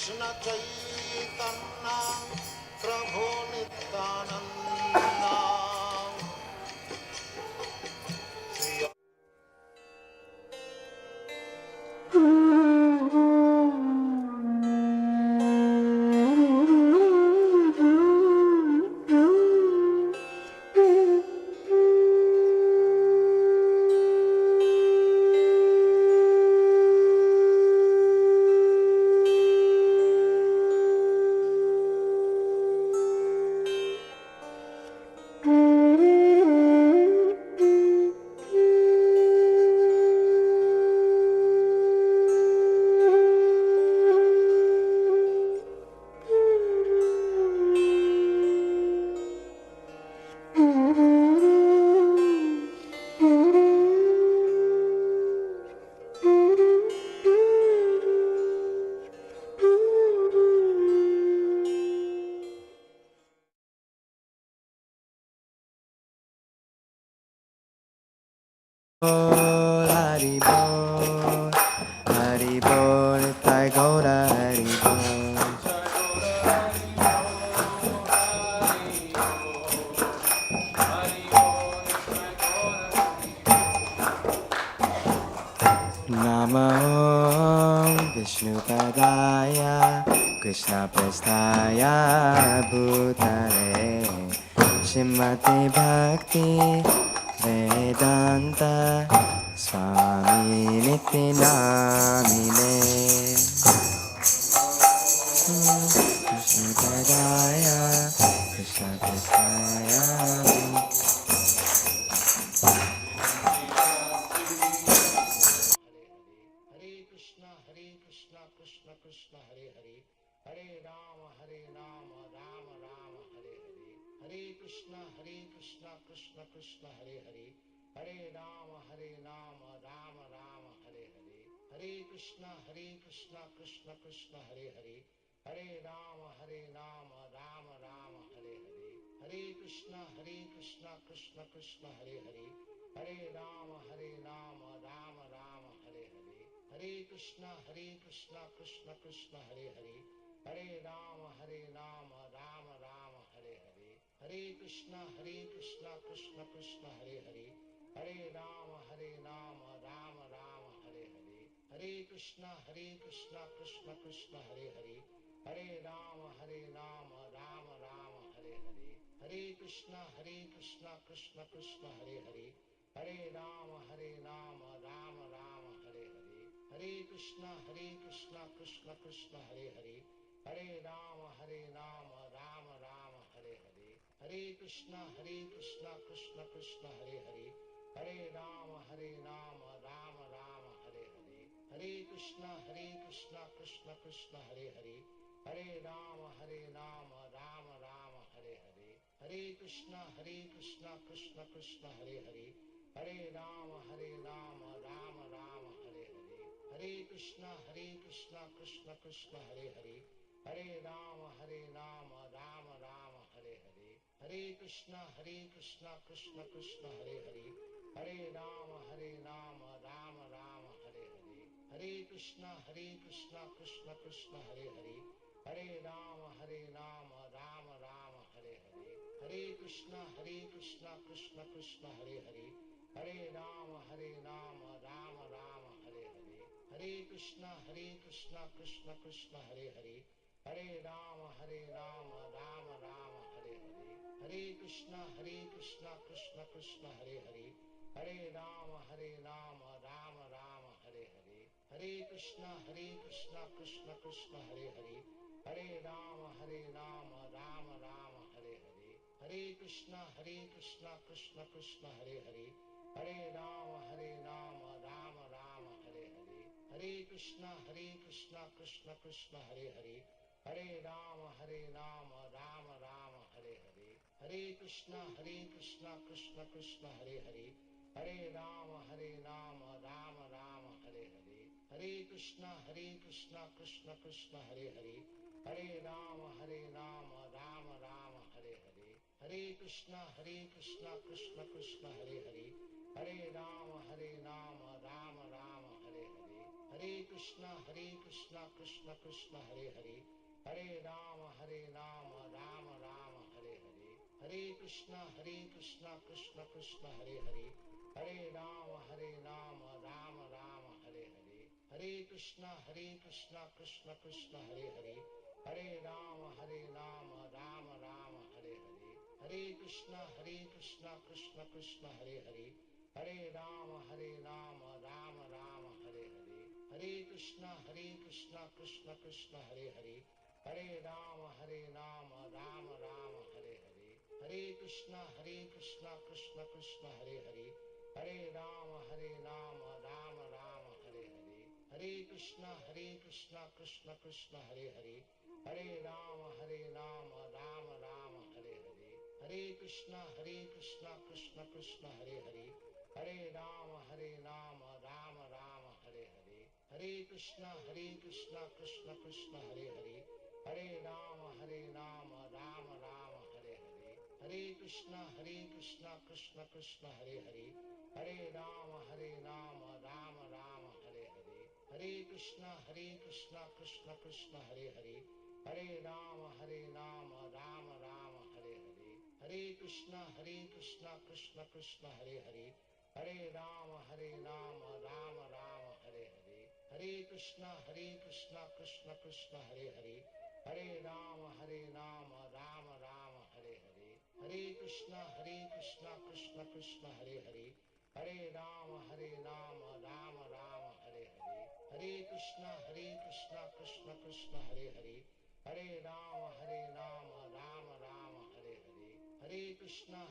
Krishna Chaitanya Prabhu Nityanand Hari Bol, Hari Bol, Thai Gaura Hari Bol. Namo Vishnu Padaya, Krishna Prasthaya Bhutale, Shrimati Bhakti Vedanta Swami Niti Namine. Vishnu Padaya, Krishna Prasthaya. Krishna Krishna Hare Hare Hare Rama Rama Rama Hare Hare Hare Krishna Krishna Krishna Hare Hare Hare Rama Rama Rama Hare Hare Hare Krishna Krishna Krishna Hare Hare Hare Rama Rama Rama Hare Hare Hare Krishna Krishna Krishna Hare Hare Hare Rama Rama Rama Hare Hare Hare Krishna Krishna Krishna Hare Hare Hare Rama Rama Rama Hare Hare Hare Krishna Krishna Krishna Hare Hare Hare Rama Rama Rama Hare Hare Hare Krishna Krishna Krishna Hare Hare Hare Rama Rama Rama Hare Hare Hare Krishna Krishna Krishna Hare Hare Hare Rama Rama Rama Hare Hare Hare Krishna Krishna Krishna Hare Hare Hare Rama Rama Rama Hare Hare Hare Krishna Krishna Krishna Hare Hare Hare Rama Rama Rama Hare Hare Hare Krishna Krishna Krishna Hare Hare Hare Rama Rama Rama Hare Hare Hare Krishna Krishna Krishna Hare Hare Hare Rama Rama Rama Hare Hare Hare Krishna Krishna Krishna Hare Hare Hare Rama Rama Rama Hare Hare Hare Krishna Krishna Krishna Hare Hare Hare Rama Rama Rama Hare Hare Hare Krishna Krishna Krishna Hare Hare Hare Rama Rama Rama Hare Hare Hare Krishna Krishna Krishna Hare Hare Hare Rama Rama Rama Hare Hare Hare Krishna Krishna Krishna Hare Hare Hare Rama Rama Rama Hare Hare Hare Krishna Krishna Krishna Hare Hare Hare Rama Rama Rama Hare Hare Hare Krishna Krishna Krishna Hare Hare Hare Rama Rama Rama Hare Hare Hare Krishna Krishna Krishna Hare Hare Hare Rama Rama Rama Hare Hare Hare Krishna Krishna Krishna Hare Hare Hare Rama Rama Rama Hare Hare Hare Krishna Krishna Krishna Hare Hare Hare Rama Rama Rama Hare Hare Hare Krishna Krishna Krishna Hare Hare Hare Rama Rama Rama Hare Hare Hare Krishna Krishna Krishna Hare Hare Hare Rama Rama Rama Hare Hare Hare Krishna Krishna Krishna Hare Hare, Hare Ram Ram Ram Hare Hare, Hare Krishna Krishna Krishna Hare Hare, Hare Ram Ram Ram Hare Hare, Hare Krishna Krishna Krishna Hare Hare, Hare Ram Ram Ram Hare Hare, Hare Krishna Krishna Krishna Hare Hare, Hare Ram Ram Ram Hare Hare, Hare Krishna Krishna Krishna Hare Hare, Hare Ram Ram Ram Hare Hare, Hare Krishna Krishna Krishna Hare Hare, Hare Ram Ram Ram Hare Hare, Hare Krishna Krishna Krishna Hare Hare, Hare Ram Ram Ram Hare Hare, Hare Krishna Krishna Krishna Hare Hare, Hare Ram Ram Ram Hare Hare, Hare Krishna Krishna Krishna Hare Hare, Hare Ram Ram Ram Hare Hare, Hare Krishna Krishna Krishna Hare Hare, Hare Ram Ram Ram Hare Hare, Hare Krishna Krishna Krishna Hare Hare, Hare Ram Ram Ram Hare Hare, Hare Krishna Krishna Krishna Hare Hare, Hare Ram Ram Ram Hare Hare, Hare Krishna Krishna Krishna Hare Hare, Hare Ram Ram Ram Hare Hare, Hare Krishna Krishna Krishna Hare Hare, Hare Ram Ram Ram Hare Hare, Hare Krishna Krishna Krishna Hare Hare, Hare Ram Ram Ram Hare Hare, Hare Krishna Krishna Krishna Hare Hare, Hare Ram Ram Ram Hare Hare,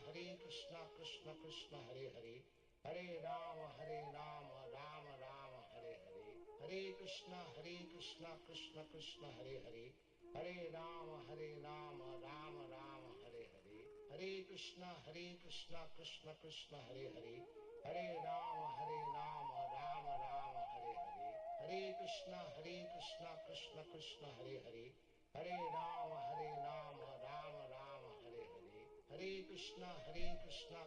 Hare Krishna Krishna Krishna Hare Hare, Hare Ram Ram Ram Hare Hare, Hare Krishna Krishna Krishna Hare Hare, Hare Ram Ram Ram Hare Hare, Hare Krishna Krishna Krishna Hare Hare, Hare Ram Ram Ram Hare Hare, Hare Krishna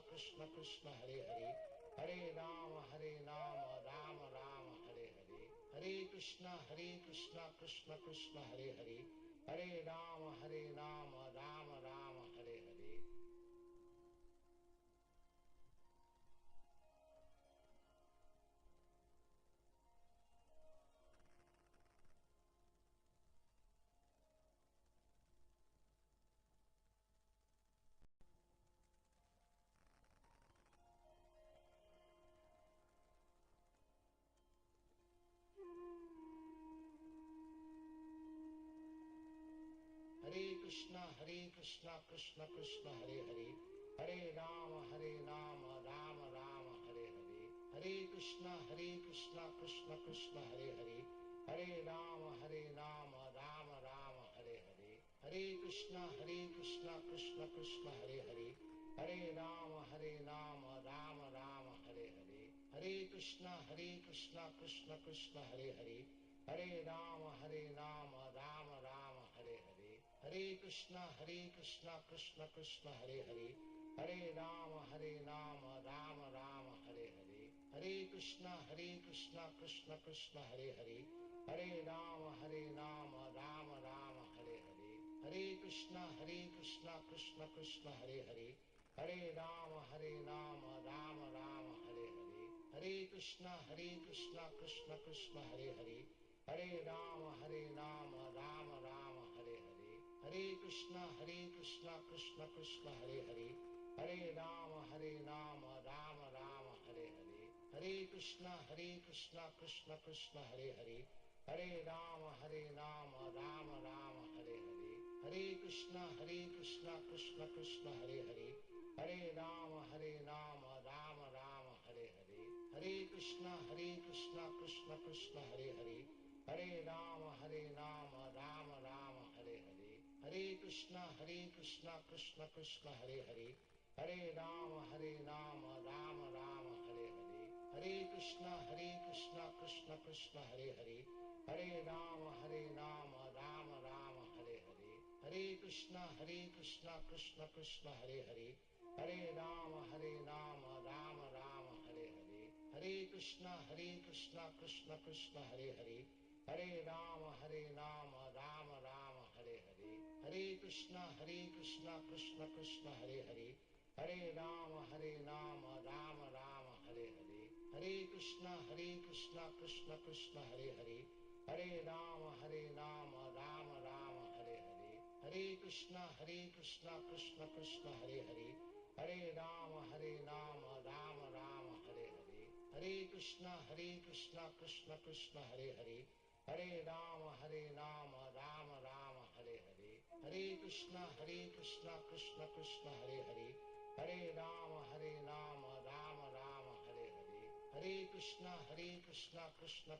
Krishna Krishna Hare Hare, Hare Ram Ram Ram Hare Hare, Hare Krishna Krishna Krishna Hare Hare, Hare Ram Ram Ram Hare Hare. Hare Krishna Krishna Krishna Hare Hare, Hare Ram Ram Ram Hare Hare, Hare Krishna Krishna Krishna Hare Hare, Hare Ram Ram Ram Hare Hare, Hare Krishna Krishna Krishna Hare Hare, Hare Ram Ram Ram Hare Hare, Hare Krishna Krishna Krishna Hare Hare, Hare Ram Ram Ram Hare Hare, Hare Krishna Krishna Krishna Hare Hare, Hare Ram Ram Ram Hare Hare, Hare Krishna Krishna Krishna Hare Hare, Hare Ram Ram Ram Hare Hare, Hare Krishna Krishna Krishna Hare Hare, Hare Ram Ram Ram Hare Hare, Hare Krishna Krishna Krishna Hare Hare, Hare Ram Ram Ram Hare Hare, Hare Krishna Krishna Krishna Hare Hare, Hare Ram Ram Ram Hare Hare, Hare Krishna Krishna Krishna Hare Hare, Hare Ram Ram Ram Hare Hare, Hare Krishna Krishna Krishna Hare Hare, Hare Ram Ram Ram Hare Hare, Hare Krishna Krishna Krishna Hare Hare, Hare Ram Ram Ram Hare Hare, Hare Krishna Krishna Krishna Hare Hare, Hare Ram Ram Ram Hare Hare, Hare Krishna Krishna Krishna Hare Hare, Hare Ram Ram Ram Hare Hare, Hare Krishna Krishna Krishna Hare Hare, Hare Ram Ram Ram Hare Hare, Hare Krishna Krishna Krishna Hare Hare, Hare Rama Rama Rama Hare Hare, Hare Krishna Krishna Krishna Hare Hare, Hare Rama Rama Rama Hare Hare, Hare Krishna Krishna Krishna Hare Hare, Hare Rama Rama Rama Hare Hare, Hare Krishna Krishna Krishna Hare Hare, Hare Rama Rama Rama Hare Hare, Hare Krishna Krishna Krishna Hare Hare, Hare Rama Rama Rama Hare Hare, Hare Krishna Krishna Krishna Hare Hare, Hare Rama Rama Rama Hare Hare, Hare Krishna Krishna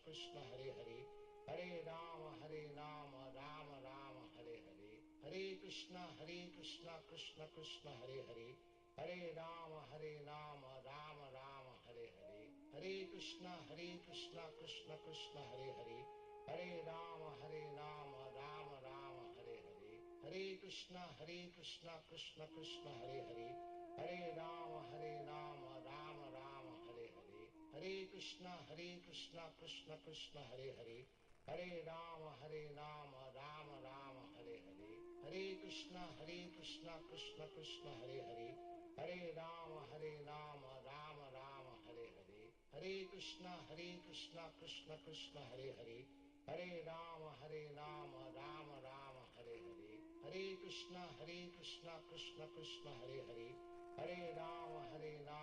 Krishna Hare Hare, Hare Rama Rama Rama Hare Hare, Hare Krishna Krishna Krishna Hare Hare, Hare Rama Rama Rama Hare Hare, Hare Krishna Krishna Krishna Hare Hare, Hare Rama Rama Rama Hare Hare, Hare Krishna Krishna Krishna Hare Hare, Hare Rama Rama Rama Hare Hare, Hare Krishna Krishna Krishna Hare Hare, Hare Rama Rama Rama Hare Hare, Hare Krishna Krishna Krishna Hare Hare, Hare Rama Rama Rama Hare Hare, Hare Krishna Krishna Krishna Hare Hare, Hare Rama Rama Rama Hare Hare, Hare Krishna Krishna Krishna Hare Hare, Hare Rama Rama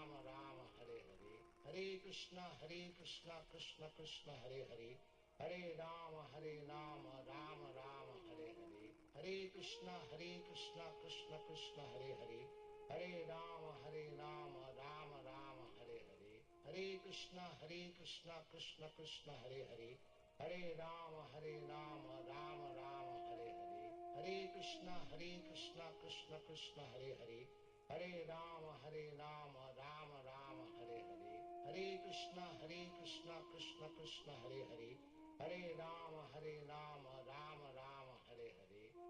Rama Hare Hare, Hare Krishna Krishna Krishna Hare Hare, Hare Rama Rama Rama Hare Hare, Hare Krishna Krishna Krishna Hare Hare, Hare Rama Rama Rama Hare Hare, Hare Krishna Krishna Krishna Hare Hare, Hare Rama Rama Rama Hare Hare,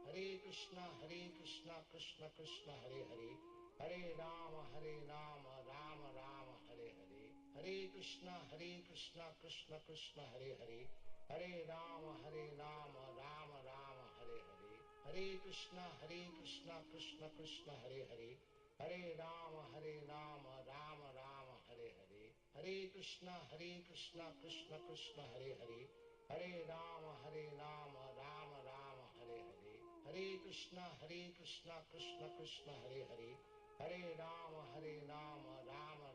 Hare Krishna Krishna Krishna Hare Hare, Hare Rama Rama Rama Hare Hare, Hare Krishna Krishna Krishna Hare Hare, Hare Rama Rama Rama Hare Hare, Hare Krishna Krishna Krishna Hare Hare, Hare Rama Rama Rama Hare Hare, Hare Krishna Krishna Krishna Hare Hare, Hare Rama Rama Rama Hare Hare, Hare Krishna Krishna Krishna Hare Hare, Hare Rama Rama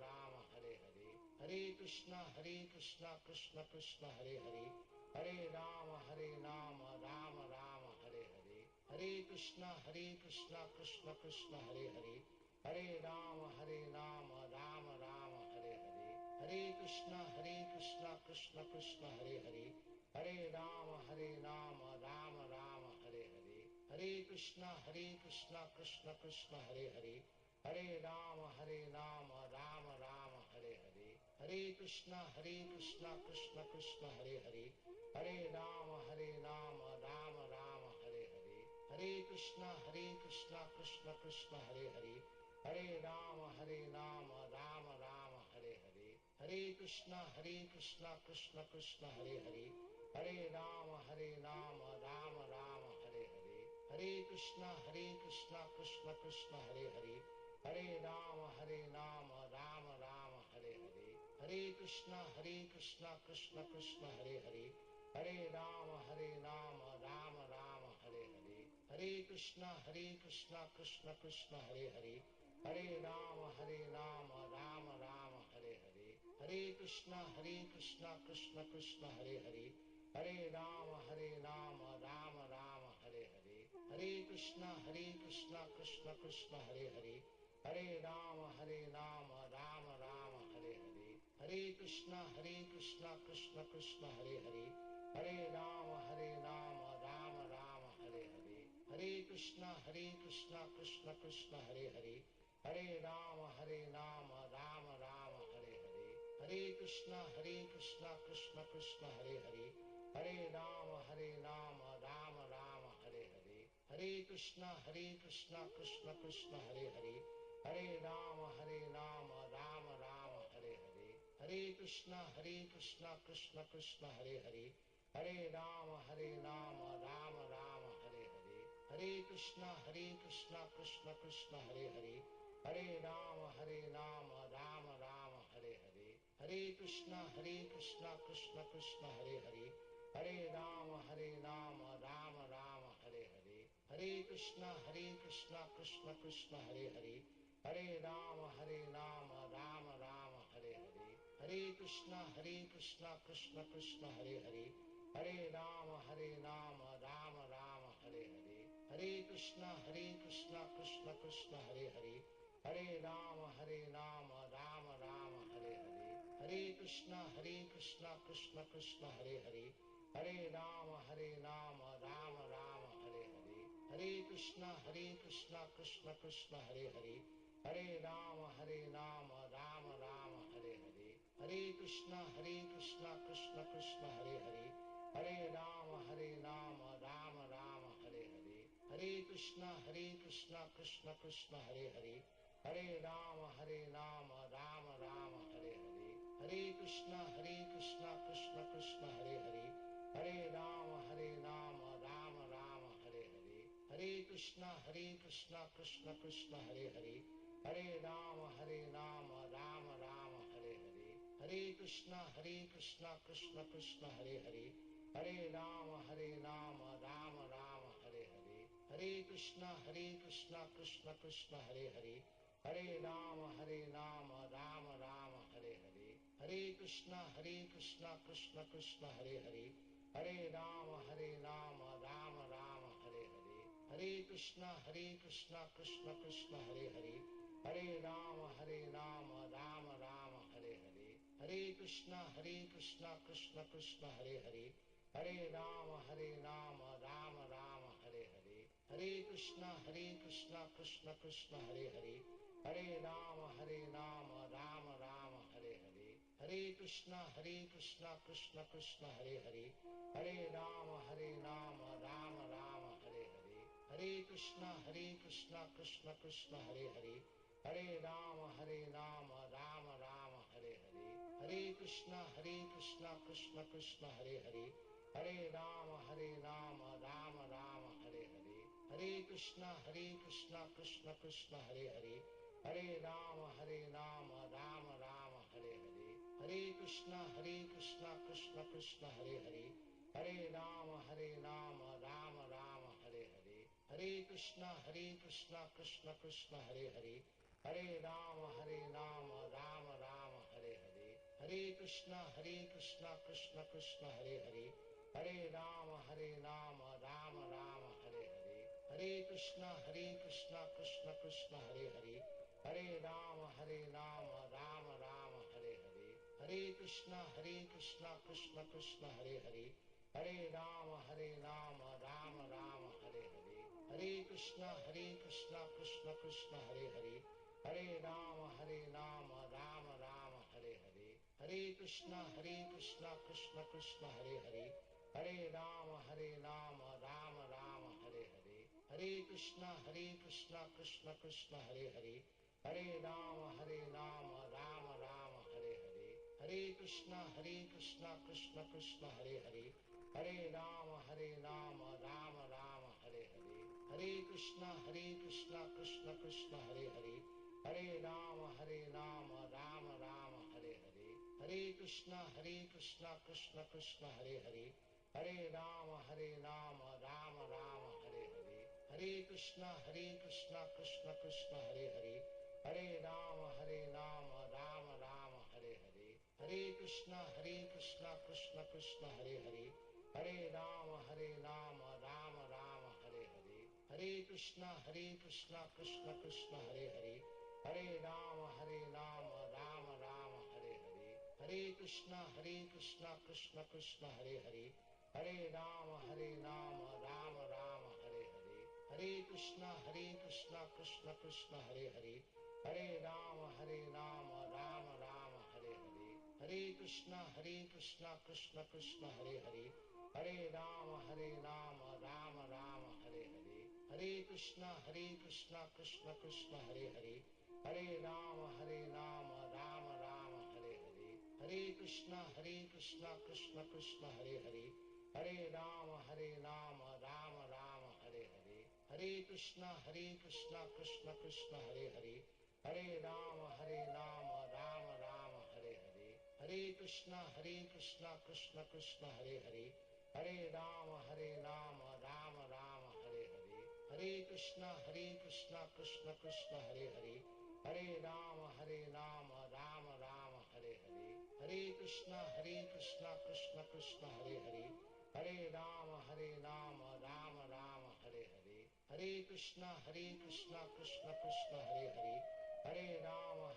Rama Hare Hare, Hare Krishna Krishna Krishna Hare Hare, Hare Rama Rama Rama Hare Hare, Hare Krishna Krishna Krishna Hare Hare, Hare Rama Rama Rama Hare Hare, Hare Krishna Krishna Krishna Hare Hare, Hare Rama Rama Rama Hare Hare, Hare Krishna Krishna Krishna Hare Hare, Hare Rama Rama Rama Hare Hare, Hare Krishna Krishna Krishna Hare Hare, Hare Rama Rama Rama Hare Hare, Hare Krishna Krishna Krishna Hare Hare, Hare Rama Rama Rama Hare Hare, Hare Krishna Krishna Krishna Hare Hare, Hare Rama Rama Rama Hare Hare, Hare Krishna Krishna Krishna Hare Hare, Hare Rama Rama Rama Hare Hare, Hare Krishna Krishna Krishna Hare Hare, Hare Rama Rama Rama Hare Hare, Hare Krishna Krishna Krishna Hare Hare, Hare Rama Rama Rama Hare Hare, Hare Krishna Krishna Krishna Hare Hare, Hare Rama Rama Rama Hare Hare, Hare Krishna Krishna Krishna Hare Hare, Hare Rama Rama Rama Hare Hare, Hare Krishna Krishna Krishna Hare Hare, Hare Rama Rama Rama Hare Hare, Hare Krishna Krishna Krishna Hare Hare, Hare Rama Rama Rama Hare Hare, Hare Krishna Krishna Krishna Hare Hare, Hare Rama Rama Rama Hare Hare, Hare Krishna Krishna Krishna Hare Hare, Hare Rama Rama Rama Hare Hare, Hare Krishna Krishna Krishna Hare Hare, Hare Rama Rama Rama Hare Hare, Hare Krishna Krishna Krishna Hare Hare, Hare Rama Rama Rama Hare Hare, Hare Krishna Krishna Krishna Hare Hare, Hare Rama Rama Rama Hare Hare, Hare Krishna Krishna Krishna Hare Hare, Hare Rama Rama Rama Hare Hare, Hare Krishna Krishna Krishna Hare Hare, Hare Rama Rama Rama Hare Hare, Hare Krishna Krishna Krishna Hare Hare, Hare Rama Rama Rama Hare Hare, Hare Krishna Krishna Krishna Hare Hare, Hare Rama Rama Rama Hare Hare, Hare Krishna Krishna Krishna Hare Hare, Hare Rama Rama Rama Hare Hare, Hare Krishna Krishna Krishna Hare Hare, Hare Rama Rama Rama Hare Hare, Hare Krishna Krishna Krishna Hare Hare, Hare Rama Rama Rama Hare Hare, Hare Krishna Krishna Krishna Hare Hare, Hare Rama Rama Rama Hare Hare, Hare Krishna Krishna Krishna Hare Hare, Hare Rama Rama Rama Hare Hare, Hare Krishna Krishna Krishna Hare Hare, Hare Rama Rama Rama Hare Hare, Hare Krishna Krishna Krishna Hare Hare, Hare Rama Rama Rama Hare Hare, Hare Krishna Krishna Krishna Hare Hare, Hare Rama Rama Rama Hare Hare, Hare Krishna Krishna Krishna Hare Hare, Hare Rama Rama Rama Hare Hare, Hare Krishna Krishna Krishna Hare Hare, Hare Rama Rama Rama Hare Hare, Hare Krishna Krishna Krishna Hare Hare, Hare Rama Rama Rama Hare Hare, Hare Krishna Krishna Krishna Hare Hare, Hare Rama Rama Rama Hare Hare, Hare Krishna Krishna Krishna Hare Hare, Hare Rama Rama Rama Hare Hare, Hare Krishna Krishna Krishna Hare Hare, Hare Rama Rama Rama Hare Hare, Hare Krishna Krishna Krishna Hare Hare, Hare Rama Rama Rama Hare Hare, Hare Krishna Krishna Krishna Hare Hare, Hare Rama Rama Rama Hare Hare, Hare Krishna Krishna Krishna Hare Hare, Hare Rama Rama Rama Hare Hare, Hare Krishna Krishna Krishna Hare Hare, Hare Rama Rama Rama Hare Hare, Hare Krishna Krishna Krishna Hare Hare, Hare Rama Rama Rama Hare Hare, Hare Krishna Krishna Krishna Hare Hare, Hare Rama Rama Rama Hare Hare, Hare Krishna Krishna Krishna Hare Hare, Hare Rama Rama Rama Hare Hare, Hare Krishna Krishna Krishna Hare Hare, Hare Rama Rama Rama Hare Hare, Hare Krishna Krishna Krishna Hare Hare, Hare Rama Rama Rama Hare Hare, Hare Krishna Krishna Krishna Hare Hare, Hare Rama Rama Rama Hare Hare, Hare Krishna Krishna Krishna Hare Hare, Hare Rama Rama Rama Hare Hare, Hare Krishna Krishna Krishna Hare Hare, Hare Rama Rama Rama Hare Hare, Hare Krishna Krishna Krishna Hare Hare, Hare Rama Rama Rama Hare Hare, Hare Krishna Krishna Krishna Hare Hare, Hare Rama Rama Rama Hare Hare, Hare Krishna Krishna Krishna Hare Hare, Hare Rama Rama Rama Hare Hare, Hare Krishna Krishna Krishna Hare Hare, Hare Rama Rama Rama Hare Hare, Hare Krishna Krishna Krishna Hare Hare, Hare Rama Rama Rama Hare Hare, Hare Krishna Krishna Krishna Hare Hare, Hare Rama Rama Rama Hare Hare, Hare Krishna Krishna Krishna Hare Hare, Hare Rama Rama Rama Hare Hare, Hare Krishna Krishna Krishna Hare Hare, Hare Rama Rama Rama Hare Hare, Hare Krishna Krishna Krishna Hare Hare, Hare Rama Rama Rama Hare Hare, Hare Krishna Krishna Krishna Hare Hare, Hare Rama Rama Rama Hare Hare, Hare Krishna Krishna Krishna Hare Hare, Hare Rama Rama Rama Hare Hare, Hare Krishna Krishna Krishna Hare Hare, Hare Rama Rama Rama Hare Hare, Hare Krishna Krishna Krishna Hare Hare, Hare Rama Rama Rama Hare Hare, Hare Krishna Krishna Krishna Hare Hare, Hare Rama Rama Rama Hare Hare, Hare Krishna Krishna Krishna Hare Hare, Hare Rama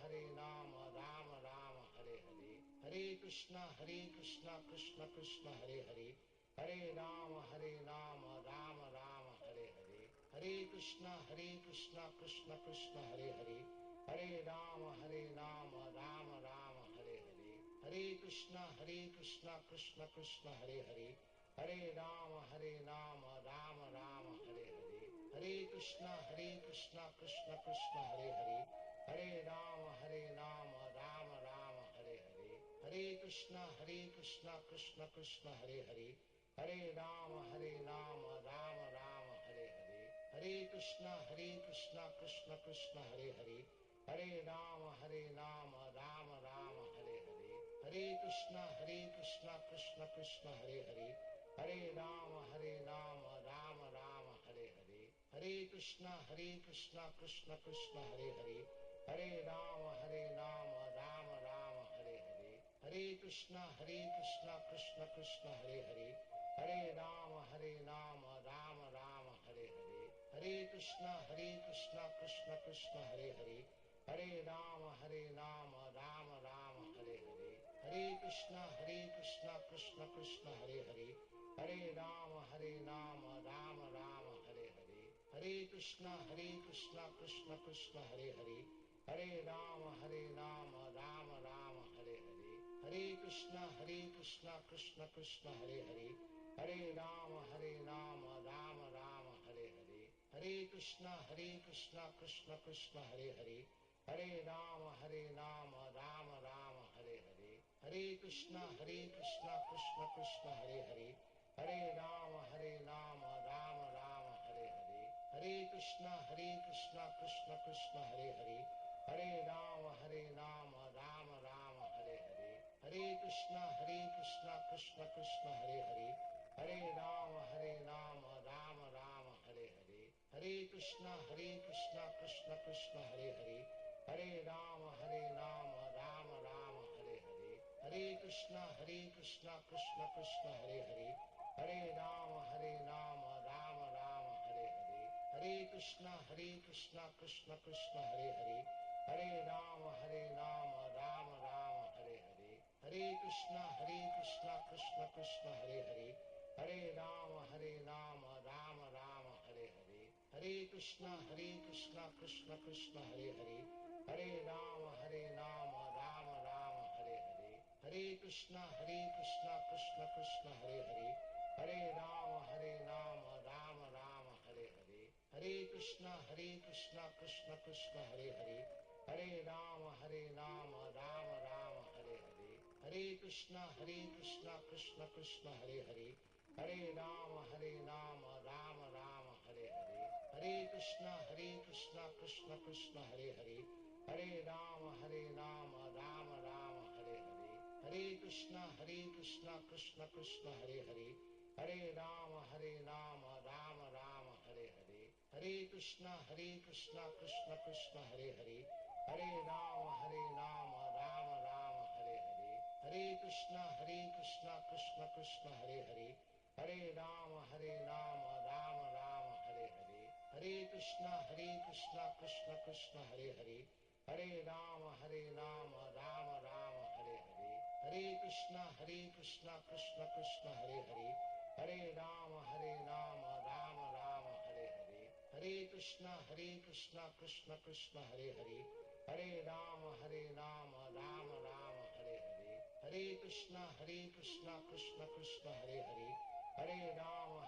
Rama Rama Hare Hare, Hare Krishna Krishna Krishna Hare Hare, Hare Rama Rama Rama Hare Hare, Hare Krishna Krishna Krishna Hare Hare, Hare Rama Rama Rama Hare Hare, Hare Krishna Krishna Krishna Hare Hare, Hare Rama Rama Rama Hare Hare, Hare Krishna Krishna Krishna Hare Hare, Hare Rama Rama Rama Hare Hare, Hare Krishna Krishna Krishna Hare Hare, Hare Rama Rama Rama Hare Hare, Hare Krishna Krishna Krishna Hare Hare, Hare Rama Rama Rama Hare Hare, Hare Krishna Krishna Krishna Hare Hare, Hare Rama Rama Rama Hare Hare, Hare Krishna Krishna Krishna Hare Hare, Hare Rama Rama Rama Hare Hare, Hare Krishna Krishna Krishna Hare Hare, Hare Rama Rama Rama Hare Hare, Hare Krishna Krishna Krishna Hare Hare, Hare Rama Rama Rama Hare Hare, Hare Krishna Krishna Krishna Hare Hare, Hare Rama Rama Rama Hare Hare, Hare Krishna Krishna Krishna Hare Hare, Hare Rama Rama Rama Hare Hare, Hare Krishna Krishna Krishna Hare Hare, Hare Rama Rama Rama Hare Hare, Hare Krishna Krishna Krishna Hare Hare, Hare Rama Rama Rama Hare Hare, Hare Krishna Krishna Krishna Hare Hare, Hare Rama Rama Rama Hare Hare, Hare Krishna Krishna Krishna Hare Hare, Hare Rama Rama Rama Hare Hare, Hare Krishna Krishna Krishna Hare Hare, Hare Rama Rama Rama Hare Hare, Hare Krishna Krishna Krishna Hare Hare, Hare Rama Rama Rama Hare Hare, Hare Krishna Krishna Krishna Hare Hare, Hare Rama Rama Rama Hare Hare, Hare Krishna Krishna Krishna Hare Hare, Hare Rama Rama Rama Hare Hare, Hare Krishna Krishna Krishna Hare Hare, Hare Rama Rama Rama Hare Hare, Hare Krishna Krishna Krishna Hare Hare, Hare Rama Rama Hare Hare, Hare Krishna Krishna Krishna Hare Hare, Hare Rama Rama Hare Hare, Hare Krishna Krishna Krishna Hare Hare, Hare Rama Rama Hare Hare, Hare Krishna Krishna Krishna Hare Hare, Hare Rama Rama Hare Hare, Hare Krishna Krishna Krishna Hare Hare, Hare Rama Rama Hare Hare, Hare Krishna Krishna Krishna Hare Hare, Hare Rama Rama Hare Hare, Hare Krishna Krishna Krishna Hare Hare, Hare Rama Rama Hare Hare, Hare Krishna Krishna Krishna Hare Hare, Hare Rama Rama Hare Hare, Hare Krishna Krishna Krishna Hare Hare, Hare Rama Rama Hare Hare, Hare Krishna Krishna Krishna Hare Hare, Hare Rama Rama Hare Hare, Hare Krishna Krishna Krishna Hare Hare, Hare Rama Rama Hare Hare, Hare Krishna Krishna Krishna Hare Hare, Hare Rama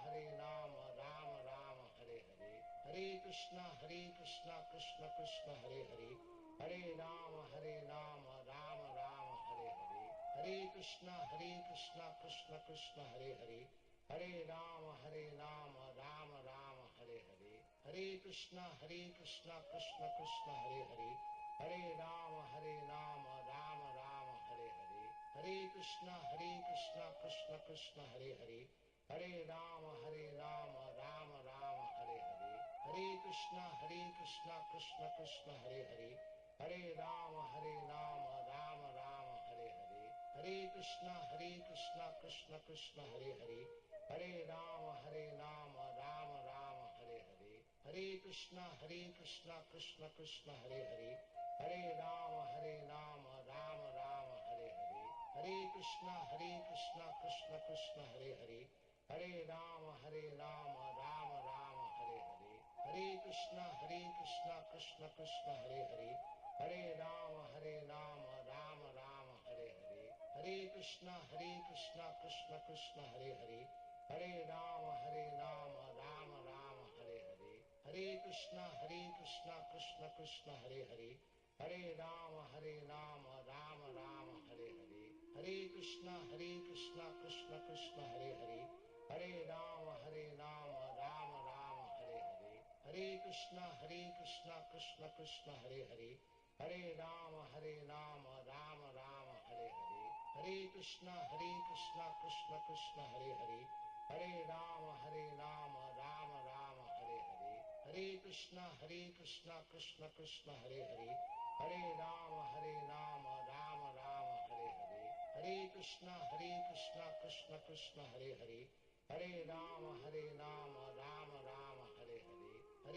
Rama Hare Hare, Hare Krishna Krishna Krishna Hare Hare, Hare Rama Rama Rama Hare Hare, Hare Krishna Krishna Krishna Hare Hare, Hare Rama Rama Rama Hare Hare, Hare Krishna Krishna Krishna Hare Hare, Hare Rama Rama Rama Hare Hare, Hare Krishna Krishna Krishna Hare Hare, Hare Rama Rama Rama Hare Hare, Hare Krishna Krishna Krishna Hare Hare, Hare Rama Rama Rama Hare Hare, Hare Krishna Krishna Krishna Hare Hare, Hare Rama Rama Rama Hare Hare, Hare Krishna Krishna Krishna Hare Hare, Hare Rama Rama Rama Hare Hare, Hare Krishna Krishna Krishna Hare Hare, Hare Rama Rama Rama Hare Hare, Hare Krishna Krishna Krishna Hare Hare, Hare Rama Rama Rama Hare Hare, Hare Krishna Krishna Krishna Hare Hare, Hare Rama Rama Rama Hare Hare, Hare Krishna Krishna Krishna Hare Hare, Hare Rama Rama Rama Hare Hare, Hare Krishna Krishna Krishna Hare Hare, Hare Rama Rama Rama Hare Hare, Hare Krishna Krishna Krishna Hare Hare, Hare Rama Rama Rama Hare Hare, Hare Krishna Krishna Krishna Hare Hare, Hare Rama Rama Rama Hare Hare, Hare Krishna Krishna Krishna Hare Hare, Hare Rama Rama Rama Hare Hare,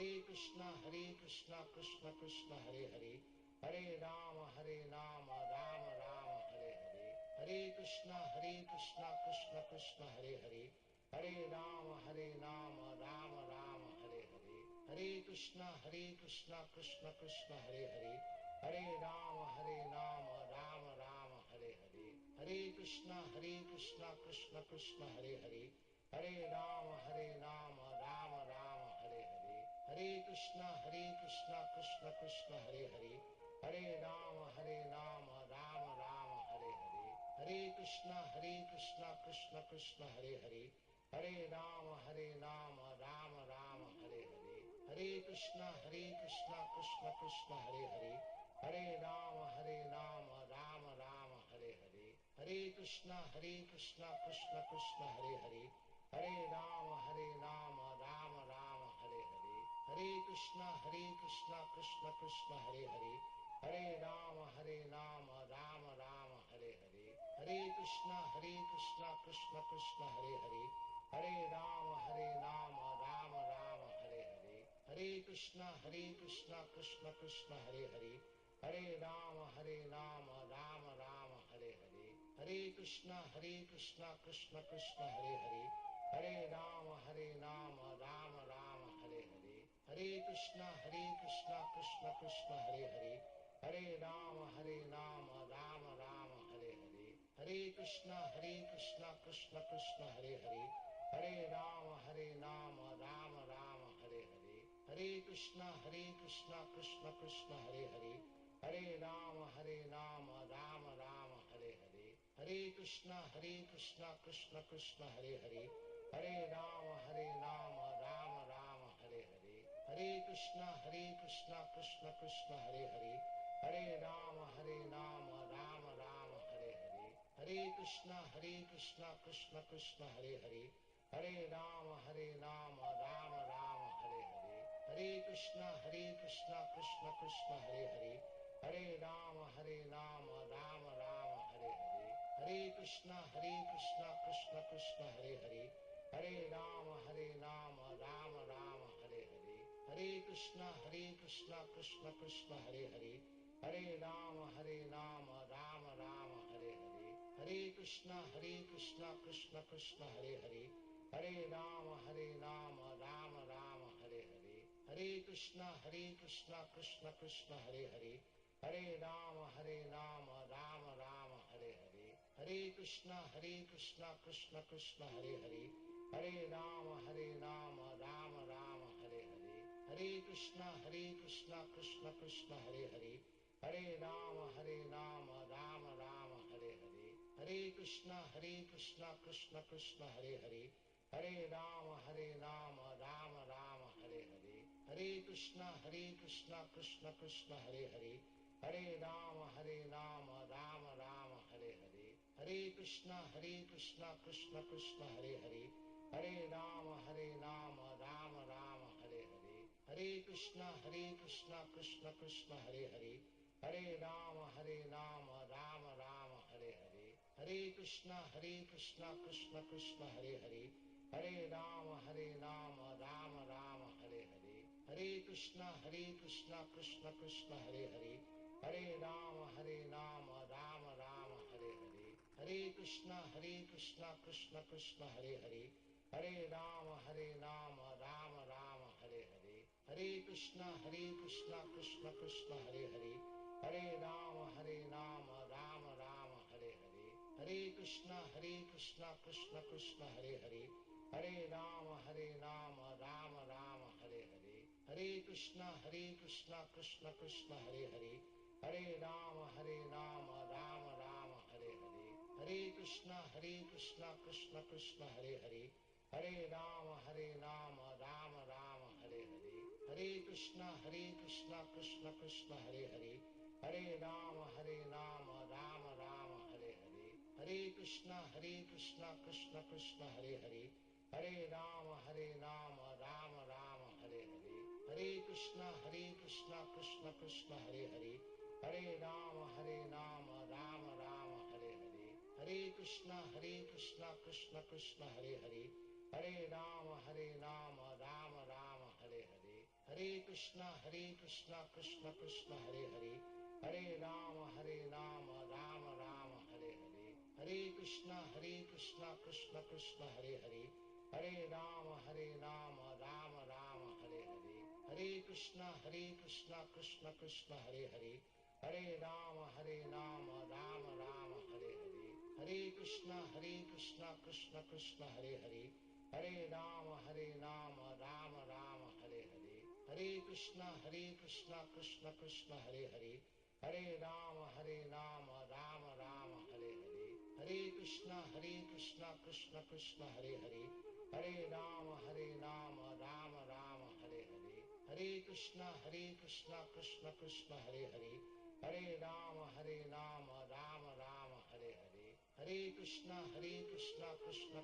Hare Krishna Krishna Krishna Hare Hare, Hare Rama Rama Rama Hare Hare, Hare Krishna Krishna Krishna Hare Hare, Hare Rama Rama Rama Hare Hare, Hare Krishna Krishna Krishna Hare Hare, Hare Rama Rama Rama Hare Hare, Hare Krishna Krishna Krishna Hare Hare, Hare Rama Rama Rama Hare Hare, Hare Krishna Krishna Krishna Hare Hare, Hare Rama Rama Rama Hare Hare, Hare Krishna Krishna Krishna Hare Hare, Hare Rama Rama Rama Hare Hare, Hare Krishna Krishna Krishna Hare Hare, Hare Rama Rama Rama Hare Hare, Hare Krishna Krishna Krishna Hare Hare, Hare Rama Rama Rama Hare Hare, Hare Krishna Krishna Krishna Hare Hare, Hare Rama Rama Rama Hare Hare, Hare Krishna Krishna Krishna Hare Hare, Hare Rama Rama Rama Hare Hare, Hare Krishna Krishna Krishna Hare Hare, Hare Rama Rama Rama Hare Hare, Hare Krishna Krishna Krishna Hare Hare, Hare Rama Rama Rama Hare Hare, Hare Krishna Krishna Krishna Hare Hare, Hare Rama Rama Rama Hare Hare, Hare Krishna Krishna Krishna Hare Hare, Hare Rama Rama Rama Hare Hare, Hare Krishna Krishna Krishna Hare Hare, Hare Rama Rama Rama Hare Hare, Hare Krishna Krishna Krishna Hare Hare, Hare Rama Rama Rama Hare Hare, Hare Krishna Krishna Krishna Hare Hare, Hare Rama Rama Rama Hare Hare, Hare Krishna Krishna Krishna Hare Hare, Hare Rama Rama Rama Hare Hare, Hare Krishna Krishna Krishna Hare Hare, Hare Rama Rama Rama Hare Hare, Hare Krishna Krishna Krishna Hare Hare, Hare Rama Rama Rama Hare Hare, Hare Krishna Krishna Hare Hare, Hare Rama Rama Rama Hare Hare, Hare Krishna Krishna Krishna Hare Hare, Hare Rama Rama Rama Hare Hare, Hare Krishna Krishna Krishna Hare Hare, Hare Rama Rama Rama Hare Hare, Hare Krishna Krishna Krishna Hare Hare, Hare Rama Rama Rama Hare Hare, Hare Krishna Krishna Krishna Hare Hare, Hare Rama Rama Rama Hare Hare, Hare Krishna Krishna Krishna Hare Hare, Hare Rama Rama Rama Hare Hare, Hare Krishna Krishna Krishna Hare Hare, Hare Rama Rama Rama Hare Hare, Hare Krishna Krishna Krishna Hare Hare, Hare Rama Rama Rama Hare Hare, Hare Krishna Krishna Krishna Hare Hare, Hare Rama Rama Rama Hare Hare, Hare Krishna Krishna Krishna Hare Hare, Hare Rama Rama Rama Hare Hare, Hare Krishna Krishna Krishna Hare Hare, Hare Rama Rama Rama Hare Hare, Hare Krishna Krishna Krishna Hare Hare, Hare Rama Rama Rama Hare Hare, Hare Krishna Krishna Krishna Hare Hare, Hare Rama Rama Rama Hare Hare, Hare Krishna Krishna Krishna Hare Hare, Hare Rama Rama Rama Hare Hare, Hare Krishna Krishna Krishna Hare Hare, Hare Rama Rama Rama Hare Hare, Hare Krishna Krishna Krishna Hare Hare, Hare Rama Rama Rama Hare Hare, Hare Krishna Krishna Krishna Hare Hare, Hare Rama Rama Rama Hare Hare, Hare Krishna Krishna Krishna Hare Hare, Hare Rama Rama Rama Hare Hare, Hare Krishna Krishna Krishna Hare Hare, Hare Rama Rama Rama Hare Hare, Hare Krishna Krishna Krishna Hare Hare, Hare Rama Rama Rama Hare Hare, Hare Krishna Krishna Krishna Hare Hare, Hare Rama Rama Rama Hare Hare, Hare Krishna Krishna Krishna Hare Hare, Hare Rama Rama Rama Hare Hare, Hare Krishna Krishna Krishna Hare Hare, Hare Rama Rama Rama Hare Hare, Hare Krishna Krishna Krishna Hare Hare, Hare Rama Rama Rama Hare Hare, Hare Krishna Krishna Krishna Hare Hare, Hare Rama Rama Rama Hare Hare, Hare Krishna Krishna Krishna Hare Hare, Hare Rama Rama Rama Hare Hare, Hare Krishna Krishna Krishna Hare Hare, Hare Rama Rama Rama Hare Hare, Hare Krishna Krishna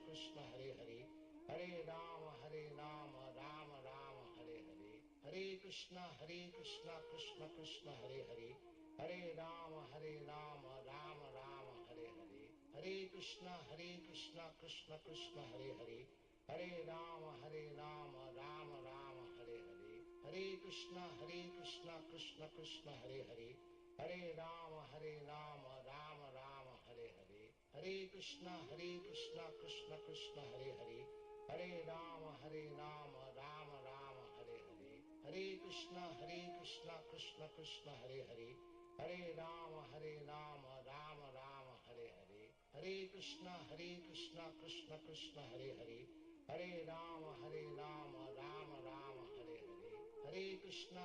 Krishna Hare Hare, Hare Rama Rama Rama Hare Hare, Hare Krishna Krishna Krishna Hare Hare, Hare Rama Rama Rama Hare Hare, Hare Krishna Krishna Krishna Hare Hare, Hare Rama Rama Rama Hare Hare, Hare Krishna Krishna Krishna Hare Hare, Hare Rama Rama Rama Hare Hare, Hare Krishna Krishna Krishna Hare Hare, Hare Rama Rama Rama Hare Hare, Hare Krishna Krishna Krishna Hare Hare, Hare Rama Rama Rama Hare Hare, Hare Krishna Krishna Krishna Hare Hare, Hare Rama Rama Rama Hare Hare, Hare Krishna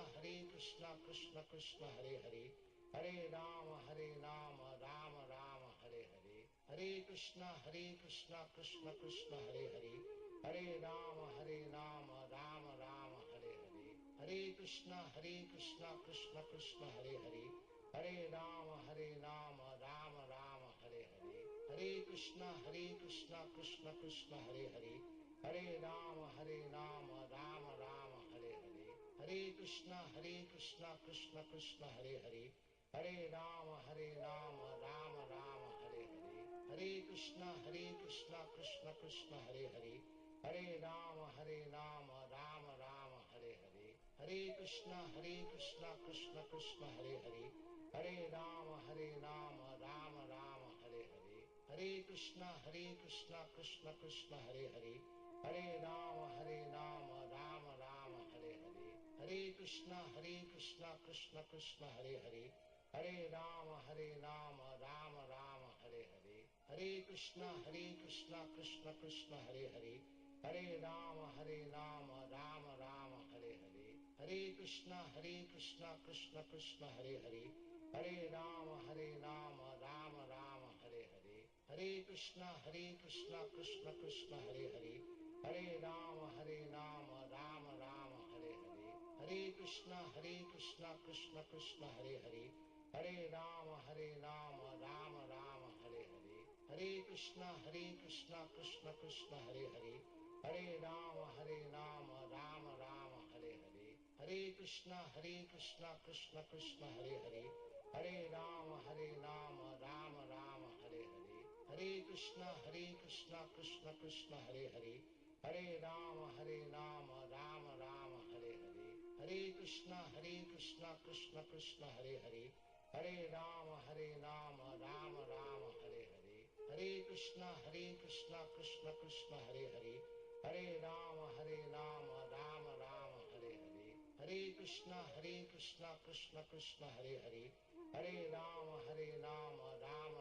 Krishna Krishna Hare Hare, Hare Rama Rama Rama Hare Hare, Hare Krishna Krishna Krishna Hare Hare, Hare Rama Rama Rama Hare Hare, Hare Krishna Krishna Krishna Hare Hare, Hare Rama Rama Rama Hare Hare, Hare Krishna Krishna Krishna Hare Hare, Hare Rama Rama Rama Hare Hare, Hare Krishna Krishna Krishna Hare Hare, Hare Rama Rama Rama Hare Hare, Hare Krishna Krishna Krishna Hare Hare, Hare Rama Rama Rama Hare Hare, Hare Krishna Krishna Krishna Hare Hare, Hare Rama Rama Rama Hare Hare, Hare Krishna Krishna Krishna Hare Hare, Hare Rama Rama Rama Hare Hare, Hare Krishna Krishna Krishna Hare Hare, Hare Rama Rama Rama Hare Hare, Hare Krishna Krishna Krishna Hare Hare, Hare Rama Rama Rama Hare Hare, Hare Krishna Krishna Krishna Hare Hare, Hare Rama Rama Rama Hare Hare, Hare Krishna Krishna Krishna Hare Hare, Hare Rama Rama Rama Hare Hare, Hare Krishna Krishna Krishna Hare Hare, Hare Rama Rama Rama Hare Hare, Hare Krishna Krishna Krishna Hare Hare, Hare Rama Rama Rama Hare Hare, Hare Krishna Krishna Krishna Hare Hare, Hare Rama Rama Rama Hare Hare, Hare Krishna Krishna Krishna Hare Hare, Hare Rama Rama Rama Hare Hare, Hare Krishna Krishna Krishna Hare Hare, Hare Rama Rama Rama Hare Hare, Hare Krishna Krishna Krishna Hare Hare, Hare Rama Rama Rama Hare Hare, Hare Krishna Krishna Krishna Hare Hare, Hare Rama Rama Rama Hare Hare, Hare Krishna Krishna Krishna Hare Hare, Hare Rama Rama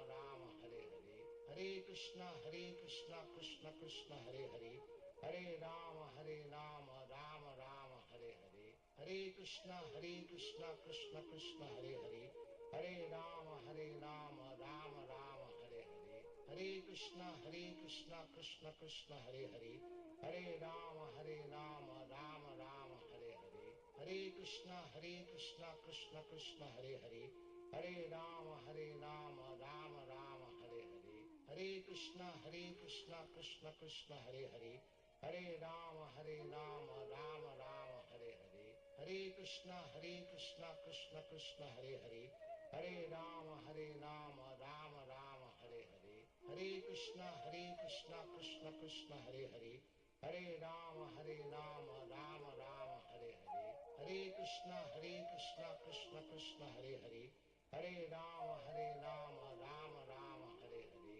Rama Hare Hare, Hare Krishna Krishna Krishna Hare Hare, Hare Rama Rama Rama Hare Hare, Hare Krishna Krishna Krishna Hare Hare, Hare Rama Rama Rama Hare Hare, Hare Krishna Krishna Krishna Hare Hare, Hare Rama Rama Rama Hare Hare, Hare Krishna Krishna Krishna Hare Hare, Hare Rama Rama Rama Hare Hare, Hare Krishna Krishna Krishna Hare Hare, Hare Rama Rama Rama Hare Hare, Hare Krishna Krishna Krishna Hare Hare, Hare Rama Rama Rama Hare Hare, Hare Krishna Krishna Krishna Hare Hare, Hare Rama Rama Rama Hare Hare,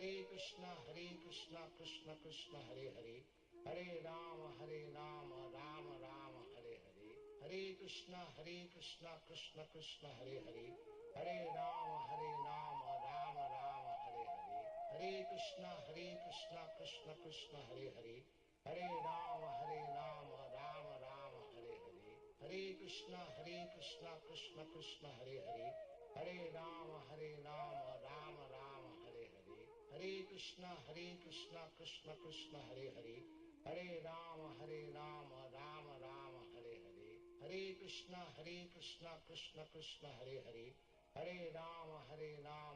Hare Krishna Krishna Krishna Hare Hare, Hare Rama Rama Rama Hare Hare, Hare Krishna Krishna Krishna Hare Hare, Hare Rama Rama Rama Hare Hare, Hare Krishna Krishna Krishna Hare Hare, Hare Rama Rama Rama Hare Hare, Hare Krishna Krishna Krishna Hare Hare, Hare Rama Rama Rama Hare Hare, Hare Krishna Krishna Krishna Hare Hare, Hare Rama Rama Rama Hare Hare, Hare Krishna Krishna Krishna Hare Hare, Hare Rama Rama Rama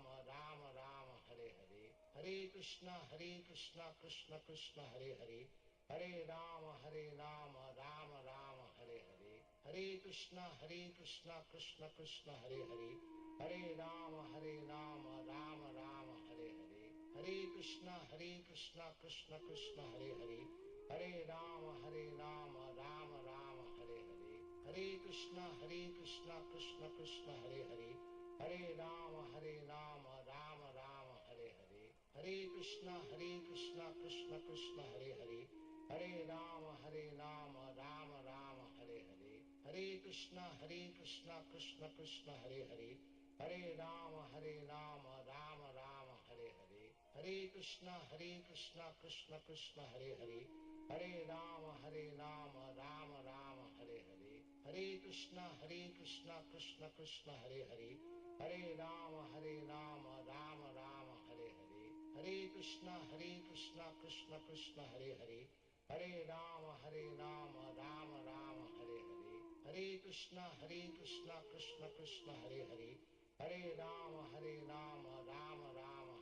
Hare Hare, Hare Krishna Krishna Krishna Hare Hare, Hare Rama Rama Rama Hare Hare, Hare Krishna Krishna Krishna Hare Hare, Hare Rama Rama Rama Hare Hare, Hare Krishna Krishna Krishna Hare Hare, Hare Rama Rama Rama Hare Hare, Hare Krishna Krishna Krishna Hare Hare, Hare Rama Rama Rama Hare Hare, Hare Krishna Krishna Krishna Hare Hare, Hare Rama Rama Rama Hare Hare, Hare Krishna Krishna Krishna Hare Hare, Hare Rama Rama Rama Hare Hare, Hare Krishna Krishna Krishna Hare Hare, Hare Rama Rama Rama Hare Hare, Hare Krishna Krishna Krishna Hare Hare, Hare Rama Rama Rama Hare Hare, Hare Krishna Krishna Krishna Hare Hare, Hare Rama Rama Rama Hare Hare, Hare Krishna Krishna Krishna Hare Hare, Hare Rama Rama Rama Hare Hare, Hare Krishna Krishna Krishna Hare Hare, Hare Rama Rama Rama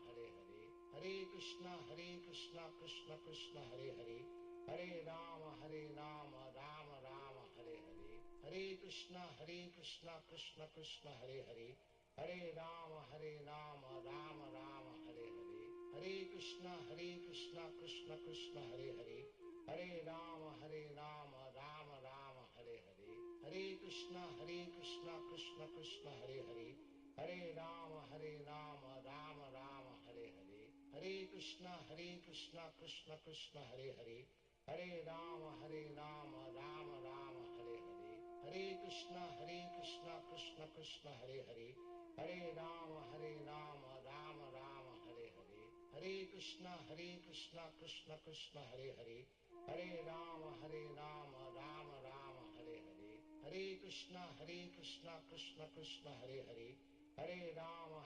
Hare Hare, Hare Krishna Krishna Krishna Hare Hare, Hare Rama Rama Rama Hare Hare, Hare Krishna Krishna Krishna Hare Hare, Hare Rama Rama Rama Hare Hare, Hare Krishna Krishna Krishna Hare Hare, Hare Rama Rama Rama Hare Hare, Hare Krishna Krishna Krishna Hare Hare, Hare Rama Rama Rama Hare Hare, Hare Krishna Krishna Krishna Hare Hare, Hare Rama Rama Rama Hare Hare, Hare Krishna Krishna Krishna Hare Hare, Hare Rama Rama Rama Hare Hare, Hare Krishna Krishna Krishna Hare Hare, Hare Rama Rama Rama Hare Hare, Hare Krishna Krishna Krishna Hare Hare, Hare Rama Rama Rama Hare Hare, Hare Krishna Krishna Krishna Hare Hare, Hare Rama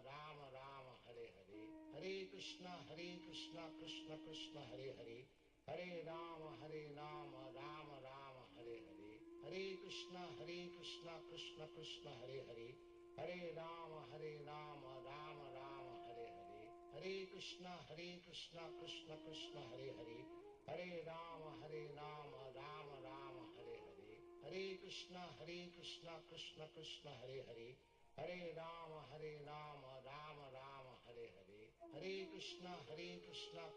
Rama Rama Hare Hare, Hare Krishna Krishna Krishna Hare Hare, Hare Rama Rama Rama Hare Hare, Hare Krishna Krishna Krishna Hare Hare, Hare Rama Rama Rama Hare Hare, Hare Krishna Krishna Krishna Hare Hare, Hare Rama Rama Rama Hare Hare, Hare Krishna Krishna Krishna Hare Hare, Hare Rama Rama Rama Hare Hare, Hare Krishna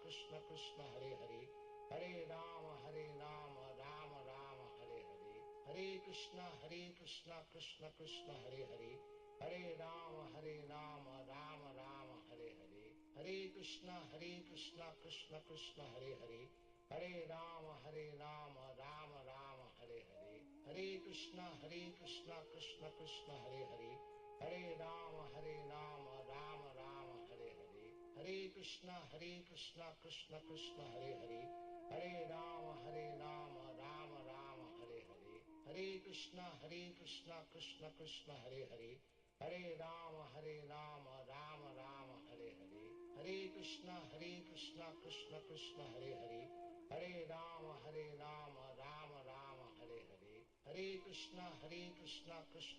Krishna Krishna Hare Hare, Hare Rama Rama Rama Hare Hare, Hare Krishna Krishna Krishna Hare Hare, Hare Rama Rama Rama Hare Hare, Hare Krishna Krishna Krishna Hare Hare, Hare Rama Rama Rama Hare Hare, Hare Krishna Krishna Krishna Hare Hare, Hare Rama Rama Rama Hare Hare, Hare Krishna Krishna Krishna Hare Hare, Hare Rama Rama Rama Hare Hare, Hare Krishna Krishna Krishna Hare Hare, Hare Rama Rama Rama Hare Hare, Hare Krishna Krishna Krishna Hare Hare, Hare Rama Rama Rama Hare Hare, Hare Krishna Krishna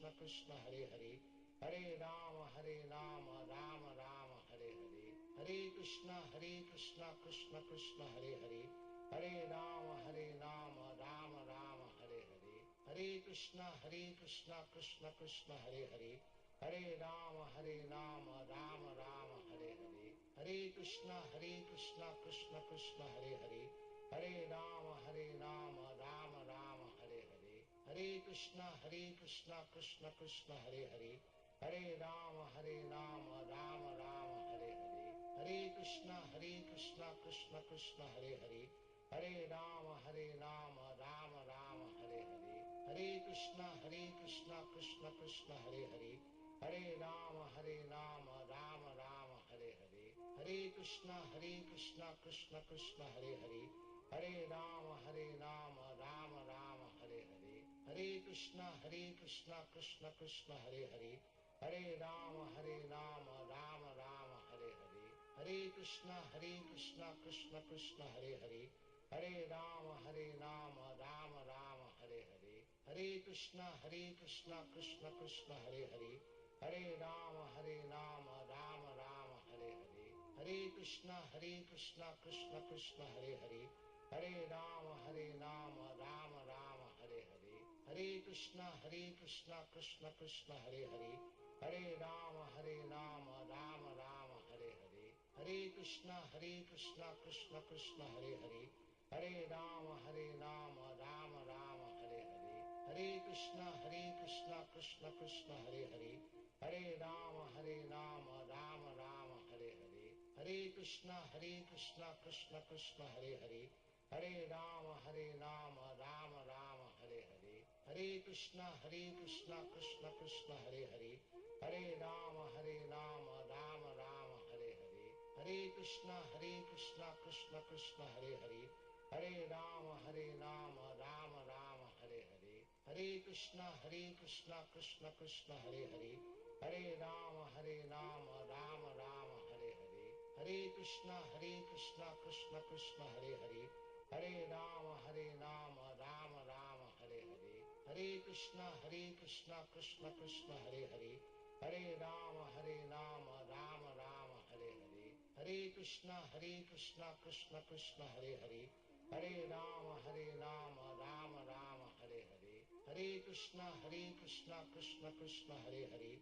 Krishna Hare Hare, Hare Rama Rama Rama Hare Hare, Hare Krishna Krishna Krishna Hare Hare, Hare Rama Rama Rama Hare Hare, Hare Krishna Krishna Krishna Hare Hare, Hare Rama Rama Rama Hare Hare, Hare Krishna Krishna Krishna Hare Hare, Hare Rama Rama Rama Hare Hare, Hare Krishna Krishna Krishna Hare Hare, Hare Rama Rama Rama Hare Hare, Hare Krishna Krishna Krishna Hare Hare, Hare Rama Rama Rama Hare Hare, Hare Krishna Krishna Krishna Hare Hare, Hare Rama Rama Rama Hare Hare, Hare Krishna Krishna Krishna Hare Hare, Hare Rama Rama Rama Hare Hare, Hare Krishna Krishna Krishna Hare Hare, Hare Rama Rama Rama Hare Hare, Hare Krishna Krishna Krishna Hare Hare, Hare Rama Rama Rama Hare Hare, Hare Krishna Krishna Krishna Hare Hare, Hare Rama Rama Rama Hare Hare, Hare Krishna Krishna Krishna Hare Hare, Hare Rama Rama Rama Hare Hare, Hare Krishna Krishna Krishna Hare Hare, Hare Rama Rama Rama Hare Hare, Hare Krishna Krishna Krishna Hare Hare, Hare Rama Rama Rama Hare Hare, Hare Krishna Krishna Krishna Hare Hare, Hare Rama Rama Rama Hare Hare, Hare Krishna Krishna Krishna Hare Hare, Hare Rama Rama Rama Hare Hare, Hare Krishna Krishna Krishna Hare Hare, Hare Rama Rama Rama Hare Hare, Hare Krishna Krishna Krishna Hare Hare, Hare Rama Rama Rama Hare Hare, Hare Krishna Krishna Krishna Hare Hare, Hare Rama Rama Rama Hare Hare, Hare Krishna Krishna Krishna Hare Hare, Hare Rama Rama Rama Hare Hare, Hare Krishna Krishna Krishna Hare Hare, Hare Rama Rama Rama Hare Hare, Hare Krishna Krishna Krishna Hare Hare, Hare Rama Rama Rama Hare Hare, Hare Krishna Krishna Krishna Hare Hare,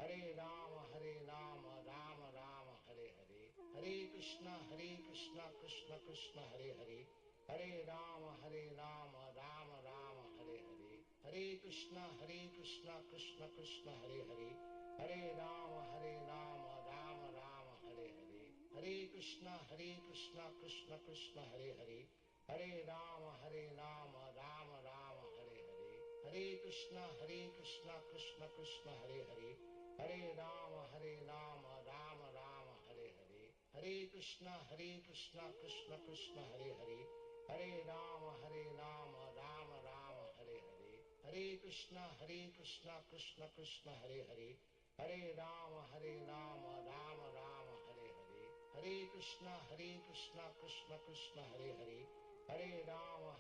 Hare Rama Rama Rama Hare Hare, Hare Krishna Krishna Krishna Hare Hare, Hare Rama Rama Rama Hare Hare, Hare Krishna Krishna Krishna Hare Hare, Hare Rama Rama Rama Hare Hare, Hare Krishna Krishna Krishna Hare Hare, Hare Rama Rama Rama Hare Hare, Hare Krishna Krishna Krishna Hare Hare, Hare Rama Rama Rama Hare Hare, Hare Krishna Krishna Krishna Hare Hare, Hare Rama Rama Rama Hare Hare, Hare Krishna Krishna Krishna Hare Hare, Hare Rama Rama Rama Hare Hare, Hare Krishna Krishna Krishna Hare Hare, Hare Rama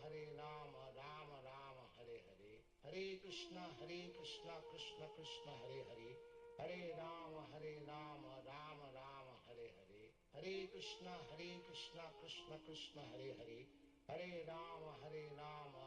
Rama Rama Hare Hare, Hare Krishna Krishna Krishna Hare Hare, Hare Rama Rama Rama Hare Hare, Hare Krishna Krishna Krishna Hare Hare, Hare Rama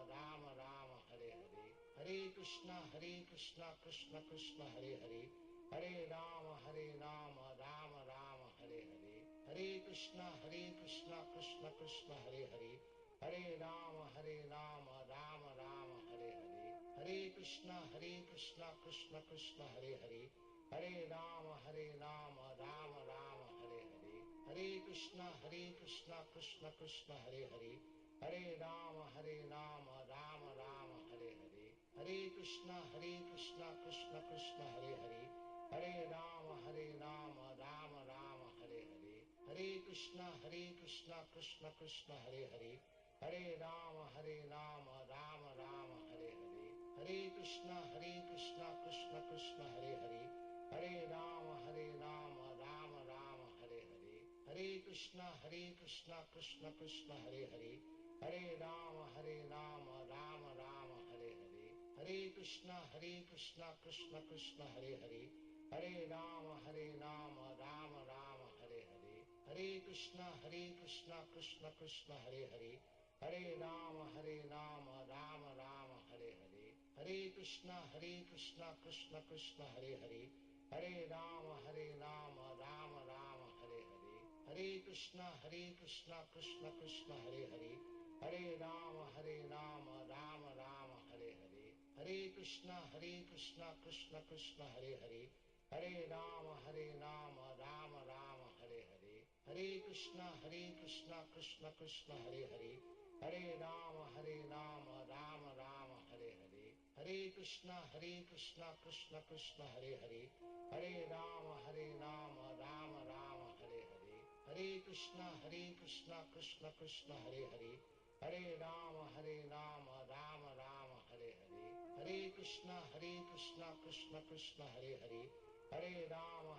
Rama Rama Hare Hare, Hare Krishna Krishna Krishna Hare Hare, Hare Rama Rama Rama Hare Hare, Hare Krishna Krishna Krishna Hare Hare, Hare Rama Rama Rama Hare Hare, Hare Krishna Krishna Krishna Hare Hare, Hare Rama Rama Rama Hare Hare, Hare Krishna Krishna Krishna Hare Hare, Hare Rama Rama Rama Hare Hare, Hare Krishna Krishna Krishna Hare Hare, Hare Rama Rama Rama Hare Hare, Hare Krishna Krishna Krishna Hare Hare, Hare Rama Rama Rama Hare Hare, Hare Krishna Krishna Krishna Hare Hare, Hare Rama Rama Rama Hare Hare, Hare Krishna Krishna Krishna Hare Hare, Hare Rama Rama Rama Hare Hare, Hare Krishna Krishna Krishna Hare Hare, Hare Rama Rama Rama Hare Hare, Hare Krishna Krishna Krishna Hare Hare, Hare Rama Rama Rama Hare Hare, Hare Krishna Krishna Krishna Hare Hare, Hare Rama Rama Rama Hare Hare, Hare Krishna Krishna Krishna Hare Hare, Hare Rama Rama Rama Hare Hare, Hare Krishna Krishna Krishna Hare Hare, Hare Rama Rama Rama Hare Hare, Hare Krishna Krishna Krishna Hare Hare, Hare Rama Rama Rama Hare Hare, Hare Krishna Krishna Krishna Hare Hare, Hare Rama Rama Rama Hare Hare, Hare Krishna Krishna Krishna Hare Hare, Hare Rama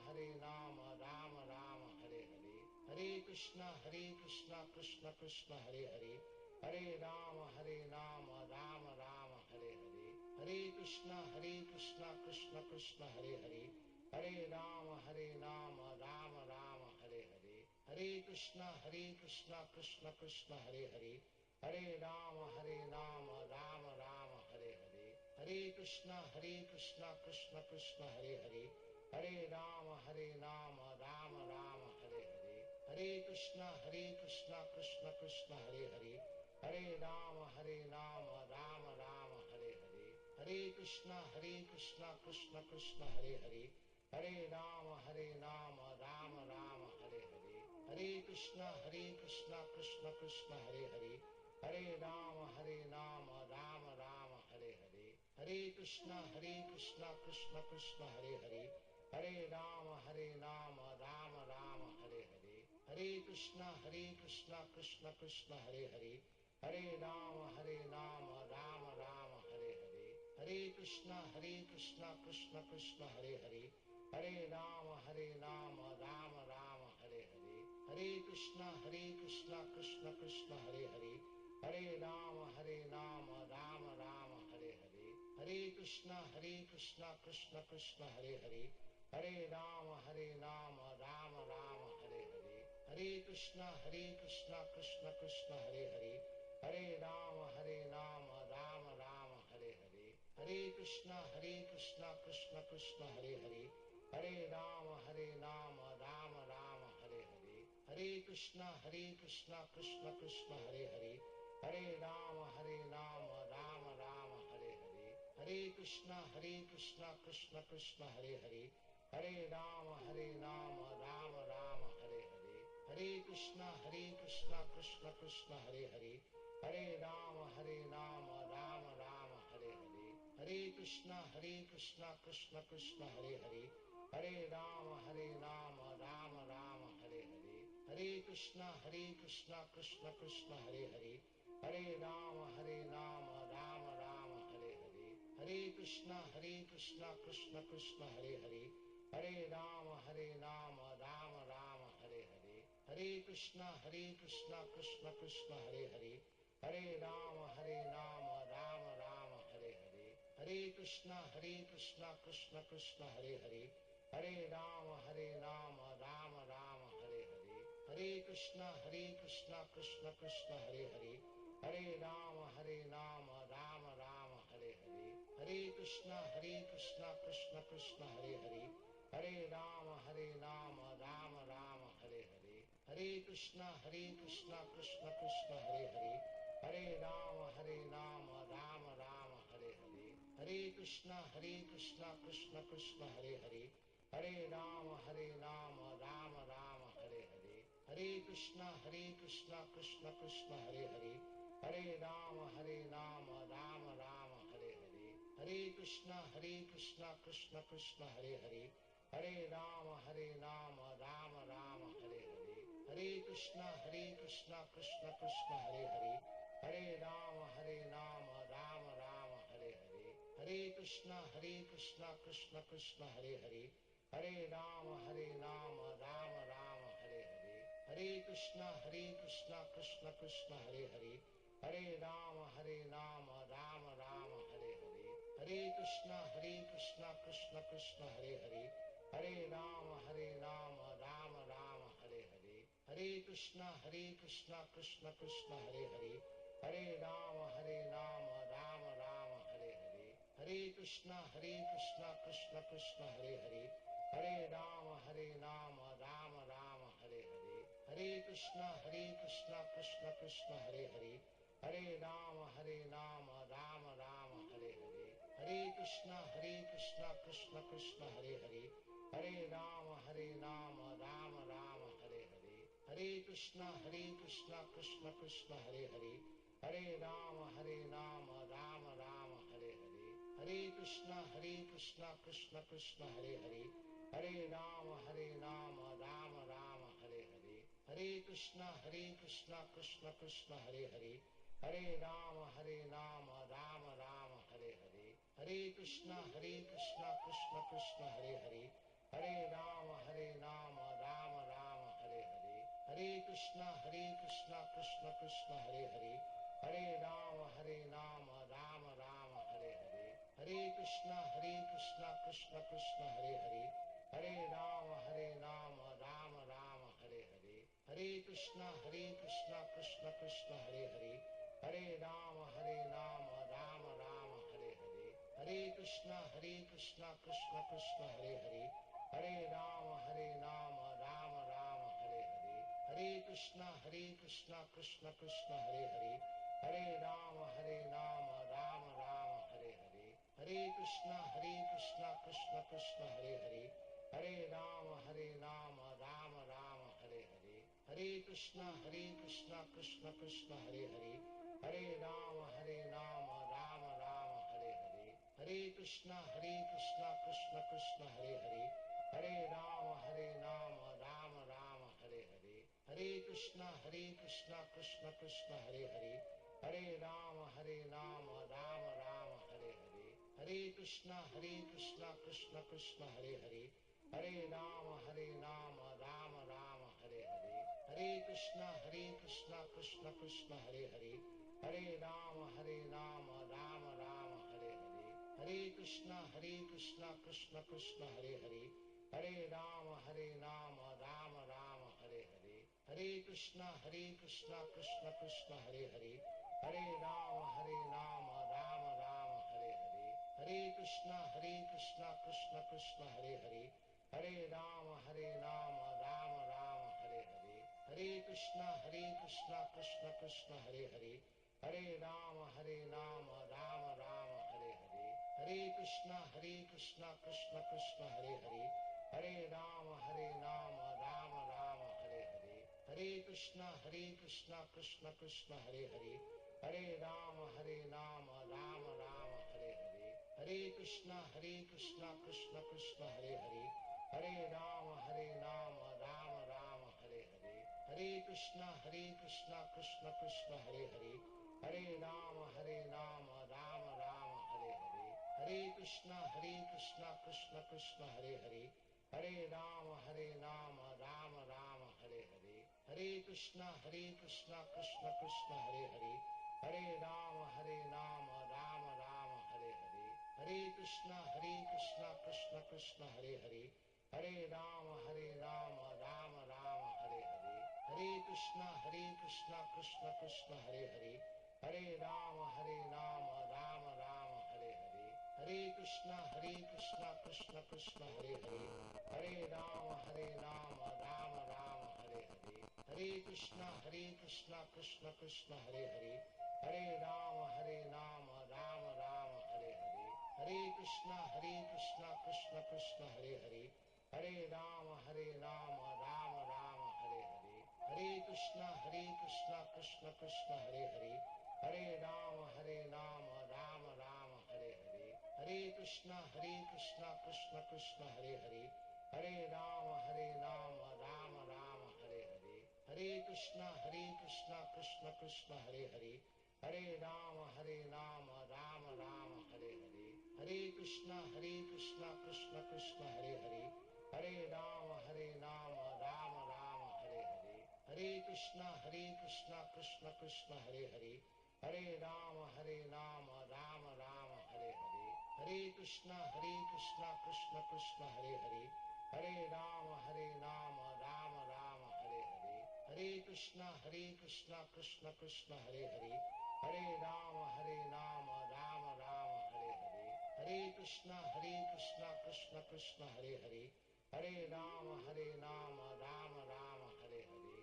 Rama Rama Hare Hare, Hare Krishna Krishna Krishna Hare Hare, Hare Rama Rama Rama Hare Hare, Hare Krishna Krishna Krishna Hare Hare, Hare Rama Rama Rama Hare Hare, Hare Krishna Krishna Krishna Hare Hare, Hare Rama Rama Rama Hare Hare, Hare Krishna Krishna Krishna Hare Hare, Hare Rama Rama Rama Hare Hare, Hare Krishna Krishna Krishna Hare Hare, Hare Rama Rama Rama Hare Hare, Hare Krishna Krishna Krishna Hare Hare, Hare Rama Rama Rama Hare Hare, Hare Krishna Krishna Krishna Hare Hare, Hare Rama Rama Rama Hare Hare, Hare Krishna Krishna Krishna Hare Hare, Hare Rama Rama Rama Hare Hare, Hare Krishna Krishna Krishna Hare Hare, Hare Rama Rama Rama Hare Hare, Hare Krishna Krishna Krishna Hare Hare, Hare Rama Rama Rama Hare Hare, Hare Krishna Krishna Krishna Hare Hare, Hare Rama Rama Rama Hare Hare, Hare Krishna Krishna Krishna Hare Hare, Hare Rama Rama Rama Hare Hare, Hare Krishna Krishna Krishna Hare Hare, Hare Rama Rama Rama Hare Hare, Hare Krishna Krishna Krishna Hare Hare, Hare Rama Rama Rama Hare Hare, Hare Krishna Krishna Krishna Hare Hare, Hare Rama Rama Rama Hare Hare, Hare Krishna Krishna Krishna Hare Hare, Hare Rama Rama Rama Hare Hare, Hare Krishna Krishna Krishna Hare Hare, Hare Rama Rama Rama Hare Hare, Hare Krishna Krishna Krishna Hare Hare, Hare Rama Rama Rama Hare Hare, Hare Krishna Krishna Krishna Hare Hare, Hare Rama Rama Rama Hare Hare, Hare Krishna Krishna Krishna Hare Hare, Hare Rama Rama Rama Hare Hare, Hare Krishna Krishna Krishna Hare Hare, Hare Rama Rama Rama Hare Hare, Hare Krishna Krishna Krishna Hare Hare, Hare Rama Rama Rama Hare Hare, Hare Krishna Krishna Krishna Hare Hare, Hare Rama Rama Rama Hare Hare, Hare Krishna Krishna Krishna Hare Hare, Hare Rama Rama Rama Hare Hare, Hare Krishna Krishna Krishna Hare Hare, Hare Rama Rama Rama Hare Hare, Hare Krishna Krishna Krishna Hare Hare, Hare Rama Rama Rama Hare Hare, Hare Krishna Krishna Krishna Hare Hare, Hare Rama Rama Rama Hare Hare, Hare Krishna Krishna Krishna Hare Hare, Hare Rama Rama Rama Hare Hare, Hare Krishna Krishna Krishna Hare Hare, Hare Rama Rama Rama Hare Hare, Hare Krishna Krishna Krishna Hare Hare, Hare Rama Rama Rama Hare Hare, Hare Krishna Krishna Krishna Hare Hare, Hare Rama Rama Rama Hare Hare, Hare Krishna Krishna Krishna Hare Hare, Hare Rama Rama Rama Hare Hare, Hare Krishna Krishna Krishna Hare Hare, Hare Rama Rama Rama Hare Hare, Hare Krishna Krishna Krishna Hare Hare, Hare Rama Rama Rama Hare Hare, Hare Krishna Krishna Krishna Hare Hare, Hare Rama Rama Rama Hare Hare, Hare Krishna Krishna Krishna Hare Hare, Hare Rama Rama Rama Hare Hare, Hare Krishna Krishna Krishna Hare Hare, Hare Rama Rama Rama Hare Hare, Hare Krishna Krishna Krishna Hare Hare, Hare Rama Rama Rama Hare Hare, Hare Krishna Krishna Krishna Hare Hare, Hare Rama Rama Rama Hare Hare, Hare Krishna Krishna Krishna Hare Hare, Hare Rama Rama Rama Hare Hare, Hare Krishna Krishna Krishna Hare Hare, Hare Rama Rama Rama Hare Hare, Hare Krishna Krishna Krishna Hare Hare, Hare Rama Rama Rama Hare Hare, Hare Krishna Krishna Krishna Hare Hare, Hare Rama Rama Rama Hare Hare, Hare Krishna Krishna Krishna Hare Hare, Hare Rama Rama Rama Hare Hare, Hare Krishna Krishna Krishna Hare Hare, Hare Rama Rama Rama Hare Hare, Hare Krishna Krishna Krishna Hare Hare, Hare Rama Rama Rama Hare Hare, Hare Krishna Krishna Krishna Hare Hare, Hare Rama Rama Rama Hare Hare, Hare Krishna Krishna Krishna Hare Hare, Hare Rama Rama Rama Hare Hare, Hare Krishna Krishna Krishna Hare Hare, Hare Rama Rama Rama Hare Hare, Hare Krishna Krishna Krishna Hare Hare, Hare Rama Rama Rama Hare Hare, Hare Krishna Krishna Krishna Hare Hare, Hare Rama Rama Rama Hare Hare, Hare Krishna Krishna Krishna Hare Hare, Hare Rama Rama Rama Hare Hare, Hare Krishna Krishna Krishna Hare Hare, Hare Rama Rama Rama Hare Hare, Hare Krishna Krishna Krishna Hare Hare, Hare Rama Rama Rama Hare Hare, Hare Krishna Krishna Krishna Hare Hare, Hare Rama Rama Rama Hare Hare, Hare Krishna Krishna Krishna Hare Hare, Hare Rama Rama Rama Hare Hare, Hare Krishna Krishna Krishna Hare Hare, Hare Rama Rama Rama Hare Hare, Hare Krishna Krishna Krishna Hare Hare, Hare Rama Rama Rama Hare Hare, Hare Krishna Krishna Krishna Hare Hare, Hare Rama Rama Rama Hare Hare, Hare Krishna Krishna Krishna Hare Hare, Hare Rama Rama Rama Hare Hare, Hare Krishna Krishna Krishna Hare Hare, Hare Rama Rama Rama Hare Hare, Hare Krishna Krishna Krishna Hare Hare, Hare Rama Rama Rama Hare Hare, Hare Krishna Krishna Krishna Hare Hare, Hare Rama Rama Rama Hare Hare, Hare Krishna Krishna Krishna Hare Hare, Hare Rama Rama Rama Hare Hare, Hare Krishna Krishna Krishna Hare Hare, Hare Rama Rama Rama Hare Hare, Hare Krishna Krishna Krishna Hare Hare, Hare Rama Rama Rama Hare Hare, Hare Krishna Krishna Krishna Hare Hare, Hare Rama Rama Rama Hare Hare, Hare Krishna Krishna Krishna Hare Hare, Hare Rama Rama Rama Hare Hare, Hare Krishna Krishna Krishna Hare Hare, Hare Rama Rama Rama Hare Hare, Hare Krishna Krishna Krishna Hare Hare, Hare Rama Rama Rama Hare Hare, Hare Krishna Krishna Krishna Hare Hare, Hare Rama Rama Rama Hare Hare, Hare Krishna Krishna Krishna Hare Hare, Hare Rama Rama Rama Hare Hare, Hare Krishna Krishna Krishna Hare Hare, Hare Rama Rama Rama Hare Hare, Hare Krishna Krishna Krishna Hare Hare, Hare Rama Rama Rama Hare Hare,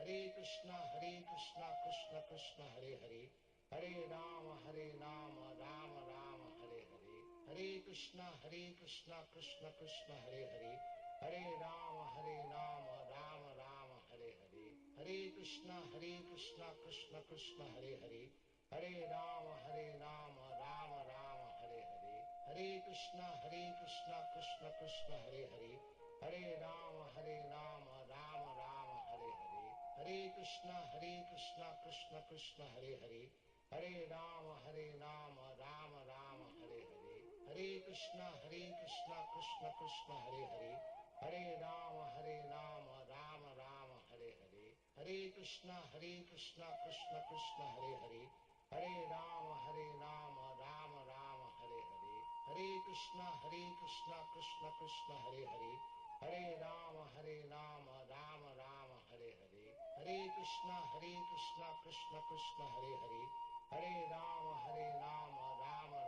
Hare Krishna Krishna Krishna Hare Hare, Hare Rama Rama Rama Hare Hare, Hare Krishna Krishna Krishna Hare Hare, Hare Rama Rama Rama Hare Hare, Hare Krishna Krishna Krishna Hare Hare, Hare Rama Rama Rama Hare Hare, Hare Krishna Krishna Krishna Hare Hare, Hare Rama Rama Rama Hare Hare, Hare Krishna Krishna Krishna Hare Hare, Hare Rama Rama Rama Hare Hare, Hare Krishna Krishna Krishna Hare Hare, Hare Rama Rama Rama Hare Hare, Hare Krishna Krishna Krishna Hare Hare, Hare Rama Rama Rama Hare Hare, Hare Krishna Krishna Krishna Hare Hare, Hare Rama Rama Rama Hare Hare, Hare Krishna Krishna Krishna Hare Hare, Hare Rama Rama Rama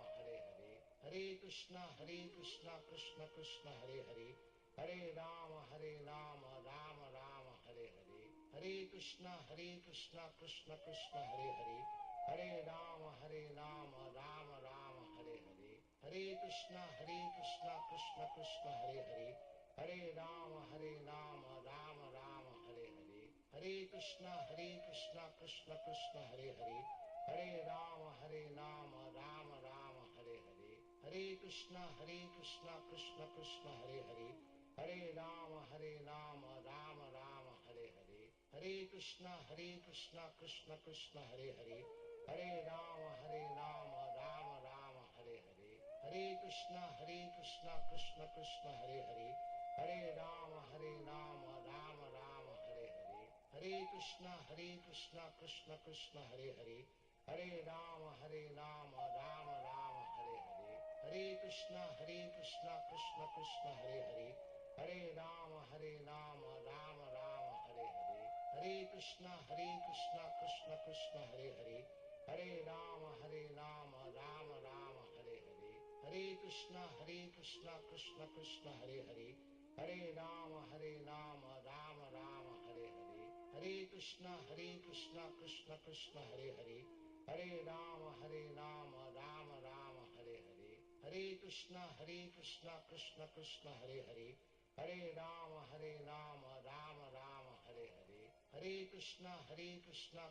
Hare Hare, Hare Krishna Krishna Krishna Hare Hare, Hare Rama Rama Rama Hare Hare, Hare Krishna Krishna Krishna Hare Hare, Hare Rama Rama Rama Hare Hare, Hare Krishna Krishna Krishna Hare Hare, Hare Rama Rama Rama Hare Hare, Hare Krishna Krishna Krishna Hare Hare, Hare Rama Rama Rama Hare Hare, Hare Krishna Krishna Krishna Hare Hare, Hare Rama Rama Rama Hare Hare, Hare Krishna Krishna Krishna Hare Hare, Hare Rama Rama Rama Hare Hare, Hare Krishna Krishna Krishna Hare Hare, Hare Rama Rama Rama Hare Hare, Hare Krishna Krishna Krishna Hare Hare, Hare Rama Rama Rama Hare Hare, Hare Krishna Krishna Krishna Hare Hare, Hare Rama Rama Rama Hare Hare, Hare Krishna Krishna Krishna Hare Hare, Hare Rama Rama Rama Hare Hare, Hare Krishna Krishna Krishna Hare Hare, Hare Rama Rama Rama Hare Hare, Hare Krishna Krishna Hare Hare, Hare Rama Rama Rama Hare Hare, Hare Krishna Krishna Krishna Hare Hare, Hare Rama Rama Rama Hare Hare, Hare Krishna Krishna Krishna Hare Hare, Hare Rama Rama Rama Hare Hare, Hare Krishna Krishna Krishna Hare Hare, Hare Rama Rama Rama Hare Hare, Hare Krishna Krishna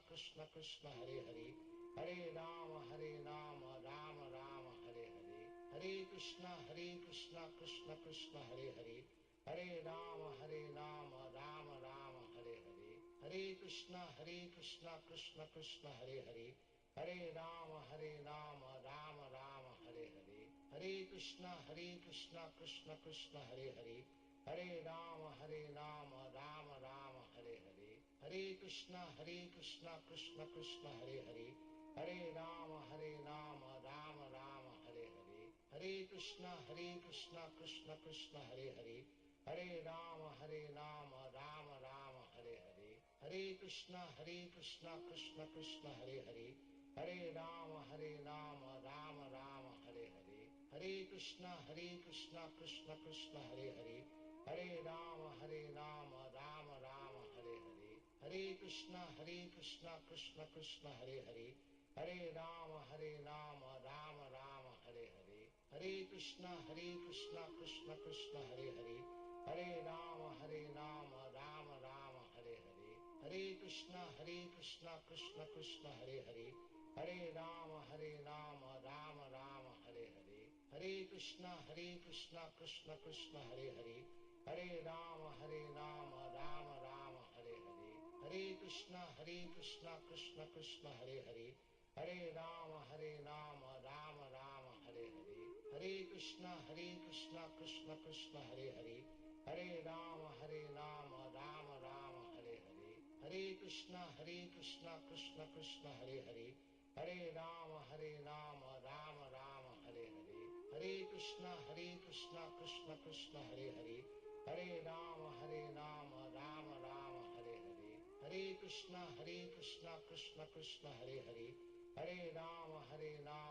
Krishna Hare Hare, Hare Rama Rama Rama Hare Hare, Hare Krishna Krishna Krishna Hare Hare, Hare Rama Rama Rama Hare Hare, Hare Krishna Krishna Krishna Hare Hare, Hare Rama Rama Rama Hare Hare, Hare Krishna Krishna Krishna Hare Hare, Hare Rama Rama Rama Hare Hare, Hare Krishna Krishna Krishna Hare Hare, Hare Rama Rama Rama Hare Hare, Hare Krishna Krishna Krishna Hare Hare, Hare Rama Rama Rama Hare Hare, Hare Krishna Krishna Krishna Hare Hare, Hare Rama Rama Rama Hare Hare, Hare Krishna Krishna Krishna Hare Hare, Hare Rama Rama Rama Hare Hare, Hare Krishna Krishna Krishna Hare Hare, Hare Rama Rama Rama Hare Hare, Hare Krishna Krishna Krishna Hare Hare, Hare Rama Rama Rama Hare Hare, Hare Krishna Krishna Krishna Hare Hare, Hare Rama Rama Rama Hare Hare, Hare Krishna Krishna Krishna Hare Hare, Hare Rama Rama Rama Hare Hare, Hare Krishna Krishna Krishna Hare Hare, Hare Rama Rama Rama Hare Hare, Hare Krishna Krishna Krishna Hare Hare, Hare Rama Rama Rama Hare Hare, Hare Krishna Krishna Krishna Hare Hare, Hare Rama Rama Rama Hare Hare, Hare Krishna Krishna Krishna Hare Hare, Hare Rama Rama Rama Hare Hare, Hare Krishna Krishna Krishna Hare Hare, Hare Rama Rama Rama Hare Hare, Hare Krishna Krishna Krishna Hare Hare, Hare Rama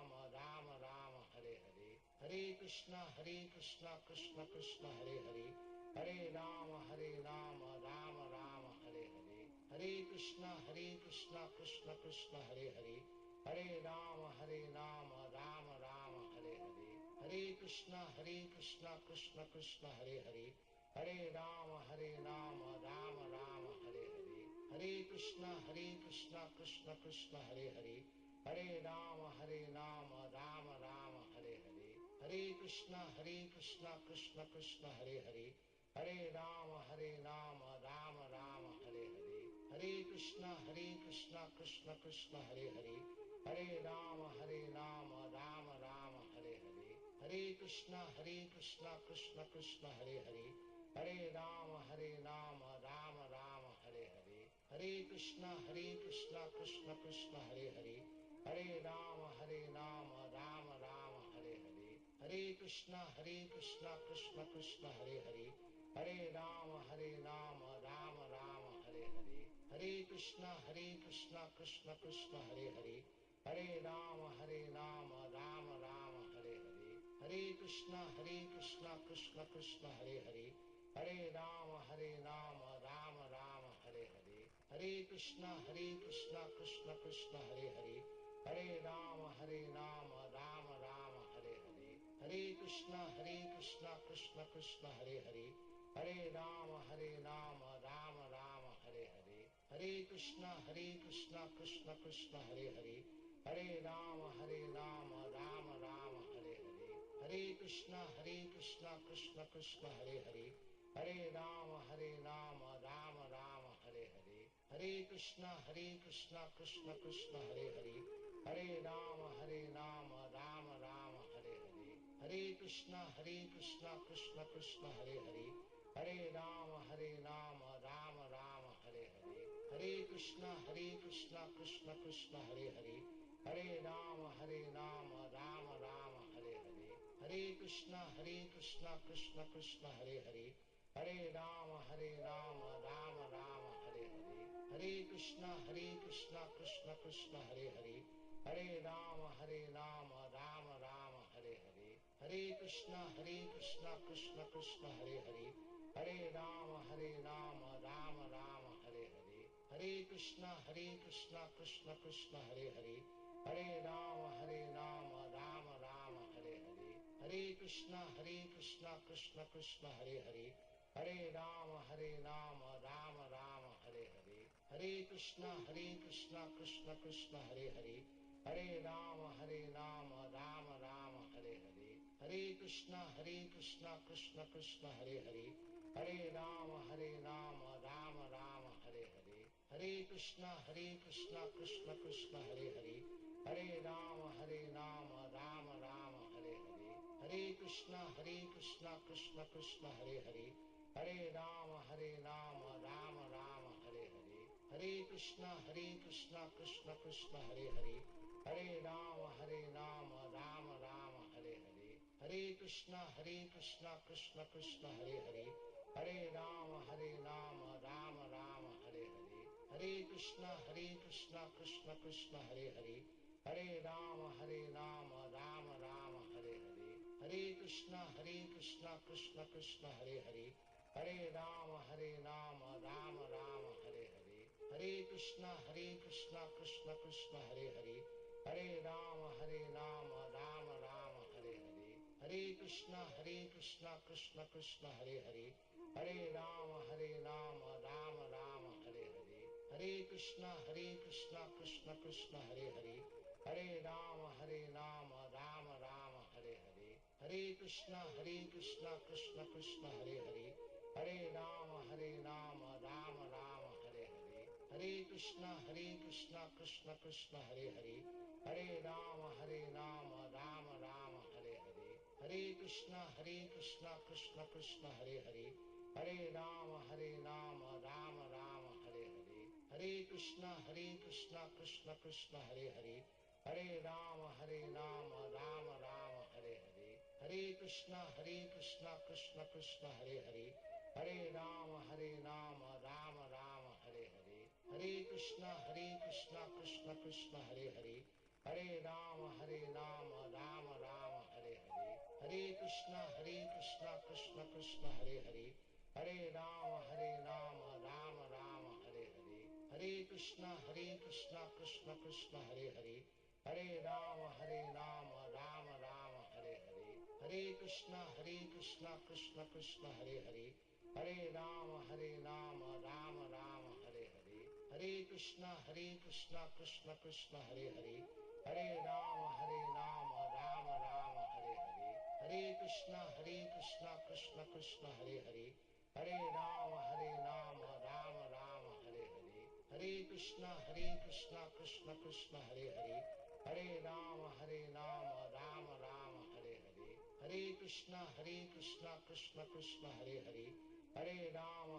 Rama Rama Hare Hare, Hare Krishna Krishna Krishna Hare Hare, Hare Rama Rama Rama Hare Hare, Hare Krishna Krishna Krishna Hare Hare, Hare Rama Rama Rama Hare Hare, Hare Krishna Krishna Krishna Hare Hare, Hare Rama Rama Rama Hare Hare, Hare Krishna Krishna Krishna Hare Hare, Hare Rama Rama Rama Hare Hare, Hare Krishna Krishna Krishna Hare Hare, Hare Rama Rama Rama Hare Hare, Hare Krishna Krishna Krishna Hare Hare, Hare Rama Rama Rama Hare Hare, Hare Krishna Krishna Krishna Hare Hare, Hare Rama Rama Rama Hare Hare, Hare Krishna Krishna Krishna Hare Hare, Hare Rama Rama Rama Hare Hare, Hare Krishna Krishna Krishna Hare Hare, Hare Rama Rama Rama Hare Hare, Hare Krishna Krishna Krishna Hare Hare, Hare Rama Rama Rama Hare Hare, Hare Krishna Krishna Krishna Hare Hare, Hare Rama Rama Rama Hare Hare, Hare Krishna Krishna Krishna Hare Hare, Hare Rama Rama Rama Hare Hare, Hare Krishna Krishna Krishna Hare Hare, Hare Rama Rama Rama Hare Hare, Hare Krishna Krishna Krishna Hare Hare, Hare Rama Rama Rama Hare Hare, Hare Krishna Krishna Krishna Hare Hare, Hare Rama Rama Rama Hare Hare, Hare Krishna Krishna Krishna Hare Hare, Hare Rama Rama Rama Hare Hare, Hare Krishna Krishna Krishna Hare Hare, Hare Rama Rama Rama Hare Hare, Hare Krishna Krishna Krishna Hare Hare, Hare Rama Rama Rama Hare Hare, Hare Krishna Krishna Krishna Hare Hare, Hare Rama Rama Rama Hare Hare, Hare Krishna Krishna Krishna Hare Hare, Hare Rama Rama Rama Hare Hare, Hare Krishna Krishna Krishna Hare Hare, Hare Rama Rama Rama Hare Hare, Hare Krishna Krishna Krishna Hare Hare, Hare Rama Rama Rama Hare Hare, Hare Krishna Krishna Krishna Hare Hare, Hare Rama Rama Rama Hare Hare, Hare Krishna Krishna Krishna Hare Hare, Hare Rama Rama Rama Hare Hare, Hare Krishna Krishna Krishna Hare Hare, Hare Rama Rama Rama Hare Hare, Hare Krishna Krishna Krishna Hare Hare, Hare Rama Rama Rama Hare Hare, Hare Krishna Krishna Krishna Hare Hare, Hare Rama Rama Rama Hare Hare, Hare Krishna Krishna Krishna Hare Hare, Hare Rama Rama Rama Hare Hare, Hare Krishna Krishna Krishna Hare Hare, Hare Rama Rama Rama Hare Hare, Hare Krishna Krishna Krishna Hare Hare, Hare Rama Rama Rama Hare Hare, Hare Krishna Krishna Krishna Hare Hare, Hare Rama Rama Rama Hare Hare, Hare Krishna Krishna Krishna Hare Hare, Hare Rama Rama Rama Hare Hare, Hare Krishna Krishna Krishna Hare Hare, Hare Rama Rama Rama Hare Hare, Hare Krishna Krishna Krishna Hare Hare, Hare Rama Rama Rama Hare Hare, Hare Krishna Krishna Krishna Hare Hare, Hare Rama Rama Rama Hare Hare, Hare Krishna Krishna Krishna Hare Hare, Hare Rama Rama Rama Hare Hare, Hare Krishna Krishna Krishna Hare Hare, Hare Rama Rama Rama Hare Hare, Hare Krishna Krishna Krishna Hare Hare, Hare Rama Rama Rama Hare Hare, Hare Krishna Krishna Krishna Hare Hare, Hare Rama Rama Rama Hare Hare, Hare Krishna Krishna Krishna Hare Hare, Hare Rama Rama Rama Hare Hare, Hare Krishna Krishna Krishna Hare Hare, Hare Rama Rama Rama Hare Hare, Hare Krishna Krishna Krishna Hare Hare, Hare Rama Rama Rama Hare Hare, Hare Krishna Krishna Krishna Hare Hare, Hare Rama Rama Rama Hare Hare, Hare Krishna Krishna Krishna Hare Hare, Hare Rama Rama Rama Hare Hare, Hare Krishna Krishna Krishna Hare Hare, Hare Rama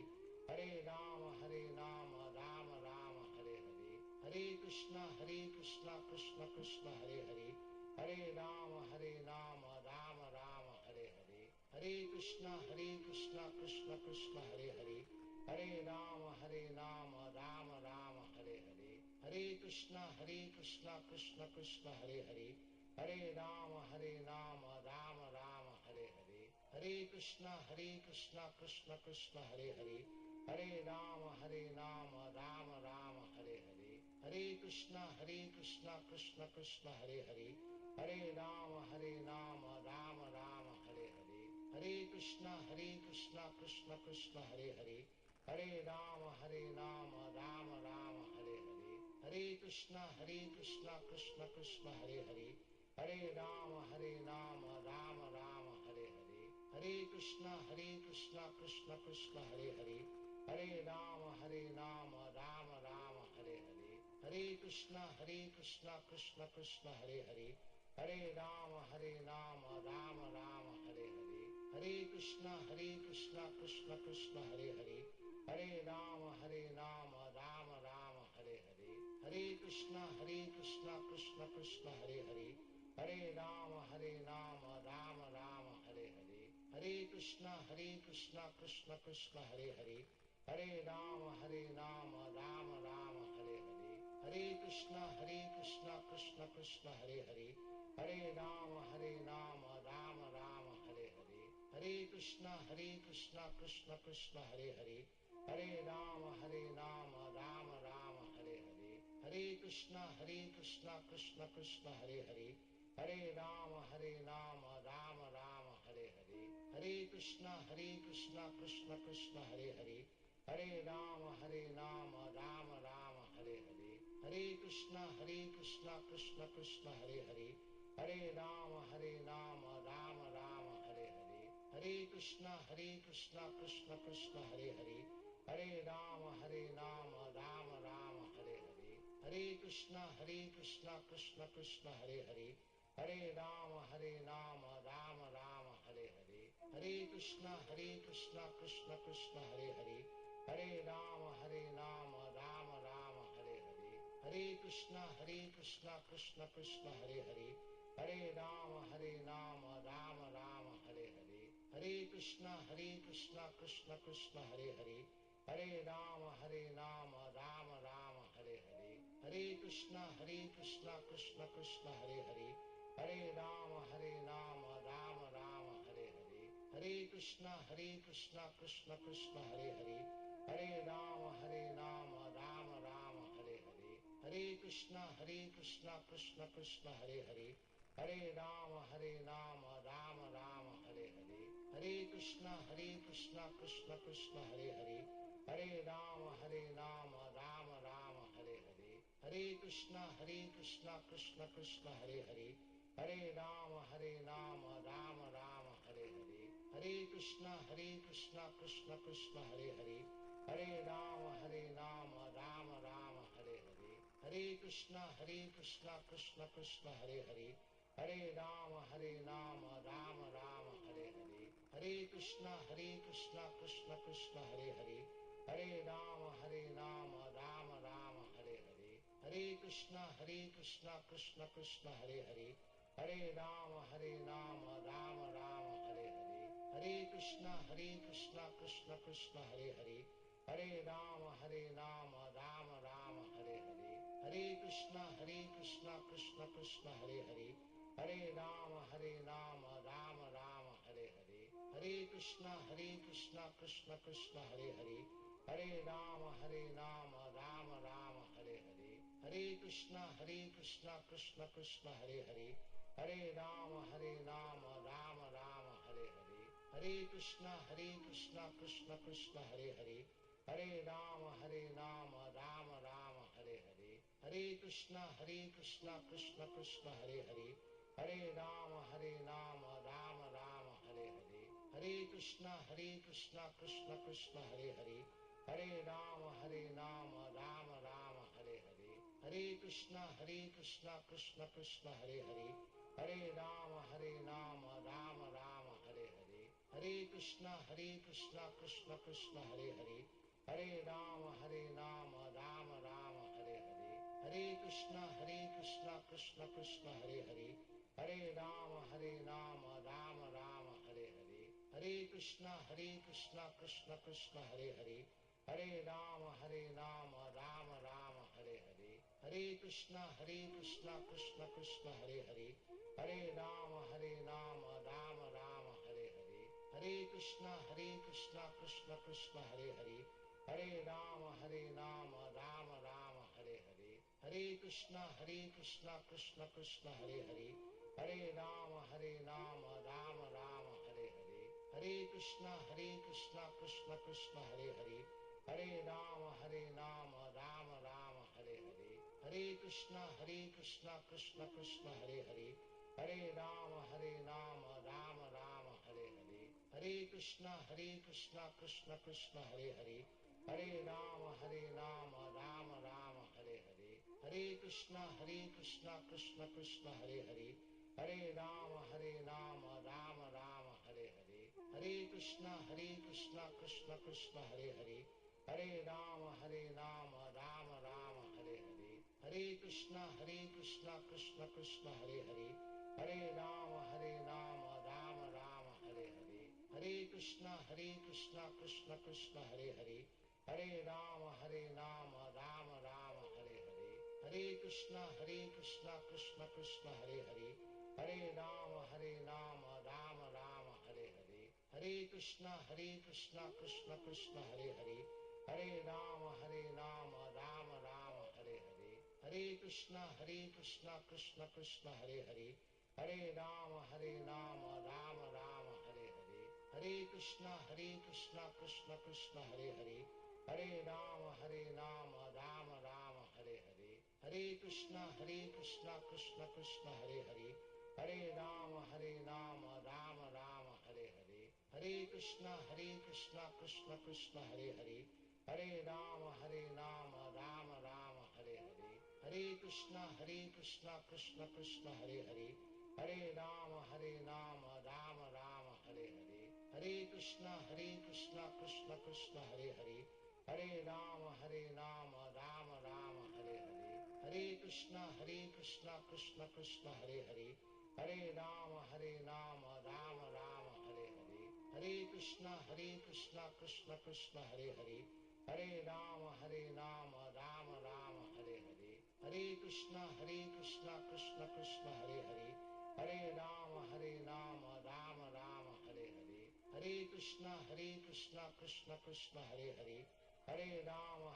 Rama Rama Hare Hare, Hare Krishna Krishna Krishna Hare Hare, Hare Rama Rama Rama Hare Hare. Hare Krishna Krishna Krishna Hare Hare, Hare Rama Rama Rama Hare Hare, Hare Krishna Krishna Krishna Hare Hare, Hare Rama Rama Rama Hare Hare, Hare Krishna Krishna Krishna Hare Hare, Hare Rama Rama Rama Hare Hare, Hare Krishna Krishna Krishna Hare Hare, Hare Rama Rama Rama Hare Hare, Hare Krishna Krishna Hare Hare, Hare Rama Rama Rama Hare Hare, Hare Krishna Krishna Krishna Hare Hare, Hare Rama Rama Rama Hare Hare, Hare Krishna Krishna Krishna Hare Hare, Hare Rama Rama Rama Hare Hare, Hare Krishna Krishna Krishna Hare Hare, Hare Rama Rama Rama Hare Hare, Hare Krishna Krishna Hare Hare, Hare Rama Rama Rama Hare Hare, Hare Krishna Krishna Hare Hare, Hare Rama Rama Rama Hare Hare, Hare Krishna Krishna Hare Hare, Hare Rama Rama Rama Hare Hare, Hare Krishna Krishna Hare Hare, Hare Rama Rama Rama Hare Hare, Hare Krishna Krishna Hare Hare, Hare Rama Rama Rama Hare Hare, Hare Krishna Krishna Hare Hare, Hare Rama Rama Rama Hare Hare, Hare Krishna Krishna Krishna Hare Hare, Hare Rama Rama Rama Hare Hare, Hare Krishna Krishna Krishna Hare Hare, Hare Rama Rama Rama Hare Hare, Hare Krishna Krishna Krishna Hare Hare, Hare Rama Rama Rama Hare Hare, Hare Krishna Krishna Krishna Hare Hare, Hare Rama Rama Rama Hare Hare, Hare Krishna Krishna Krishna Hare Hare, Hare Rama Rama Rama Hare Hare, Hare Krishna Krishna Krishna Hare Hare, Hare Rama Rama Rama Hare Hare, Hare Krishna Krishna Krishna Hare Hare, Hare Rama Rama Rama Hare Hare, Hare Krishna Krishna Krishna Hare Hare, Hare Rama Rama Rama Hare Hare, Hare Krishna Krishna Krishna Hare Hare, Hare Rama Rama Rama Hare Hare, Hare Krishna Krishna Krishna Hare Hare, Hare Rama Rama Rama Hare Hare, Hare Krishna Krishna Krishna Hare Hare, Hare Rama Rama Rama Hare Hare, Hare Krishna Krishna Krishna Hare Hare, Hare Rama Rama Rama Hare Hare, Hare Krishna Krishna Krishna Hare Hare, Hare Rama Rama Rama Hare Hare, Hare Krishna Krishna Krishna Hare Hare, Hare Rama Rama Rama Hare Hare, Hare Krishna Krishna Krishna Hare Hare, Hare Rama Rama Rama Hare Hare, Hare Krishna Krishna Krishna Hare Hare, Hare Rama Rama Rama Hare Hare, Hare Krishna Krishna Krishna Hare Hare, Hare Rama Rama Rama Hare Hare, Hare Krishna Krishna Krishna Hare Hare, Hare Rama Rama Rama Hare Hare, Hare Krishna Krishna Krishna Hare Hare, Hare Rama Rama Rama Hare Hare, Hare Krishna Krishna Krishna Hare Hare, Hare Rama Rama Rama Hare Hare, Hare Krishna Krishna Krishna Hare Hare, Hare Rama Rama Rama Hare Hare, Hare Krishna Krishna Krishna Hare Hare, Hare Rama Rama Rama Hare Hare, Hare Krishna Krishna Krishna Hare Hare, Hare Rama Rama Rama Hare Hare, Hare Krishna Krishna Krishna Hare Hare, Hare Rama Rama Rama Hare Hare, Hare Krishna Krishna Krishna Hare Hare, Hare Rama Rama Rama Hare Hare, Hare Krishna Krishna Krishna Hare Hare, Hare Rama Rama Rama Hare Hare, Hare Krishna Krishna Krishna Hare Hare, Hare Rama Rama Rama Hare Hare, Hare Krishna Krishna Krishna Hare Hare, Hare Rama Rama Rama Hare Hare, Hare Krishna Krishna Krishna Hare Hare, Hare Rama Rama Rama Hare Hare, Hare Krishna Krishna Krishna Hare Hare, Hare Rama Rama Rama Hare Hare, Hare Krishna Krishna Krishna Hare Hare, Hare Rama Rama Rama Hare Hare, Hare Krishna Krishna Krishna Hare Hare, Hare Rama Rama Rama Hare Hare, Hare Krishna Krishna Krishna Hare Hare, Hare Rama Rama Rama Hare Hare, Hare Krishna Krishna Krishna Hare Hare, Hare Rama Rama Rama Hare Hare, Hare Krishna Krishna Krishna Hare Hare, Hare Rama Rama Rama Hare Hare, Hare Krishna Krishna Krishna Hare Hare, Hare Rama Rama Rama Hare Hare, Hare Krishna Krishna Krishna Hare Hare, Hare Rama Rama Rama Hare Hare, Hare Krishna Krishna Krishna Hare Hare, Hare Rama Rama Rama Hare Hare, Hare Krishna Krishna Krishna Hare Hare, Hare Rama Rama Rama Hare Hare, Hare Krishna Krishna Krishna Hare Hare, Hare Rama Rama Rama Hare Hare, Hare Krishna Krishna Krishna Hare Hare, Hare Rama Rama Rama Hare Hare, Hare Krishna Krishna Krishna Hare Hare, Hare Rama Rama Rama Hare Hare, Hare Krishna Krishna Krishna Hare Hare, Hare Rama Rama Rama Hare Hare, Hare Krishna Krishna Krishna Hare Hare, Hare Rama Rama Rama Hare Hare, Hare Krishna Krishna Krishna Hare Hare, Hare Rama Rama Rama Hare Hare, Hare Krishna Krishna Krishna Hare Hare, Hare Rama Rama Rama Hare Hare, Hare Krishna Krishna Krishna Hare Hare, Hare Rama Rama Rama Hare Hare, Hare Krishna Krishna Krishna Hare Hare, Hare Rama Rama Rama Hare Hare, Hare Krishna Krishna Krishna Hare Hare, Hare Rama Rama Rama Hare Hare, Hare Krishna Krishna Krishna Hare Hare, Hare Rama Rama Rama Hare Hare, Hare Krishna Krishna Krishna Hare Hare, Hare Rama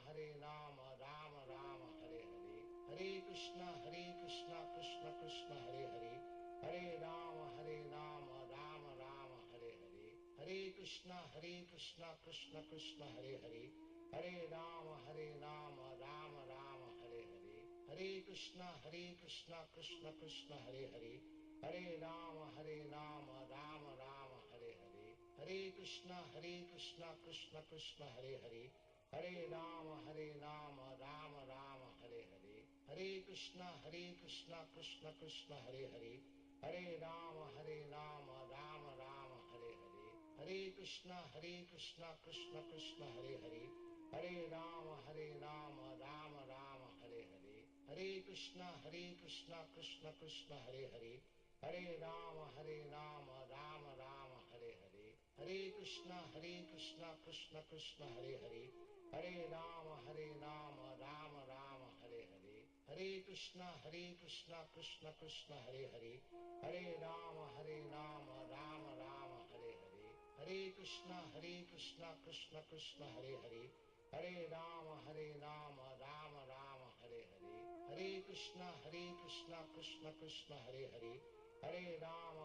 Rama Rama Hare Hare, Hare Krishna Krishna Krishna Hare Hare, Hare Rama Rama Rama Hare Hare, Hare Krishna Krishna Krishna Hare Hare, Hare Rama Rama Rama Hare Hare, Hare Krishna Krishna Krishna Hare Hare, Hare Rama Rama Rama Hare Hare, Hare Krishna Krishna Krishna Hare Hare, Hare Rama Rama Rama Hare Hare, Hare Krishna Krishna Krishna Hare Hare, Hare Rama Rama Rama Hare Hare, Hare Krishna Krishna Krishna Hare Hare, Hare Rama Rama Rama Hare Hare, Hare Krishna Krishna Krishna Hare Hare, Hare Rama Rama Rama Hare Hare, Hare Krishna Krishna Krishna Hare Hare, Hare Rama Rama Rama Hare Hare, Hare Krishna Krishna Krishna Hare Hare, Hare Rama Rama Rama Hare Hare, Hare Krishna Krishna Krishna Hare Hare, Hare Rama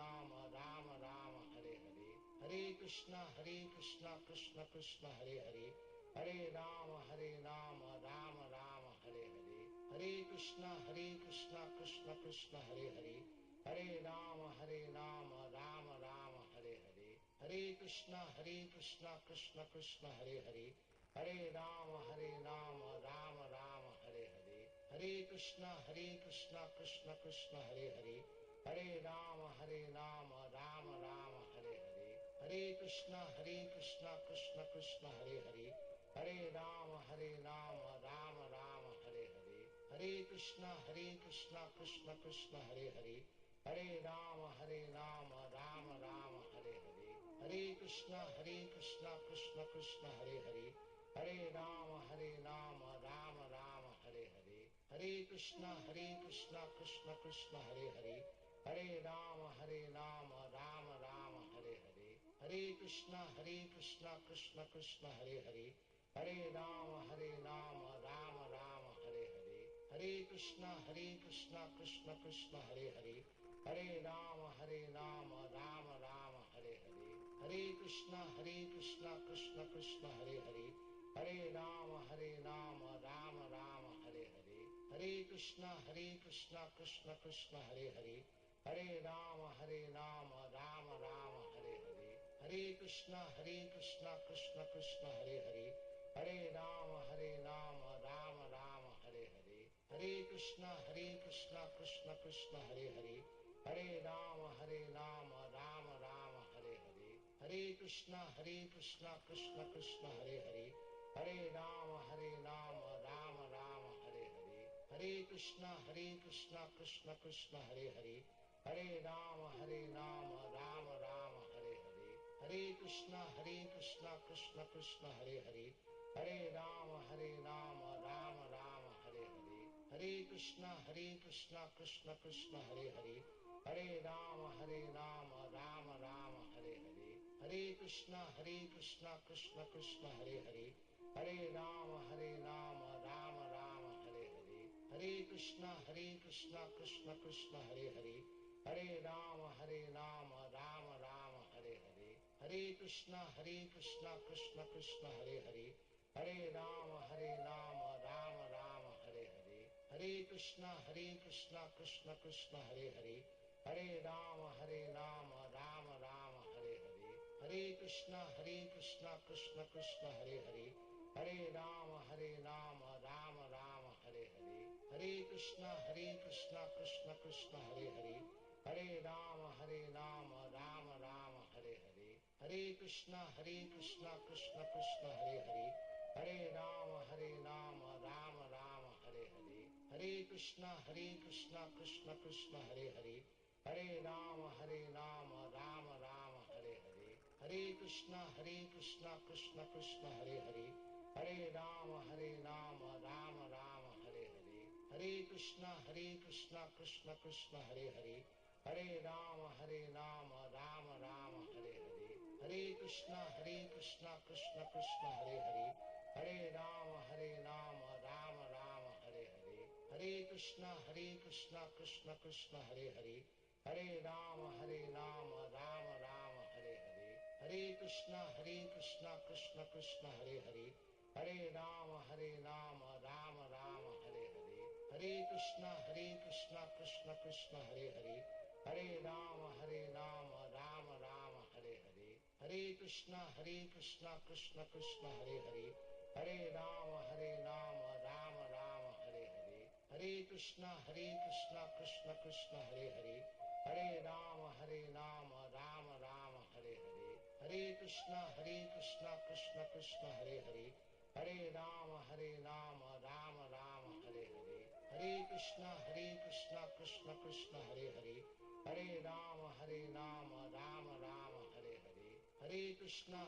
Rama Rama Hare Hare, Hare Krishna Krishna Krishna Hare Hare, Hare Rama Rama Rama Hare Hare, Hare Krishna Krishna Krishna Hare Hare, Hare Rama Rama Rama Hare Hare, Hare Krishna Krishna Krishna Hare Hare, Hare Rama Rama Rama Hare Hare, Hare Krishna Krishna Krishna Hare Hare, Hare Rama Rama Rama Hare Hare, Hare Krishna Krishna Krishna Hare Hare, Hare Rama Rama Rama Hare Hare, Hare Krishna Krishna Krishna Hare Hare, Hare Rama Rama Rama Hare Hare, Hare Krishna Krishna Krishna Hare Hare, Hare Rama Rama Rama Hare Hare, Hare Krishna Krishna Krishna Hare Hare, Hare Rama Rama Rama Hare Hare, Hare Krishna Krishna Krishna Hare Hare, Hare Rama Rama Rama Hare Hare, Hare Krishna Krishna Krishna Hare Hare, Hare Rama Rama Rama Hare Hare, Hare Krishna Krishna Krishna Hare Hare, Hare Rama Rama Rama Hare Hare, Hare Krishna Krishna Krishna Hare Hare, Hare Rama Rama Rama Hare Hare, Hare Krishna Krishna Krishna Hare Hare, Hare Rama Rama Rama Hare Hare, Hare Krishna Krishna Krishna Hare Hare, Hare Rama Rama Rama Hare Hare, Hare Krishna Krishna Krishna Hare Hare, Hare Rama Rama Rama Hare Hare, Hare Krishna Krishna Krishna Hare Hare, Hare Rama Rama Rama Hare Hare, Hare Krishna Krishna Krishna Hare Hare, Hare Rama Rama Rama Hare Hare, Hare Krishna Krishna Krishna Hare Hare, Hare Rama Rama Rama Hare Hare, Hare Krishna Krishna Krishna Hare Hare, Hare Ram Ram Ram Hare Hare, Hare Krishna Krishna Krishna Hare Hare, Hare Ram Ram Ram Hare Hare, Hare Krishna Krishna Krishna Hare Hare, Hare Ram Ram Ram Hare Hare, Hare Krishna Krishna Krishna Hare Hare, Hare Ram Ram Ram Hare Hare, Hare Krishna Krishna Krishna Hare Hare, Hare Ram Ram Ram Hare Hare, Hare Krishna Krishna Krishna Hare Hare, Hare Ram Ram Ram Hare Hare, Hare Krishna Krishna Krishna Hare Hare, Hare Ram Ram Ram Hare Hare, Hare Krishna Krishna Krishna Hare Hare, Hare Ram Ram Ram Hare Hare, Hare Krishna Krishna Krishna Hare Hare, Hare Ram Ram Ram Hare Hare, Hare Krishna Krishna Krishna Hare Hare, Hare Ram Ram Ram Hare Hare, Hare Krishna Krishna Krishna Hare Hare, Hare Ram Ram Ram Hare Hare, Hare Krishna Krishna Krishna Hare Hare, Hare Ram Ram Ram Hare Hare, Hare Krishna Krishna Krishna Hare Hare, Hare Ram Ram Ram Hare Hare, Hare Krishna Krishna Krishna Hare Hare, Hare Ram Ram Ram Hare Hare, Hare Krishna Krishna Krishna Hare Hare, Hare Ram Ram Ram Hare Hare, Hare Krishna Krishna Krishna Hare Hare, Hare Ram Ram Ram Hare Hare, Hare Krishna Krishna Krishna Hare Hare, Hare Ram Ram Ram Hare Hare, Hare Krishna Krishna Krishna Hare Hare, Hare Ram Ram Ram Hare Hare, Hare Krishna Krishna Krishna Hare Hare, Hare Ram Ram Ram Hare Hare, Hare Krishna Krishna Krishna Hare Hare, Hare Ram Ram Ram Hare Hare, Hare Krishna Krishna Krishna Hare Hare, Hare Ram Ram Ram Hare Hare, Hare Krishna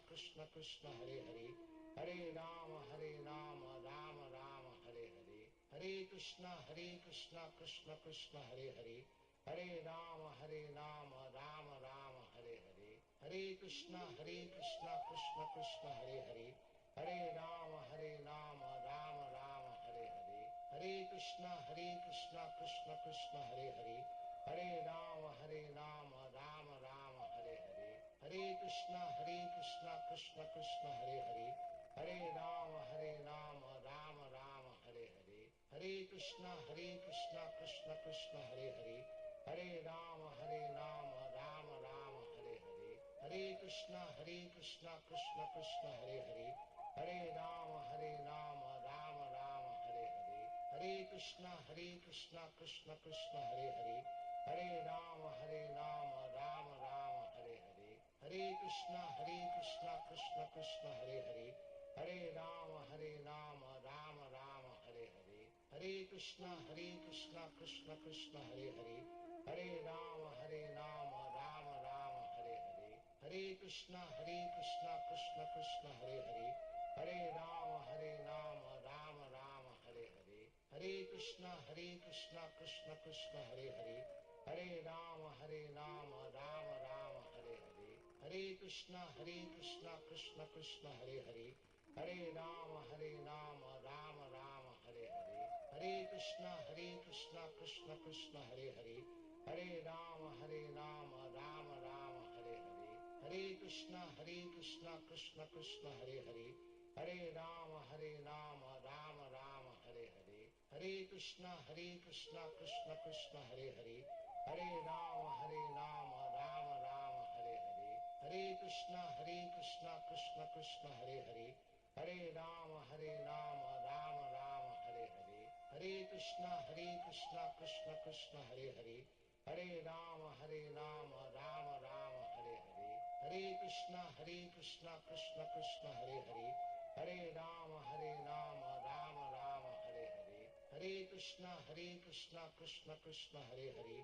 Krishna Krishna Hare Hare, Hare Ram Ram Ram Hare Hare, Hare Krishna Krishna Krishna Hare Hare, Hare Ram Ram Ram Hare Hare, Hare Krishna Krishna Krishna Hare Hare, Hare Ram Ram Ram Hare Hare, Hare Krishna Krishna Krishna Hare Hare, Hare Ram Ram Ram Hare Hare, Hare Krishna Krishna Krishna Hare Hare, Hare Ram Ram Ram Hare Hare, Hare Krishna Krishna Krishna Hare Hare, Hare Ram Ram Ram Hare Hare, Hare Krishna Krishna Krishna Hare Hare, Hare Ram Ram Ram Hare Hare, Hare Krishna Krishna Krishna Hare Hare, Hare Ram Ram Ram Hare Hare, Hare Krishna Krishna Krishna Hare Hare, Hare Ram Ram Ram Hare Hare, Hare Krishna Krishna Krishna Hare Hare, Hare Ram Ram Ram Hare Hare, Hare Krishna Krishna Krishna Hare Hare, Hare Ram Ram Ram Hare Hare, Hare Krishna Krishna Krishna Hare Hare, Hare Ram Ram Ram Hare Hare, Hare Krishna Krishna Krishna Hare Hare, Hare Ram Ram Ram Hare Hare, Hare Krishna Krishna Krishna Hare Hare, Hare Ram Ram Ram Hare Hare, Hare Krishna Krishna Krishna Hare Hare, Hare Ram Ram Ram Hare Hare, Hare Krishna Krishna Krishna Hare Hare, Hare Ram Ram Ram Hare Hare, Hare Krishna Krishna Krishna Hare Hare, Hare Ram Ram Ram Hare Hare, Hare Krishna Krishna Krishna Hare Hare, Hare Ram Ram Ram Hare Hare, Hare Krishna Krishna Krishna Hare Hare,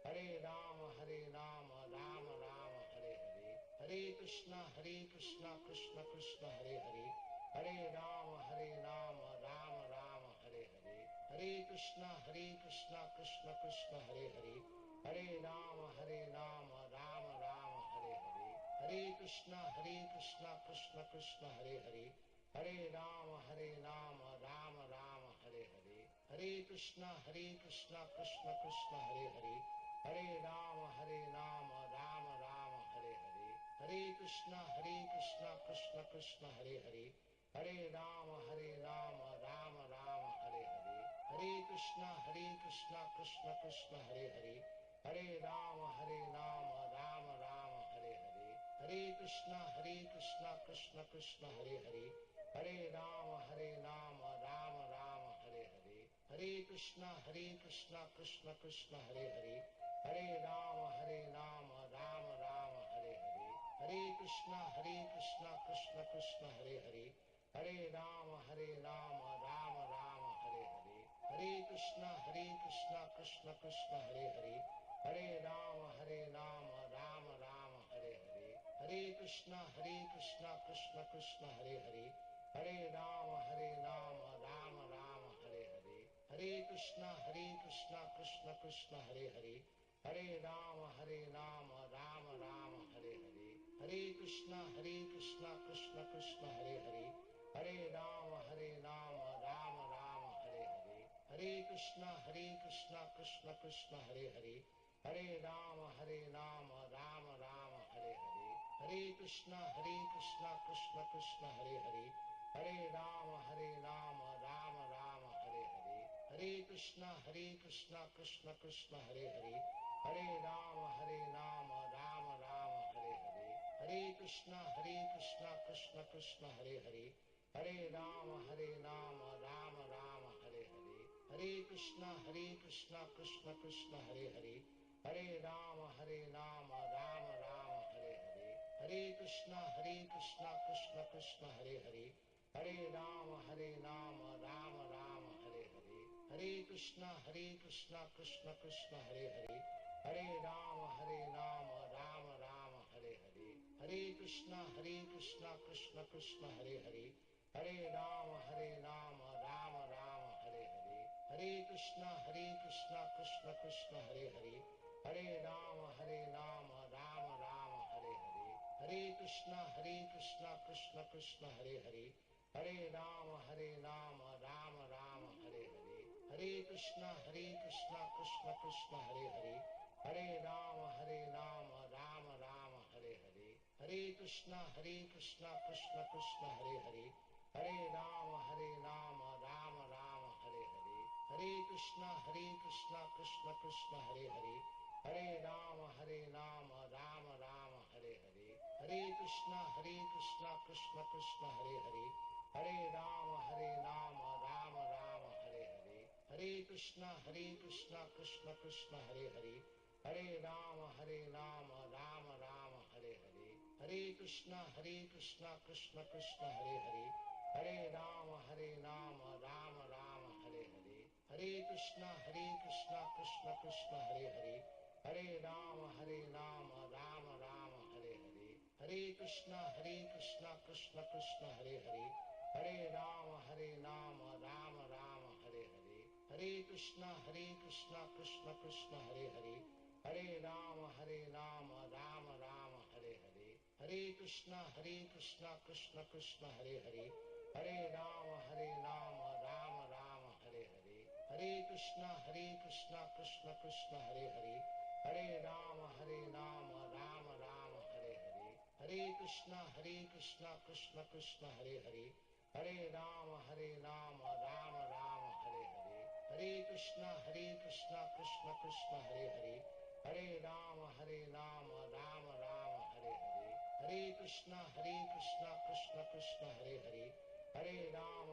Hare Ram Ram Ram Hare Hare, Hare Krishna Krishna Krishna Hare Hare, Hare Rama Rama Rama Hare Hare, Hare Krishna Krishna Krishna Hare Hare, Hare Rama Rama Rama Hare Hare, Hare Krishna Krishna Krishna Hare Hare, Hare Rama Rama Rama Hare Hare, Hare Krishna Krishna Krishna Hare Hare, Hare Rama Rama Rama Hare Hare, Hare Krishna Krishna Krishna Hare Hare, Hare Rama Rama Rama Hare Hare, Hare Krishna Krishna Krishna Hare Hare, Hare Rama Rama Rama Hare Hare, Hare Krishna Krishna Krishna Hare Hare, Hare Rama Rama Rama Hare Hare, Hare Krishna Krishna Krishna Hare Hare, Hare Rama Rama Rama Hare Hare, Hare Krishna Krishna Krishna Hare Hare, Hare Rama Rama Rama Hare Hare, Hare Krishna Krishna Krishna Hare Hare, Hare Rama Rama Rama Hare Hare, Hare Krishna Krishna Krishna Hare Hare, Hare Rama Rama Rama Hare Hare, Hare Krishna Krishna Krishna Hare Hare, Hare Rama Rama Rama Hare Hare, Hare Krishna Krishna Krishna Hare Hare, Hare Rama Rama Rama Hare Hare, Hare Krishna Krishna Krishna Hare Hare, Hare Rama Rama Rama Hare Hare, Hare Krishna Krishna Krishna Hare Hare, Hare Rama Rama Rama Hare Hare, Hare Krishna Krishna Krishna Hare Hare, Hare Rama Rama Rama Hare Hare, Hare Krishna Krishna Krishna Hare Hare, Hare Rama Rama Rama Hare Hare, Hare Krishna Krishna Krishna Hare Hare, Hare Rama Rama Rama Hare Hare, Hare Krishna Krishna Krishna Hare Hare, Hare Rama Rama Rama Hare Hare, Hare Krishna Krishna Krishna Hare Hare, Hare Rama Rama Rama Hare Hare, Hare Krishna Krishna Krishna Hare Hare, Hare Rama Rama Rama Hare Hare, Hare Krishna Krishna Krishna Hare Hare, Hare Rama Rama Rama Hare Hare, Hare Krishna Krishna Krishna Hare Hare, Hare Rama Rama Rama Hare Hare, Hare Krishna Krishna Krishna Hare Hare, Hare Rama Rama Rama Hare Hare, Hare Krishna Krishna Krishna Hare Hare, Hare Rama Rama Rama Hare Hare, Hare Krishna Krishna Krishna Hare Hare, Hare Rama Rama Rama Hare Hare, Hare Krishna Krishna Krishna Hare Hare, Hare Rama Rama Rama Hare Hare, Hare Krishna Krishna Krishna Hare Hare, Hare Rama Rama Rama Hare Hare, Hare Krishna Krishna Krishna Hare Hare, Hare Rama Rama Rama Hare Hare, Hare Krishna Krishna Krishna Hare Hare, Hare Rama Rama Rama Hare Hare, Hare Krishna Krishna Krishna Hare Hare, Hare Rama Rama Rama Hare Hare, Hare Krishna Krishna Krishna Hare Hare, Hare Rama Rama Rama Hare Hare, Hare Krishna Krishna Krishna Hare Hare, Hare Rama Rama Rama Hare Hare, Hare Krishna Krishna Krishna Hare Hare, Hare Rama Rama Rama Hare Hare, Hare Krishna Krishna Krishna Hare Hare, Hare Rama Rama Rama Hare Hare, Hare Krishna Krishna Krishna Hare Hare, Hare Rama Rama Rama Hare Hare, Hare Krishna Krishna Krishna Hare Hare, Hare Rama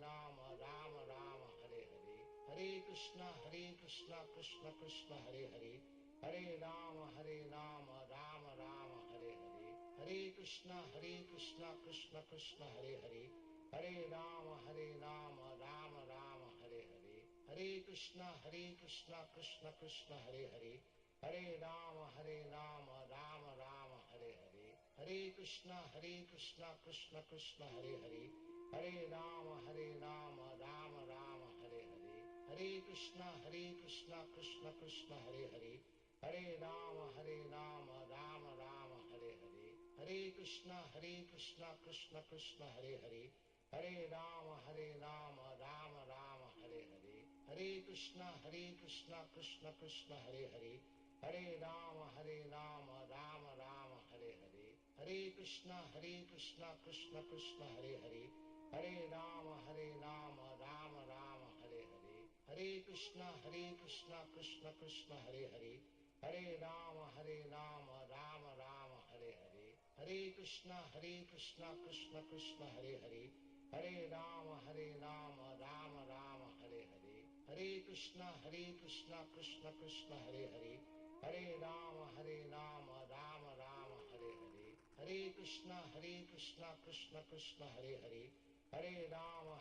Rama Rama Hare Hare, Hare Krishna Krishna Krishna Hare Hare, Hare Rama Rama Rama Hare Hare, Hare Krishna Krishna Krishna Hare Hare, Hare Rama Rama Rama Hare Hare, Hare Krishna Krishna Krishna Hare Hare, Hare Rama Rama Rama Hare Hare, Hare Krishna Krishna Krishna Hare Hare, Hare Rama Rama Rama Hare Hare, Hare Krishna Krishna Krishna Hare Hare, Hare Rama Rama Rama Hare Hare, Hare Krishna Krishna Krishna Hare Hare, Hare Rama Rama Rama Hare Hare, Hare Krishna Krishna Krishna Hare Hare, Hare Rama Rama Rama Hare Hare, Hare Krishna Krishna Krishna Hare Hare, Hare Rama Rama Rama Hare Hare, Hare Krishna Krishna Krishna Hare Hare, Hare Rama Rama Rama Hare Hare, Hare Krishna Krishna Krishna Hare Hare, Hare Rama Rama Rama Hare Hare, Hare Krishna Krishna Krishna Hare Hare, Hare Rama Rama Rama Hare Hare, Hare Krishna Krishna Krishna Hare Hare, Hare Rama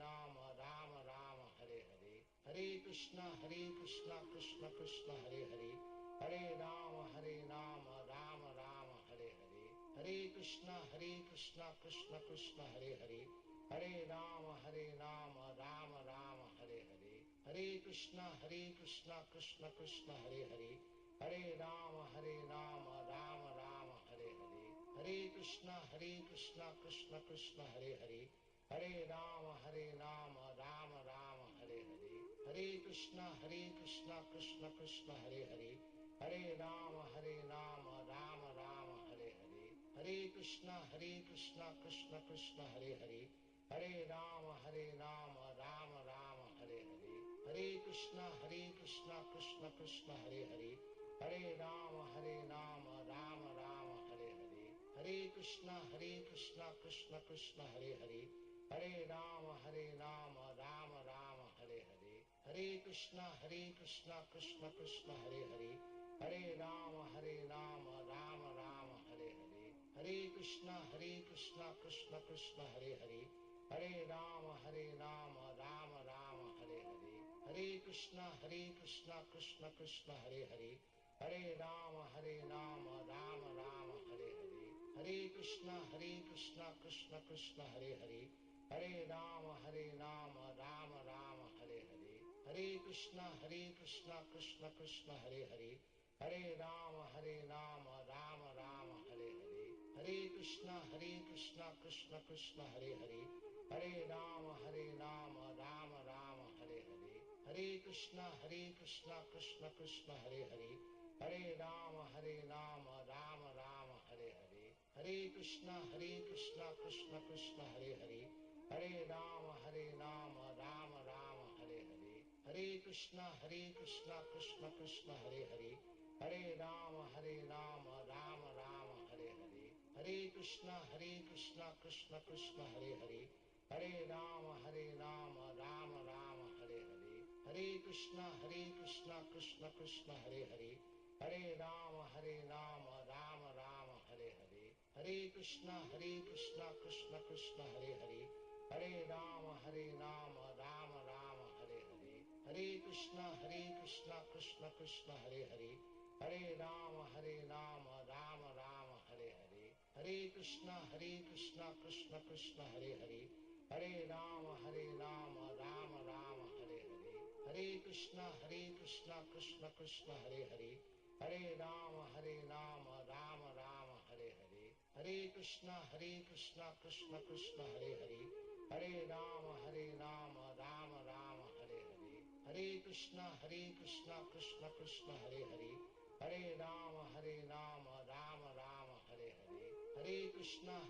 Rama Rama Hare Hare, Hare Krishna Krishna Krishna Hare Hare, Hare Rama Rama Rama Hare Hare, Hare Krishna Krishna Krishna Hare Hare, Hare Rama Rama Rama Hare Hare, Hare Krishna Krishna Krishna Hare Hare, Hare Rama Rama Rama Hare Hare, Hare Krishna Krishna Krishna Hare Hare, Hare Rama Rama Rama Hare Hare, Hare Krishna Krishna Krishna Hare Hare, Hare Rama Rama Rama Hare Hare, Hare Krishna Krishna Krishna Hare Hare, Hare Rama Rama Rama Hare Hare, Hare Krishna Krishna Krishna Hare Hare, Hare Rama Rama Rama Hare Hare, Hare Krishna Krishna Krishna Hare Hare, Hare Rama Rama Rama Hare Hare, Hare Krishna Krishna Krishna Hare Hare, Hare Rama Rama Rama Hare Hare, Hare Krishna Krishna Krishna Hare Hare, Hare Rama Rama Rama Hare Hare, Hare Krishna Krishna Krishna Hare Hare, Hare Rama Rama Rama Hare Hare, Hare Krishna Krishna Krishna Hare Hare, Hare Rama Rama Rama Hare Hare, Hare Krishna Krishna Krishna Hare Hare, Hare Rama Rama Rama Hare Hare, Hare Krishna Krishna Krishna Hare Hare, Hare Rama Rama Rama Hare Hare, Hare Krishna Krishna Krishna Hare Hare, Hare Rama Rama Rama Hare Hare, Hare Krishna Krishna Krishna Hare Hare, Hare Rama Rama Rama Hare Hare, Hare Krishna Krishna Krishna Hare Hare, Hare Rama Rama Rama Hare Hare, Hare Krishna Krishna Krishna Hare Hare, Hare Rama Rama Rama Hare Hare, Hare Krishna Krishna Krishna Hare Hare, Hare Rama Rama Rama Hare Hare, Hare Krishna Krishna Krishna Hare Hare, Hare Rama Rama Rama Hare Hare, Hare Krishna Krishna Krishna Hare Hare, Hare Rama Rama Rama Hare Hare, Hare Krishna Krishna Krishna Hare Hare, Hare Rama Rama Rama Hare Hare, Hare Krishna Krishna Krishna Hare Hare, Hare Rama Rama Rama Hare Hare, Hare Krishna Krishna Krishna Hare Hare, Hare Rama Rama Rama Hare Hare, Hare Krishna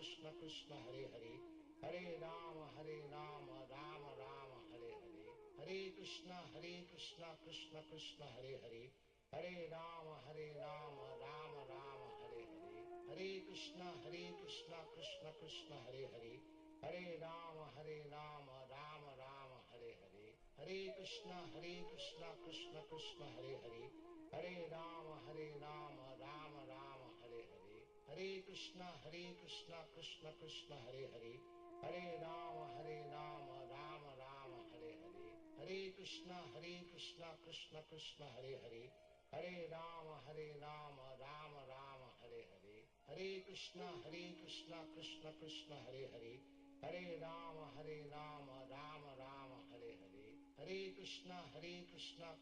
Krishna Krishna Hare Hare, Hare Rama Rama Rama Hare Hare, Hare Krishna Krishna Krishna Hare Hare, Hare Rama Rama Rama Hare Hare, Hare Krishna Krishna Krishna Hare Hare, Hare Rama Rama Rama Hare Hare, Hare Krishna Krishna Krishna Hare Hare, Hare Rama Rama Rama Hare Hare, Hare Krishna Krishna Krishna Hare Hare, Hare Rama Rama Rama Hare Hare, Hare Krishna Krishna Krishna Hare Hare, Hare Rama Rama Rama Hare Hare, Hare Krishna Krishna Krishna Hare Hare, Hare Rama Rama Rama Hare Hare, Hare Krishna Krishna Krishna Hare Hare, Hare Rama Rama Rama Hare Hare, Hare Krishna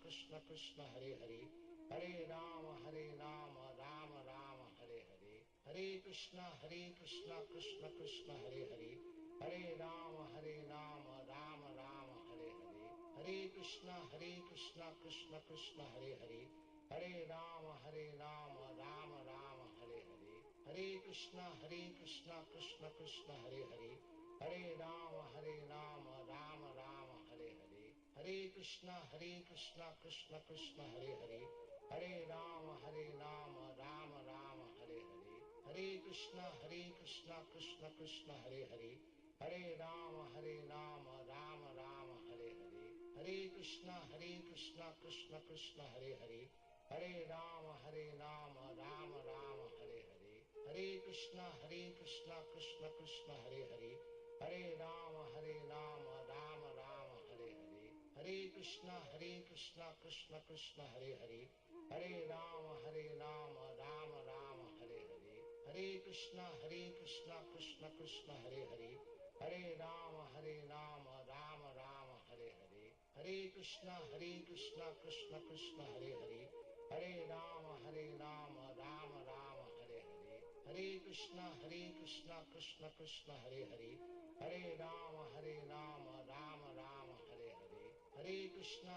Krishna Krishna Hare Hare, Hare Rama Rama Rama Hare Hare, Hare Krishna Krishna Krishna Hare Hare, Hare Rama Rama Rama Hare Hare, Hare Krishna Krishna Krishna Hare Hare, Hare Rama Rama Rama Hare Hare, Hare Krishna Krishna Krishna Hare Hare, Hare Rama Rama Rama Hare Hare, Hare Krishna Krishna Krishna Hare Hare, Hare Rama Rama Rama Hare Hare, Hare Krishna Krishna Krishna Hare Hare, Hare Rama Rama Rama Hare Hare, Hare Krishna Krishna Krishna Hare Hare, Hare Rama Rama Rama Hare Hare, Hare Krishna Krishna Krishna Hare Hare, Hare Rama Rama Rama Hare Hare, Hare Krishna Krishna Krishna Hare Hare, Hare Rama Rama Rama Hare Hare, Hare Krishna Krishna Krishna Hare Hare, Hare Rama Rama Rama Hare Hare, Hare Krishna Krishna Krishna Hare Hare, Hare Rama Rama Rama Hare Hare, Hare Krishna Krishna Krishna Hare Hare, Hare Rama Rama Rama Hare Hare, Hare Krishna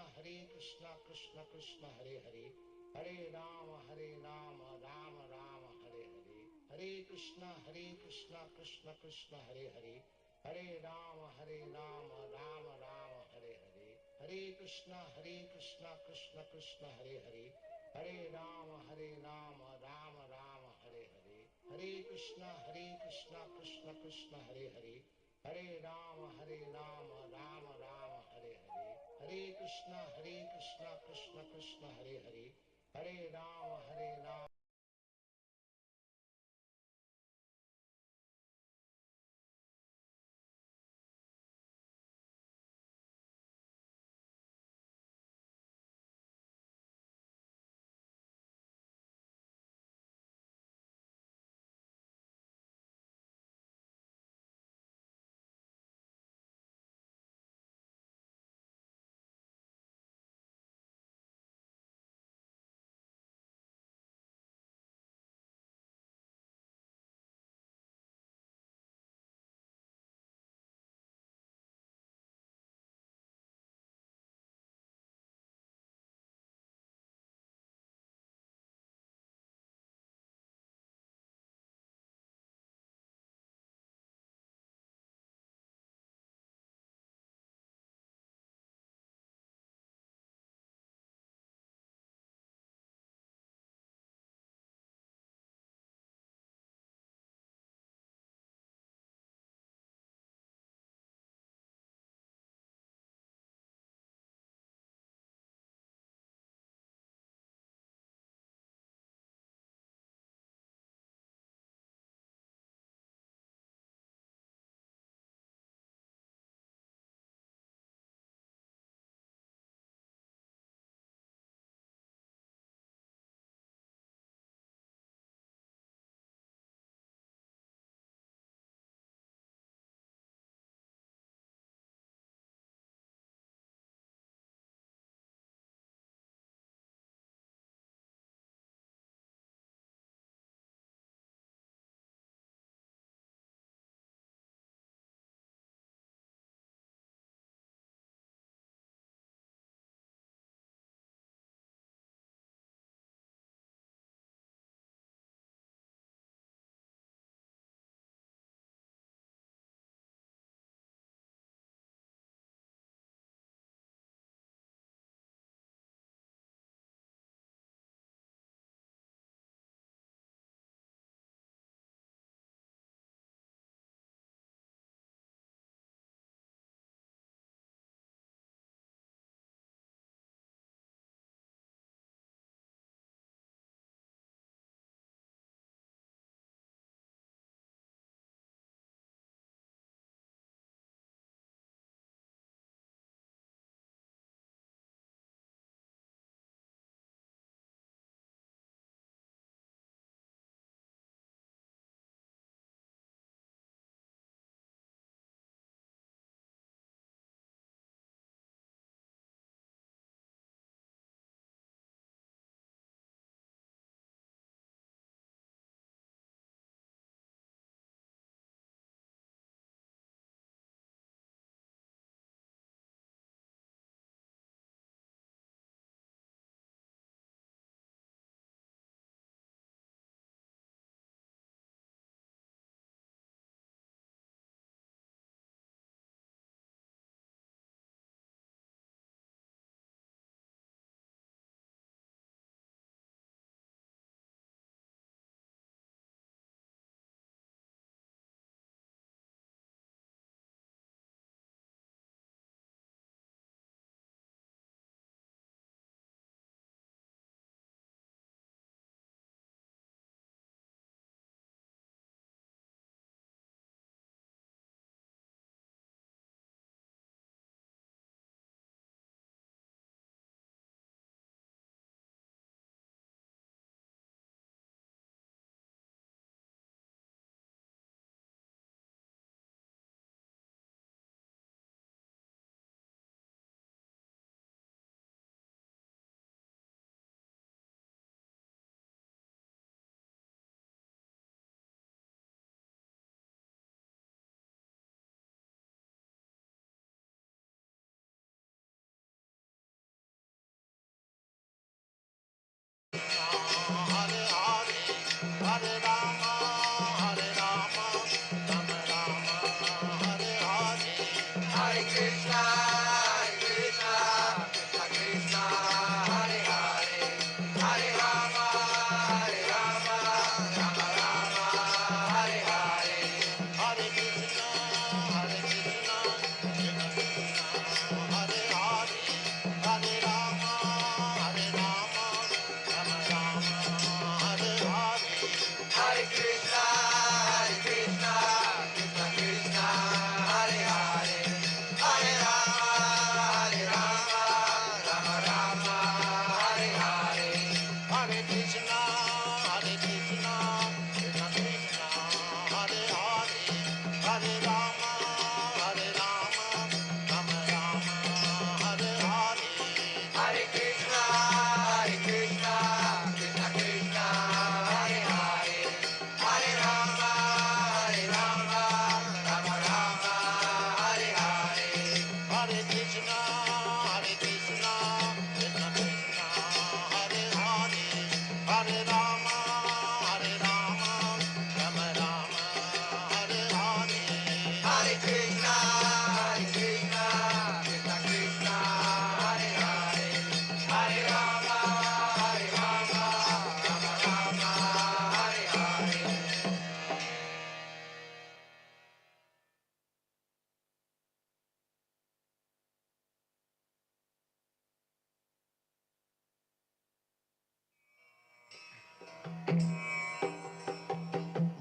Krishna Krishna Hare Hare, Hare Rama Rama Rama Hare Hare, Hare Krishna Krishna Krishna Hare Hare, Hare Rama Rama Rama Hare Hare, Hare Krishna Krishna Krishna Hare Hare, Hare Rama Rama Rama Hare Hare, Hare Krishna Krishna Krishna Hare Hare, Hare Rama Rama Rama Hare Hare, Hare Krishna Krishna Krishna Hare Hare, Hare Rama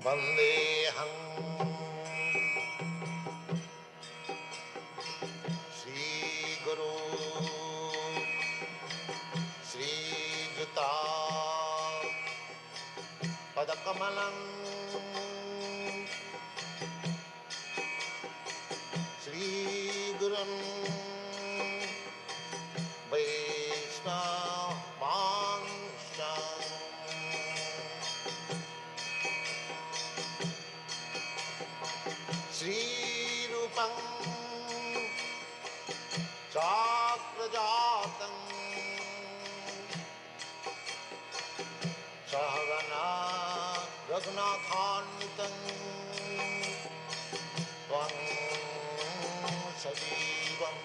Vandeham Shri Guru Shri Juta Padakamalam Shri Gurun Vaishnavanshan Shri Rupam Chakrajatam Sahagana Raghunathanvitam Tvam Sajivam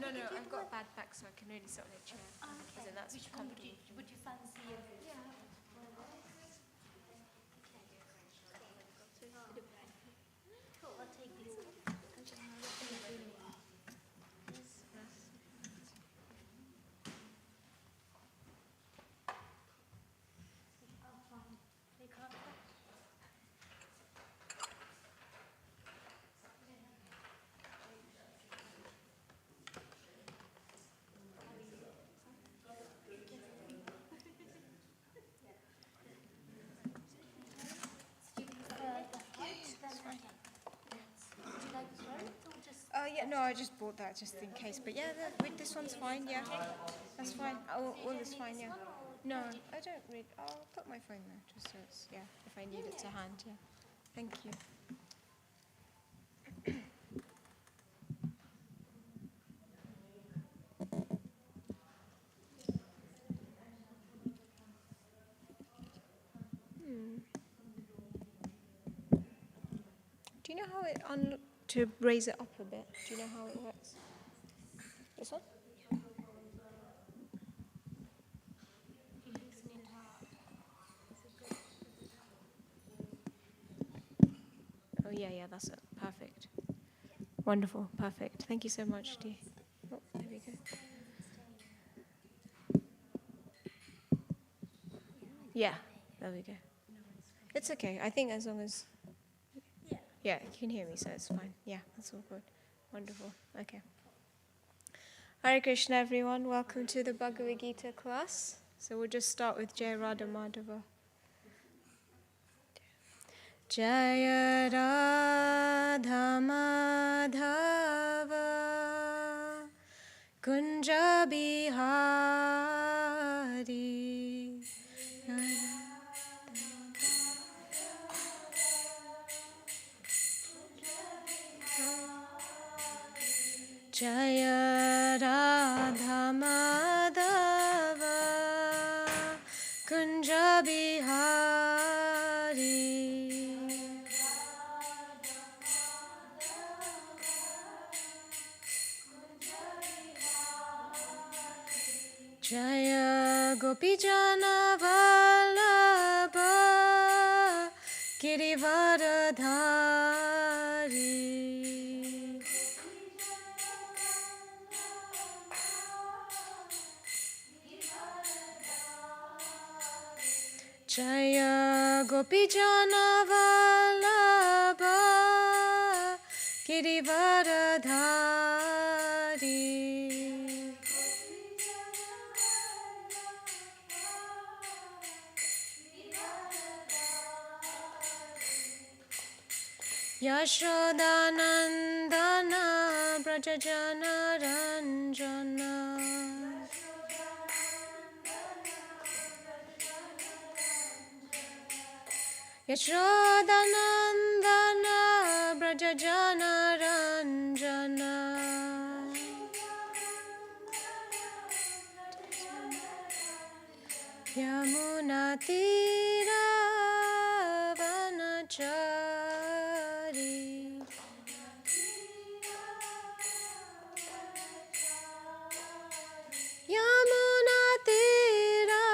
No, I've got a bad back, so I can only sit on a chair. As in, that's comfortable. Would you fancy a... Cool, I'll take these. Oh, fine. They can't touch. Yeah, no, I just bought that just in case. But yeah, this one's fine, yeah. That's fine. All is fine, yeah. No, I don't read. I'll put my phone there, just so it's, yeah, if I need it to hand, yeah. Thank you. Do you know how it to raise it up a bit? Do you know how it works? This one? Oh yeah, that's it. Perfect. Wonderful. Perfect. Thank you so much, Dee. Oh, there we go. Yeah, there we go. It's okay. I think as long as... Yeah, you can hear me, so it's fine. Yeah, that's all good. Wonderful. Okay. Hare Krishna, everyone. Welcome to the Bhagavad Gita class. So we'll just start with Jai Radha Madhava. Jai Radha Madhava Kunja Bihari Jaya Radha Madhava Kunja Bihari Jaya Gopijana Vallabha Girivaradhari. Jaya Gopijana Vallabha Girivaradhari. Yashodanandana Brajajana Ranjana. Yashodanandana Brajajana Ranjana. Yamunatira Vanachari. Yamunatira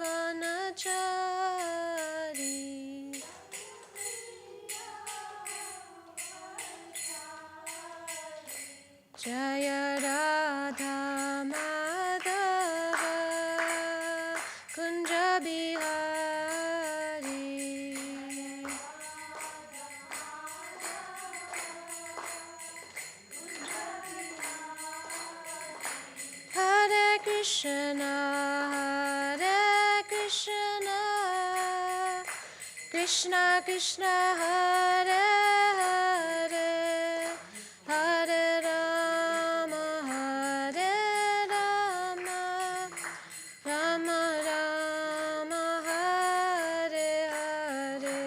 Vanachari. Jaya Radha Madhava Kunja Bihari. Hare Krishna, Hare Krishna, Krishna Krishna, Hare Hare, Hare Rama, Hare Rama, Rama Rama, Hare Hare.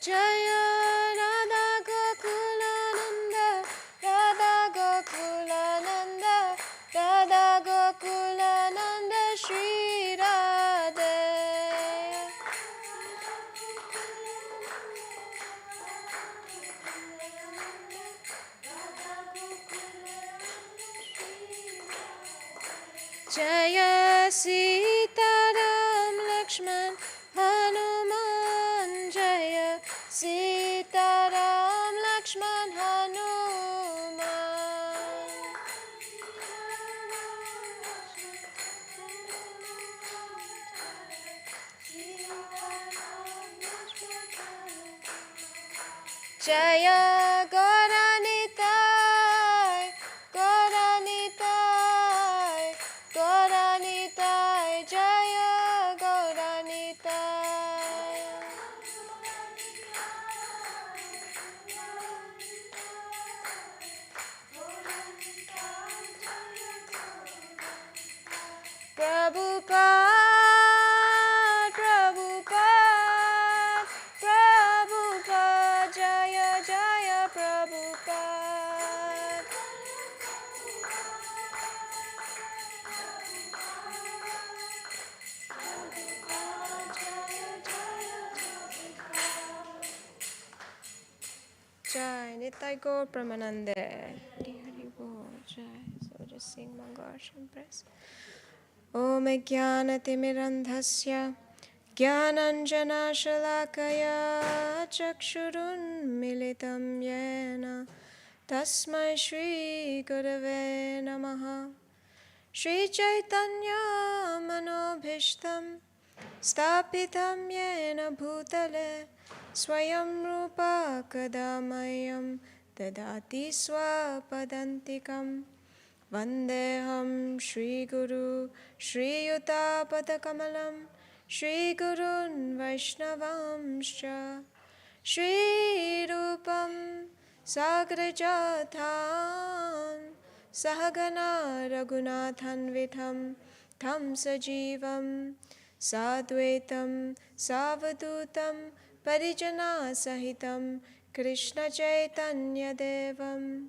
Jaya Radha Gokulananda, Radha Gokulananda, Radha Gokulananda, Shri Radhe. Jaya Sitaram Lakshman Hanuman. Jaya Sitaram Lakshman Hanuman. Jaya Gauranitai, Gauranitai, Gauranitai, Jaya Gauranitai. Prabhupada, Prabhupada, Prabhupada, Jaya Jaya Prabhupada. Jai Nitai Gaur Pramanande. Hari Hari Bol Jai. So just sing Mangash and press. Om Jnanatimidandhasya Jnananjanashalakaya Chakshurunmilitam Yena Tasmai Shri Gurave Namaha. Shri Chaitanya Manobhishtam Stapitam Yena Bhutale Swayam Rupa Kadamayam Dadati Swapadantikam. Vandeham Shri Guru Shri Yuta Padakamalam Shri Gurun Vaishnavamscha Shri Rupam Sagrajathan Sahagana Raghunathan Vitham Tham Sajivam Sadvaitam Savadutam Parijana Sahitam Krishna Chaitanya Devam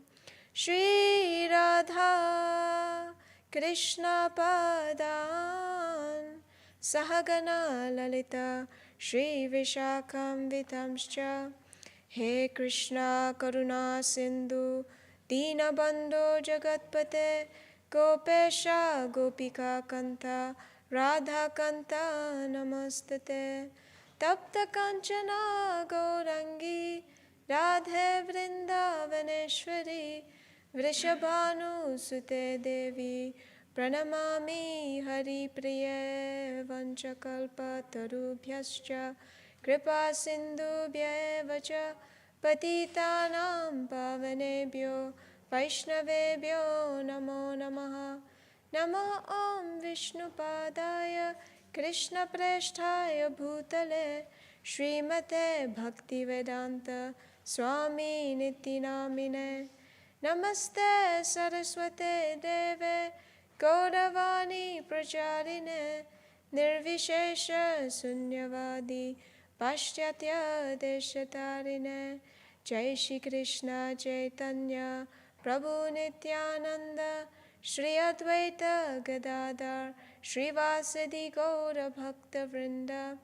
Shri Radha Krishna Padan Sahagana Lalita Shri Vishakam Vitamscha He Krishna Karuna Sindhu Dinabandho Jagatpate Gopesha Gopika Kanta Radha Kanta Namastate Tapta Kanchana Gaurangi Radhe Vrindavaneshwari Vrishabhanu Sute Devi Pranamami Hari Priye Vanchakalpa Tarubhyascha Kripa Sindhubhya Vacha Patitanam Pavanebhyo Vaishnavebhyo Namo Namaha Namo Om Vishnupadaya Krishna Presthaya Bhutale Srimate Bhaktivedanta Swami Nityanamine Namaste Saraswate Deve Gauravani Pracharine Nirvishesha Sunyavadi Pashyatya Deshatarine Jai Shri Krishna Chaitanya Prabhu Nityananda Shri Advaita Gadadhar Shri Vasadi Gaura Bhakta Vrinda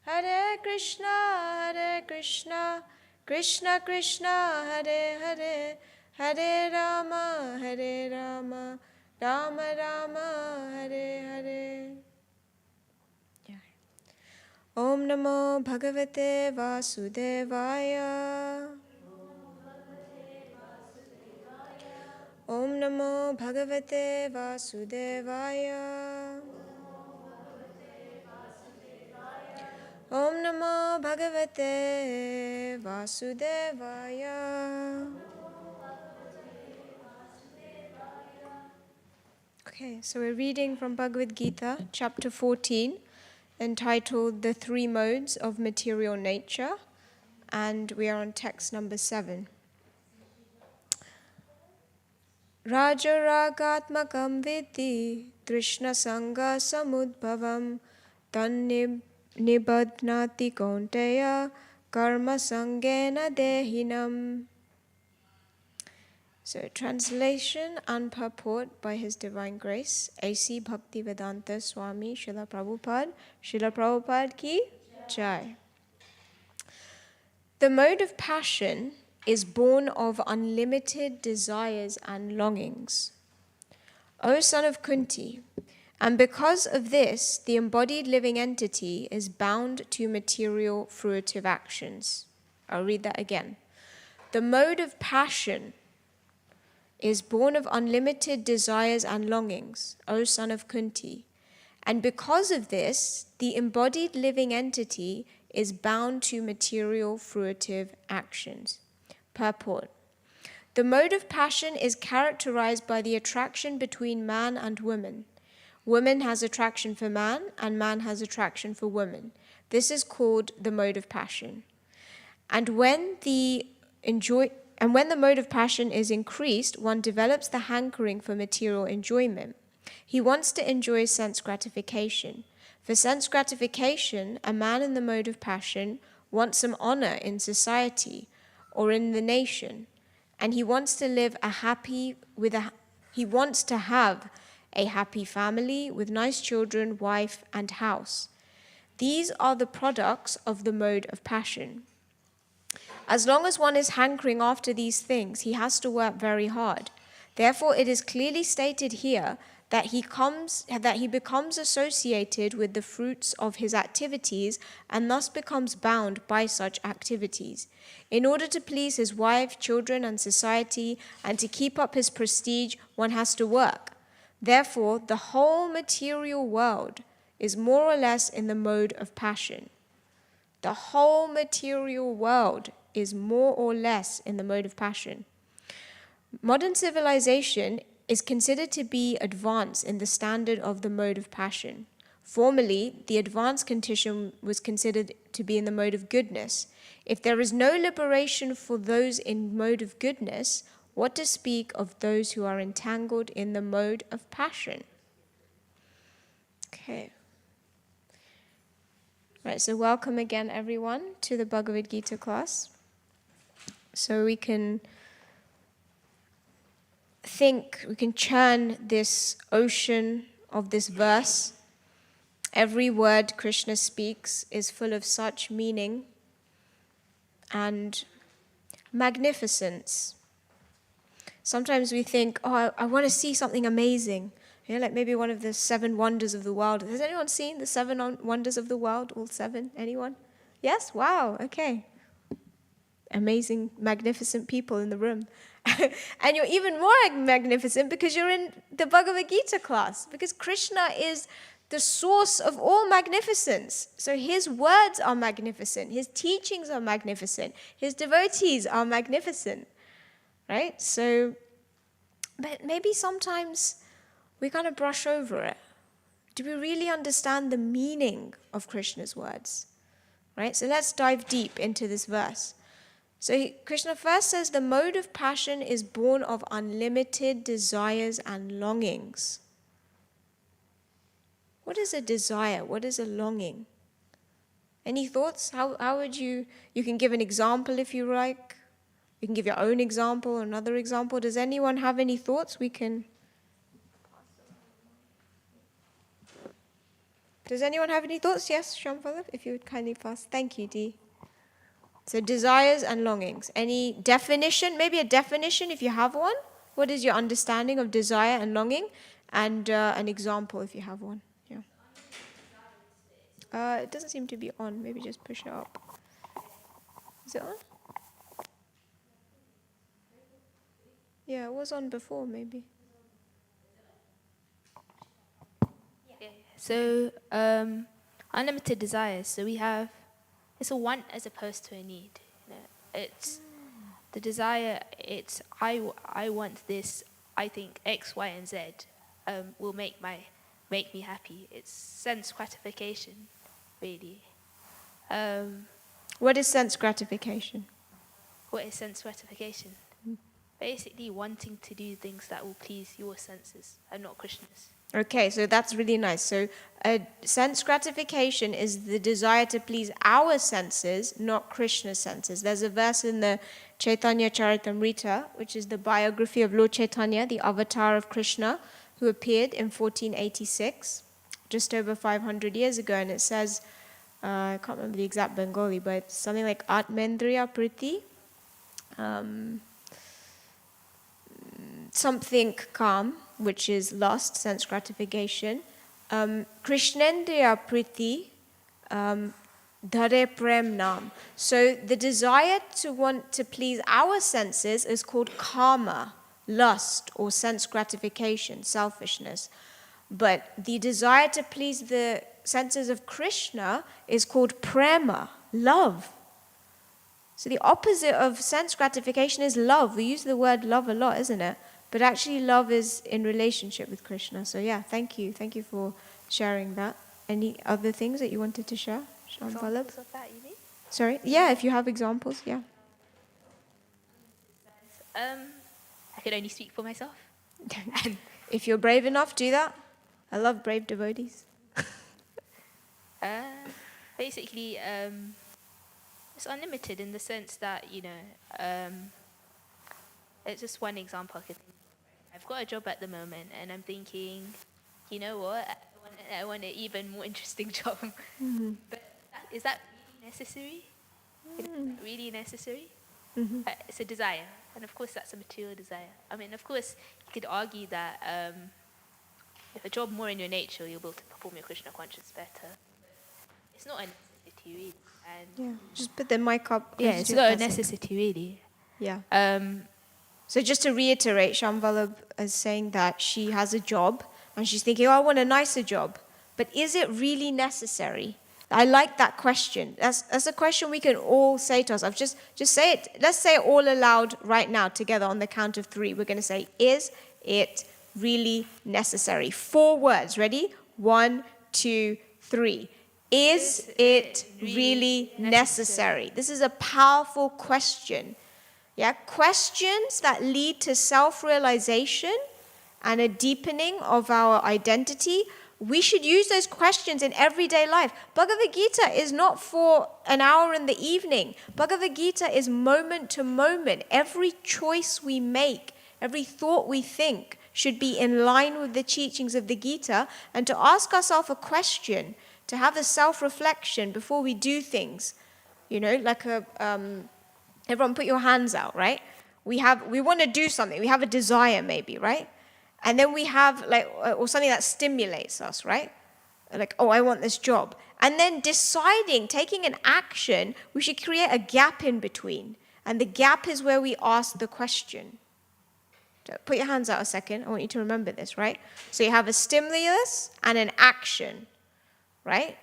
Hare Krishna Krishna Krishna Hare Hare Hare Rama Rama Rama Hare Hare. Om Namo Bhagavate Vasudevaya. Om Namo Bhagavate Vasudevaya. Om Namo Bhagavate Vasudevaya. Okay, so we're reading from Bhagavad Gita, chapter 14, entitled The Three Modes of Material Nature, and we are on text number 7. Raja Ragatmakam Vidhi Trishna Sangha Samudbhavam Tan Nibadnati Kaunteya Karma Sangena Dehinam. So, translation and purport by His Divine Grace, A.C. Bhaktivedanta Swami Srila Prabhupada ki Jai. The mode of passion is born of unlimited desires and longings. O son of Kunti, and because of this, the embodied living entity is bound to material fruitive actions. I'll read that again. The mode of passion is born of unlimited desires and longings, O son of Kunti. And because of this, the embodied living entity is bound to material fruitive actions. Purport. The mode of passion is characterized by the attraction between man and woman. Woman has attraction for man, and man has attraction for woman. This is called the mode of passion. And when the mode of passion is increased, one develops the hankering for material enjoyment. He wants to enjoy sense gratification. For sense gratification, a man in the mode of passion wants some honor in society or in the nation, and he wants to have a happy family with nice children, wife, and house. These are the products of the mode of passion. As long as one is hankering after these things, he has to work very hard. Therefore, it is clearly stated here that he becomes associated with the fruits of his activities and thus becomes bound by such activities. In order to please his wife, children, and society, and to keep up his prestige, one has to work. Therefore, the whole material world is more or less in the mode of passion. The whole material world is more or less in the mode of passion. Modern civilization is considered to be advanced in the standard of the mode of passion. Formerly, the advanced condition was considered to be in the mode of goodness. If there is no liberation for those in mode of goodness, what to speak of those who are entangled in the mode of passion? Okay. Right, so welcome again, everyone, to the Bhagavad Gita class. So we can churn this ocean of this verse. Every word Krishna speaks is full of such meaning and magnificence. Sometimes we think, oh, I want to see something amazing. You know, like maybe one of the 7 wonders of the world. Has anyone seen the 7 wonders of the world? All 7? Anyone? Yes? Wow, okay. Amazing, magnificent people in the room. And you're even more magnificent because you're in the Bhagavad Gita class. Because Krishna is the source of all magnificence. So his words are magnificent. His teachings are magnificent. His devotees are magnificent. Right? So, but maybe sometimes we kind of brush over it. Do we really understand the meaning of Krishna's words? Right? So let's dive deep into this verse. So Krishna first says the mode of passion is born of unlimited desires and longings. What is a desire? What is a longing? Any thoughts? How would you can give an example if you like. You can give your own example, another example. Does anyone have any thoughts? Does anyone have any thoughts? Yes, Shambhala, if you would kindly pass. Thank you, Dee. So desires and longings. Any definition? Maybe a definition if you have one. What is your understanding of desire and longing? And an example if you have one. Yeah. It doesn't seem to be on. Maybe just push it up. Is it on? Yeah, it was on before, maybe. So, unlimited desires. So we have, it's a want as opposed to a need. You know, it's the desire. It's I want this. I think X, Y, and Z will make me happy. It's sense gratification, really. What is sense gratification? What is sense gratification? Basically, wanting to do things that will please your senses and not Krishna's. Okay, so that's really nice. So sense gratification is the desire to please our senses, not Krishna's senses. There's a verse in the Chaitanya Charitamrita, which is the biography of Lord Chaitanya, the avatar of Krishna, who appeared in 1486, just over 500 years ago. And it says, I can't remember the exact Bengali, but it's something like Atmendriya Priti, something calm, which is lust, sense gratification. Krishnendriya Priti, Dhare Prem Nam. So the desire to want to please our senses is called karma, lust, or sense gratification, selfishness. But the desire to please the senses of Krishna is called prema, love. So the opposite of sense gratification is love. We use the word love a lot, isn't it? But actually love is in relationship with Krishna. So yeah, thank you. Thank you for sharing that. Any other things that you wanted to share? Examples of that, you mean? Sorry? Yeah, if you have examples, yeah. I could only speak for myself. If you're brave enough, do that. I love brave devotees. Basically, it's unlimited in the sense that, you know, it's just one example I could think of. I've got a job at the moment, and I'm thinking, you know what, I want an even more interesting job. Mm-hmm. But is that really necessary? Is that really necessary? Mm-hmm. It's a desire, and of course that's a material desire. I mean, of course, you could argue that if a job more in your nature, you'll be able to perform your Krishna conscious better. It's not a necessity, really. And Yeah, just put the mic up. yeah, close it's to not your a person. necessity, really. Yeah. So just to reiterate, Shambhala is saying that she has a job and she's thinking, oh, I want a nicer job. But is it really necessary? I like that question. That's a question we can all say to ourselves. Just say it. Let's say it all aloud right now together on the count of 3. We're going to say, is it really necessary? 4 words. Ready? 1, 2, 3. Is it really necessary? This is a powerful question. Yeah, questions that lead to self-realization and a deepening of our identity we should use those questions in everyday life. Bhagavad Gita is not for an hour in the evening. Bhagavad Gita is moment to moment. Every choice we make, every thought we think should be in line with the teachings of the Gita, and to ask ourselves a question, to have a self-reflection before we do things. You know, like everyone put your hands out, right? We want to do something. We have a desire maybe, right? And then we have or something that stimulates us, right? Like, oh, I want this job. And then deciding, taking an action, we should create a gap in between. And the gap is where we ask the question. So put your hands out a second. I want you to remember this, right? So you have a stimulus and an action, right?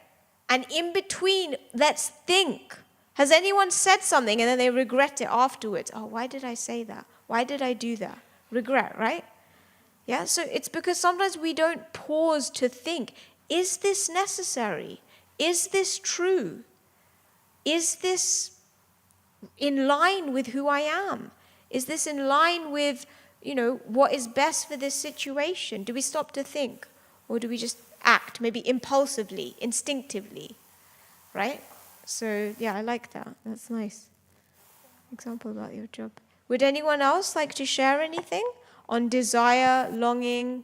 And in between, let's think. Has anyone said something and then they regret it afterwards? Oh, why did I say that? Why did I do that? Regret, right? Yeah, so it's because sometimes we don't pause to think, is this necessary? Is this true? Is this in line with who I am? Is this in line with, what is best for this situation? Do we stop to think? Or do we just act, maybe impulsively, instinctively? Right? So, yeah, I like that. That's nice. Example about your job. Would anyone else like to share anything on desire, longing?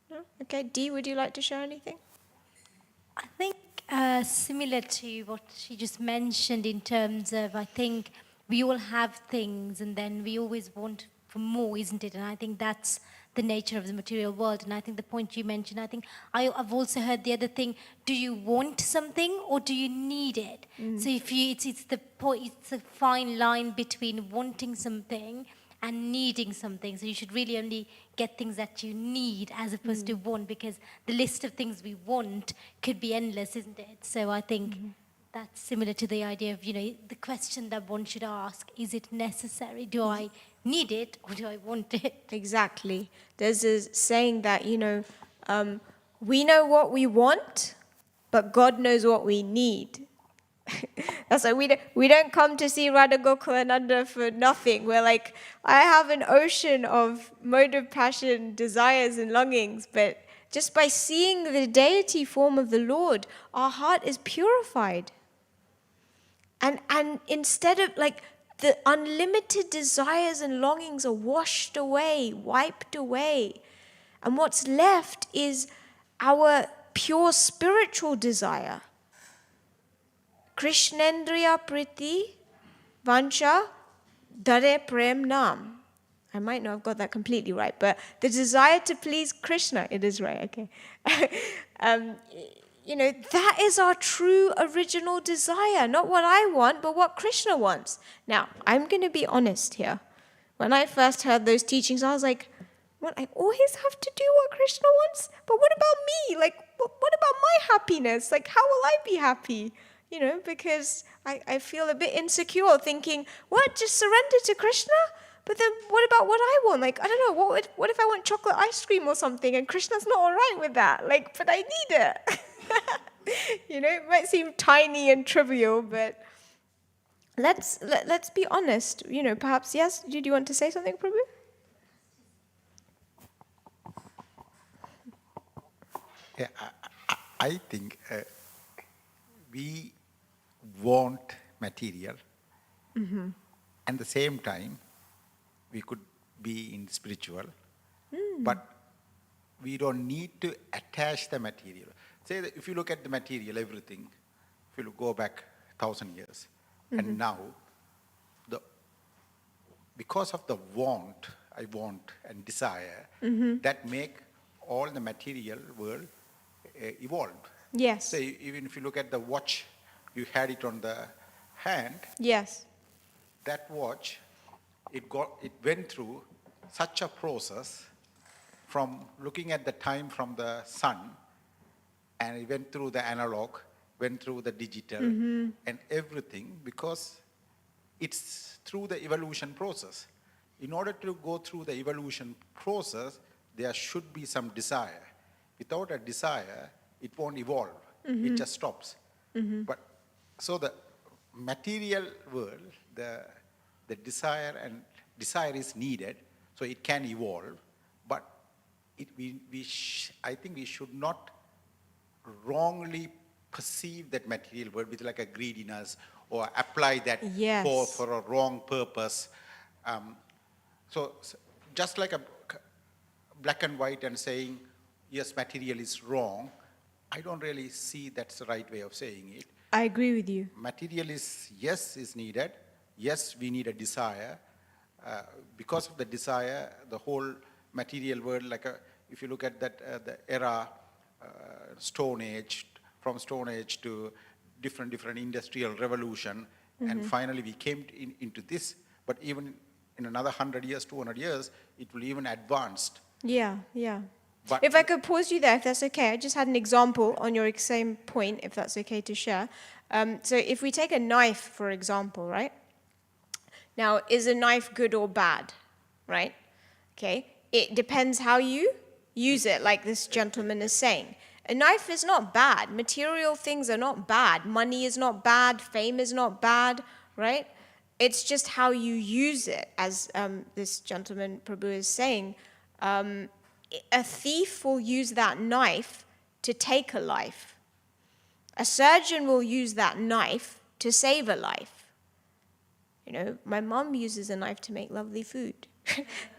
No? Okay, Dee, would you like to share anything? I think similar to what she just mentioned in terms of, I think we all have things and then we always want for more, isn't it? And I think that's the nature of the material world. And I think the point you mentioned, I think I've also heard the other thing, do you want something or do you need it? So if it's a fine line between wanting something and needing something. So you should really only get things that you need as opposed to want, because the list of things we want could be endless, isn't it? So I think that's similar to the idea of, the question that one should ask, is it necessary? Do I need it or do I want it? Exactly. There's a saying that, we know what we want, but God knows what we need. That's why we don't come to see Radha Gokulananda for nothing. We're like, I have an ocean of motive, passion, desires and longings, but just by seeing the deity form of the Lord, our heart is purified. And instead of the unlimited desires and longings are washed away, wiped away. And what's left is our pure spiritual desire. Krishnendriya priti vancha dare prem nam. I might not have got that completely right, but the desire to please Krishna, it is right, okay. That is our true original desire, not what I want, but what Krishna wants. Now, I'm going to be honest here. When I first heard those teachings, I was like, what, I always have to do what Krishna wants? But what about me? What about my happiness? How will I be happy? Because I feel a bit insecure thinking, what, just surrender to Krishna? But then what about what I want? I don't know, what if I want chocolate ice cream or something and Krishna's not all right with that? But I need it. It might seem tiny and trivial, but let's be honest. Perhaps, yes, did you want to say something, Prabhu? Yeah, I think we want material. At the same time, we could be in spiritual, but we don't need to attach the material. Say that if you look at the material, everything, if you go back 1,000 years, and now, because of the I want and desire, that make all the material world evolved. Yes. So even if you look at the watch, you had it on the hand. Yes. That watch, it went through such a process from looking at the time from the sun, and it went through the analog, went through the digital, and everything, because it's through the evolution process. In order to go through the evolution process, there should be some desire. Without a desire, it won't evolve. It just stops. But so the material world, the desire is needed, so it can evolve. But I think we should not wrongly perceive that material world with like a greediness or apply that Yes. for a wrong purpose. So just like a black and white and saying, yes, material is wrong, I don't really see that's the right way of saying it. I agree with you. Material is, yes, is needed. Yes, we need a desire. Because of the desire, the whole material world, if you look at that, the era, Stone Age, from Stone Age to different industrial revolution, and finally we came into this. But even in another 100 years, 200 years, it will even advanced. Yeah. But If I could pause you there, if that's okay. I just had an example on your same point, if that's okay to share. So if we take a knife, for example, right? Now, is a knife good or bad, right? Okay, it depends how you use it, like this gentleman is saying. A knife is not bad. Material things are not bad. Money is not bad. Fame is not bad, right? It's just how you use it, as this gentleman, Prabhu, is saying. A thief will use that knife to take a life. A surgeon will use that knife to save a life. You know, my mom uses a knife to make lovely food.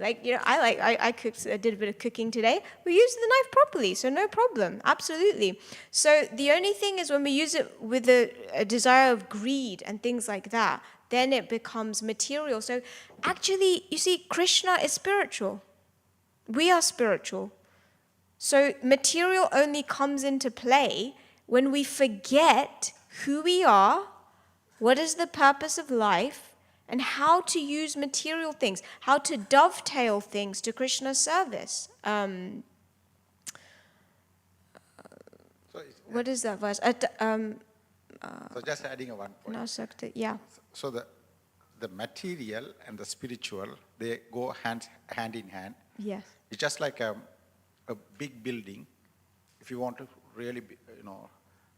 I cooked, I did a bit of cooking today. We use the knife properly, so no problem, absolutely. So the only thing is when we use it with a desire of greed and things like that, then it becomes material. So actually, you see, Krishna is spiritual. We are spiritual. So material only comes into play when we forget who we are, what is the purpose of life, and how to use material things, how to dovetail things to Krishna's service. What is that verse? So just adding a one point. Yeah. So the material and the spiritual, they go hand in hand. Yes. It's just like a big building. If you want to really,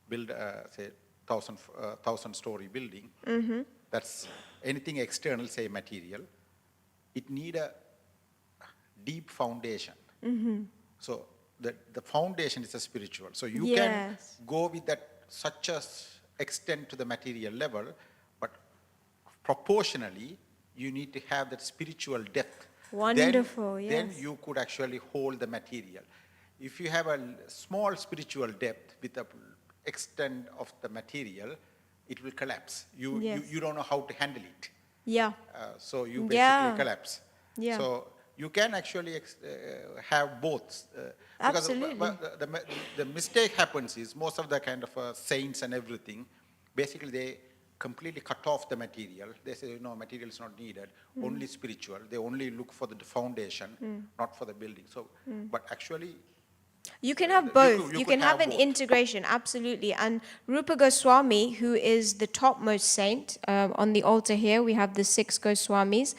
build, say, 1,000-story building, that's anything external, say material, it need a deep foundation. So the foundation is a spiritual. So you can go with that such a extent to the material level, but proportionally, you need to have that spiritual depth. Wonderful, Then you could actually hold the material. If you have a small spiritual depth with the extent of the material, it will collapse. You don't know how to handle it. Yeah. So you basically collapse. Yeah. So you can actually have both. Absolutely. Because the mistake happens is most of the kind of saints and everything, basically they completely cut off the material. They say, no, material is not needed, only spiritual. They only look for the foundation, not for the building. So, but actually, you can have both. You can have an integration, absolutely. And Rupa Goswami, who is the topmost saint, on the altar here, we have the 6 Goswamis.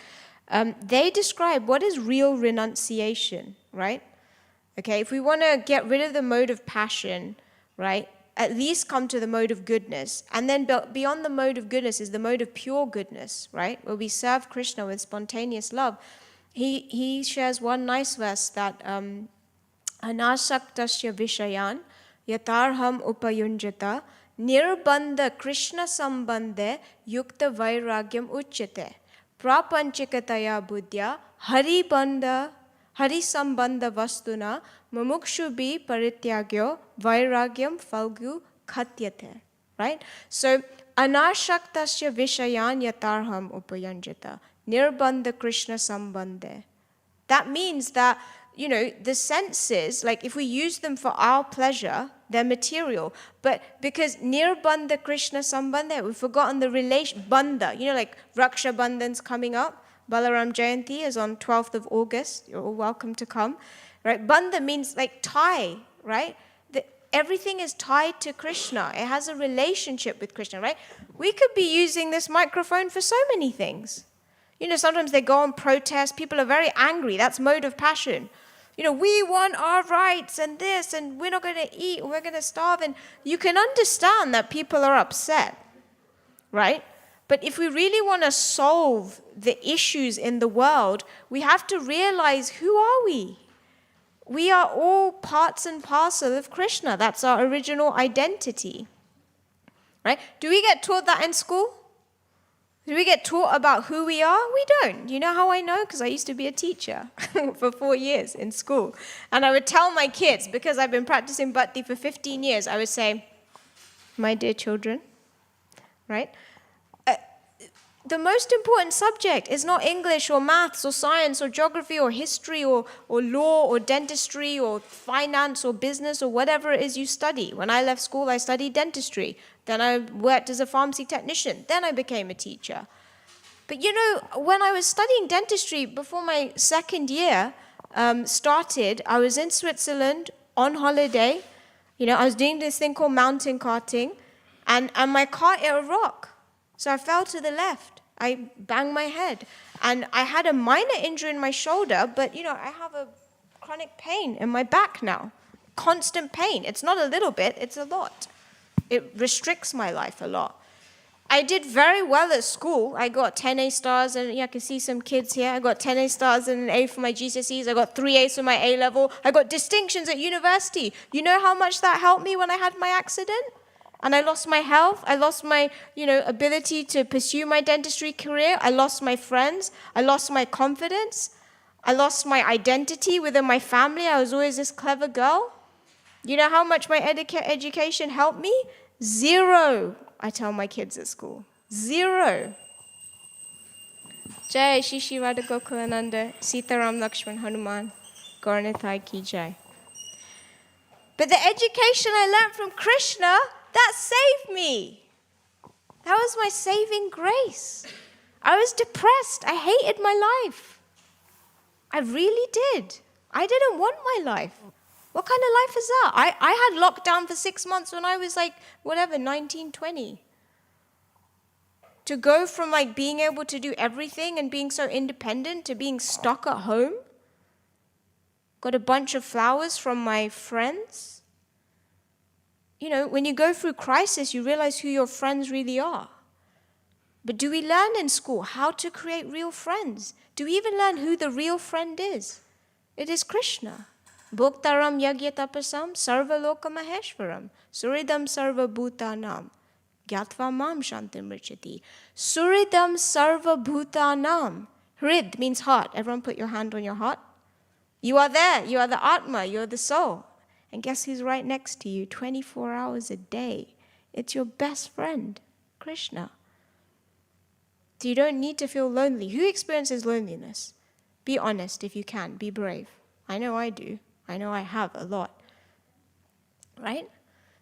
They describe what is real renunciation, right? Okay, if we want to get rid of the mode of passion, right, at least come to the mode of goodness. And then beyond the mode of goodness is the mode of pure goodness, right, where we serve Krishna with spontaneous love. He shares one nice verse that anasaktasya vishayan yatarham upayunjata nirbandha Krishna sambandhe yukta vairagyam uchyate prapanchikataya buddhya hari sambandha vastuna mumukshubi parityagyo vairagyam falgu khatyate. Right? So anashaktasya vishayan yatarham upayanjata nirbandha Krishna sambandhe. That means that, the senses, like if we use them for our pleasure, they're material. But because nirbandha Krishna sambandha, we've forgotten the relation, bandha, like Raksha Bandhan's coming up. Balaram Jayanti is on 12th of August. You're all welcome to come. Right? Bandha means like tie, right? Everything is tied to Krishna. It has a relationship with Krishna, right? We could be using this microphone for so many things. Sometimes they go on protest. People are very angry. That's mode of passion. We want our rights and this, and we're not going to eat, we're going to starve. And you can understand that people are upset, right? But if we really want to solve the issues in the world, we have to realize, who are we? we are all parts and parcel of Krishna. That's our original identity. Right? Do we get taught that in school? Do we get taught about who we are? We don't. You know how I know? Because I used to be a teacher for 4 years in school. And I would tell my kids, because I've been practicing bhakti for 15 years, I would say, my dear children, right? The most important subject is not English or maths or science or geography or history or law or dentistry or finance or business or whatever it is you study. When I left school, I studied dentistry. Then I worked as a pharmacy technician. Then I became a teacher. But you know, when I was studying dentistry before my second year started, I was in Switzerland on holiday. You know, I was doing this thing called mountain karting, and my car hit a rock. So I fell to the left. I banged my head. And I had a minor injury in my shoulder, but, you know, I have a chronic pain in my back now. Constant pain. It's not a little bit, it's a lot. It restricts my life a lot. I did very well at school. I got 10 A stars, and yeah, I can see some kids here. I got 10 A stars and an A for my GCSEs. I got 3 A's for my A level. I got distinctions at university. You know how much that helped me when I had my accident? And I lost my health. I lost my, ability to pursue my dentistry career. I lost my friends. I lost my confidence. I lost my identity within my family. I was always this clever girl. You know how much my education helped me? 0, I tell my kids at school. 0. Jai Shishi Radha Gokulananda, Sitaram Lakshman Hanuman, Gauranathai Ki Jai. But the education I learned from Krishna, that saved me. That was my saving grace. I was depressed. I hated my life. I really did. I didn't want my life. What kind of life is that? I had lockdown for 6 months when I was 19, 20. To go from being able to do everything and being so independent to being stuck at home. Got a bunch of flowers from my friends. You know, when you go through crisis, you realize who your friends really are. But do we learn in school how to create real friends? Do we even learn who the real friend is? It is Krishna. Bhoktaram yagyatapasam sarva loka maheshwaram suridam sarva bhutanam gyatva mam shantim richati. Suridam sarva bhutanam. Hrid means heart. Everyone put your hand on your heart. You are there. You are the Atma. You are the soul. And guess who's right next to you 24 hours a day? It's your best friend, Krishna. So you don't need to feel lonely. Who experiences loneliness? Be honest if you can. Be brave. I know I do. I know I have a lot. Right?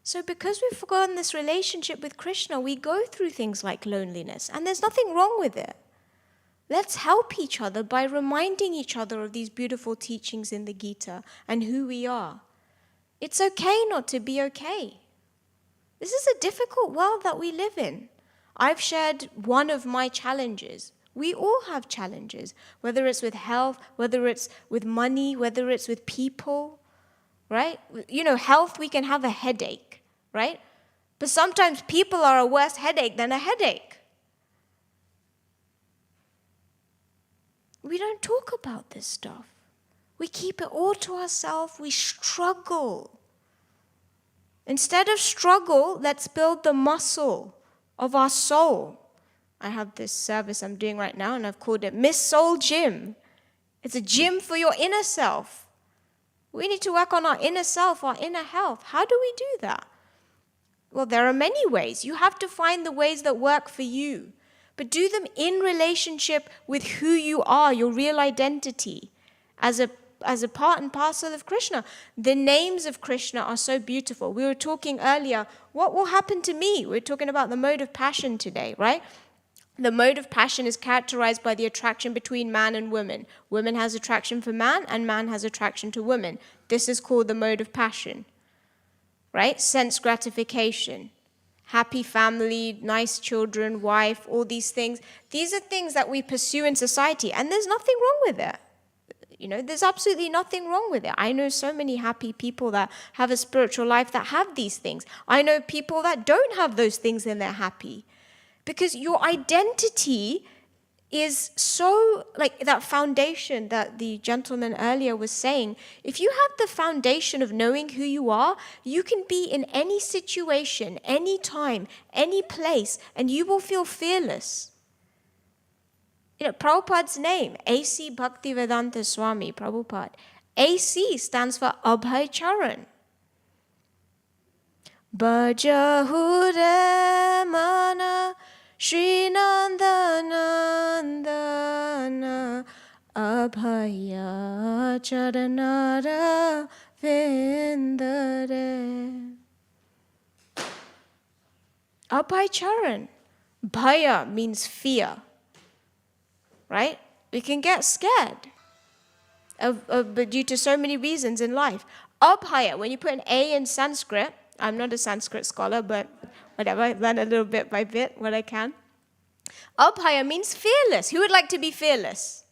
So because we've forgotten this relationship with Krishna, we go through things like loneliness. And there's nothing wrong with it. Let's help each other by reminding each other of these beautiful teachings in the Gita and who we are. It's okay not to be okay. This is a difficult world that we live in. I've shared one of my challenges. We all have challenges, whether it's with health, whether it's with money, whether it's with people, right? You know, health, we can have a headache, right? But sometimes people are a worse headache than a headache. We don't talk about this stuff. We keep it all to ourselves. We struggle. Instead of struggle, let's build the muscle of our soul. I have this service I'm doing right now, and I've called it Miss Soul Gym. It's a gym for your inner self. We need to work on our inner self, our inner health. How do we do that? Well, there are many ways. You have to find the ways that work for you. But do them in relationship with who you are, your real identity, as a part and parcel of Krishna. The names of Krishna are so beautiful. We were talking earlier, what will happen to me? We're talking about the mode of passion today, right? The mode of passion is characterized by the attraction between man and woman. Woman has attraction for man, and man has attraction to woman. This is called the mode of passion, right? Sense gratification. Happy family, nice children, wife, all these things. These are things that we pursue in society, and there's nothing wrong with it. You know, there's absolutely nothing wrong with it. I know so many happy people that have a spiritual life that have these things. I know people that don't have those things and they're happy. Because your identity is so, like that foundation that the gentleman earlier was saying, if you have the foundation of knowing who you are, you can be in any situation, any time, any place, and you will feel fearless. You know, Prabhupada's name, A.C. Bhaktivedanta Swami Prabhupada. A.C. stands for Abhay Charan. Bhaja Hure Mana Shri Nanda Nandana Abhaya Charanara Vindare. Abhay Charan. Bhaya means fear. Right? We can get scared due to so many reasons in life. Abhaya, when you put an A in Sanskrit, I'm not a Sanskrit scholar, but whatever, I learn a little bit by bit what I can. Abhaya means fearless. Who would like to be fearless?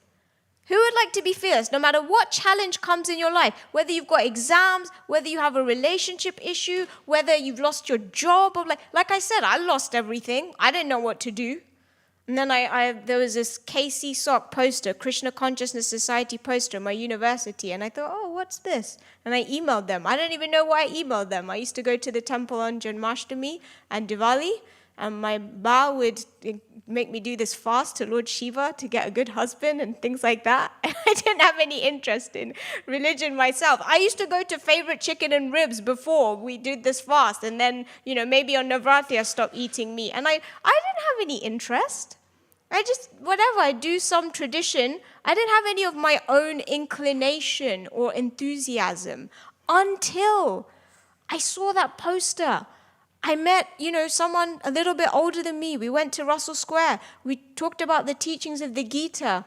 Who would like to be fearless? No matter what challenge comes in your life, whether you've got exams, whether you have a relationship issue, whether you've lost your job, or like I said, I lost everything. I didn't know what to do. And then there was this KC SOC poster, Krishna Consciousness Society poster at my university, and I thought, oh, what's this? And I emailed them. I don't even know why I emailed them. I used to go to the temple on Janmashtami and Diwali, and my ba would make me do this fast to Lord Shiva to get a good husband and things like that. And I didn't have any interest in religion myself. I used to go to favorite chicken and ribs before we did this fast, and then, you know, maybe on Navratri I stopped eating meat. And I didn't have any interest. I do some tradition. I didn't have any of my own inclination or enthusiasm until I saw that poster. I met, someone a little bit older than me. We went to Russell Square. We talked about the teachings of the Gita.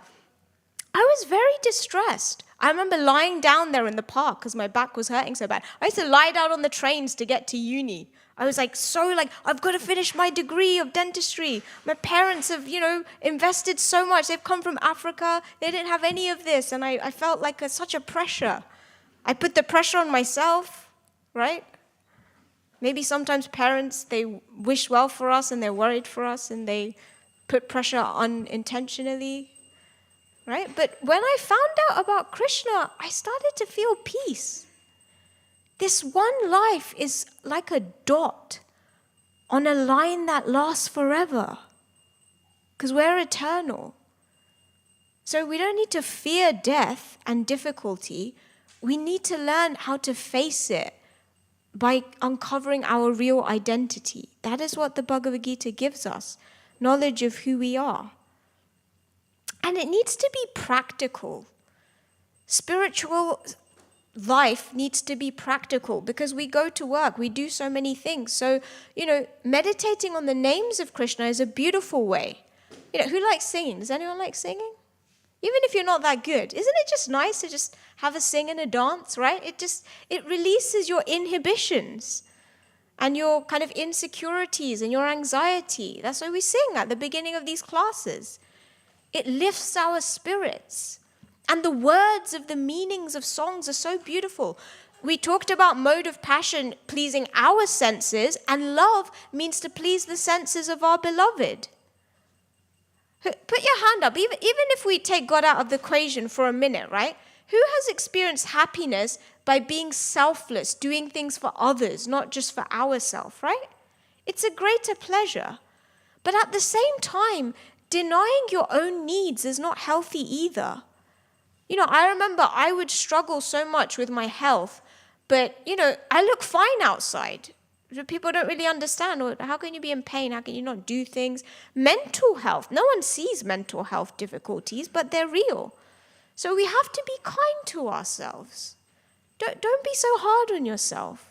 I was very distressed. I remember lying down there in the park because my back was hurting so bad. I used to lie down on the trains to get to uni. I was I've got to finish my degree of dentistry. My parents have, invested so much. They've come from Africa. They didn't have any of this. And I felt like such a pressure. I put the pressure on myself, right? Maybe sometimes parents, they wish well for us and they're worried for us and they put pressure unintentionally, right? But when I found out about Krishna, I started to feel peace. This one life is like a dot on a line that lasts forever because we're eternal. So we don't need to fear death and difficulty. We need to learn how to face it by uncovering our real identity. That is what the Bhagavad Gita gives us, knowledge of who we are. And it needs to be practical. Spiritual life needs to be practical because we go to work, we do so many things. So, meditating on the names of Krishna is a beautiful way. Who likes singing? Does anyone like singing? Even if you're not that good, isn't it just nice to just have a sing and a dance, right? It releases your inhibitions and your kind of insecurities and your anxiety. That's why we sing at the beginning of these classes. It lifts our spirits. And the words of the meanings of songs are so beautiful. We talked about mode of passion pleasing our senses, and love means to please the senses of our beloved. Put your hand up, even if we take God out of the equation for a minute, right? Who has experienced happiness by being selfless, doing things for others, not just for ourselves, right? It's a greater pleasure. But at the same time, denying your own needs is not healthy either. I remember I would struggle so much with my health, but, I look fine outside. People don't really understand. Or how can you be in pain? How can you not do things? Mental health. No one sees mental health difficulties, but they're real. So we have to be kind to ourselves. Don't be so hard on yourself.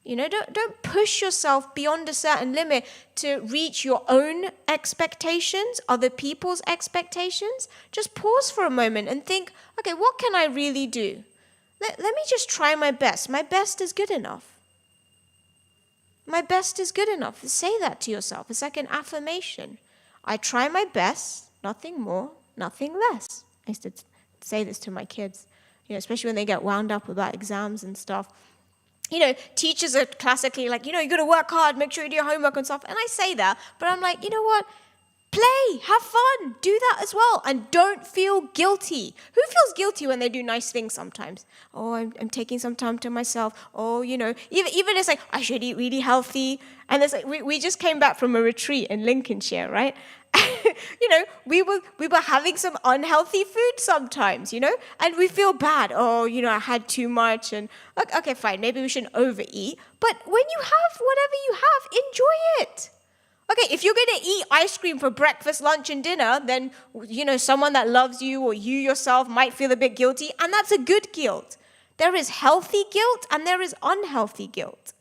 Don't push yourself beyond a certain limit to reach your own expectations, other people's expectations. Just pause for a moment and think, okay, what can I really do? Let me just try my best. My best is good enough. My best is good enough. Say that to yourself. It's like an affirmation. I try my best, nothing more, nothing less. I used to say this to my kids, especially when they get wound up about exams and stuff. Teachers are classically like, you got to work hard, make sure you do your homework and stuff. And I say that, but I'm like, you know what? Play, have fun, do that as well. And don't feel guilty. Who feels guilty when they do nice things sometimes? Oh, I'm taking some time to myself. Oh, even it's like, I should eat really healthy. And it's like, we just came back from a retreat in Lincolnshire, right? We were having some unhealthy food sometimes, and we feel bad. Oh, I had too much, and okay, fine, maybe we shouldn't overeat. But when you have whatever you have, enjoy it. Okay, if you're going to eat ice cream for breakfast, lunch, and dinner, then, someone that loves you or you yourself might feel a bit guilty, and that's a good guilt. There is healthy guilt and there is unhealthy guilt,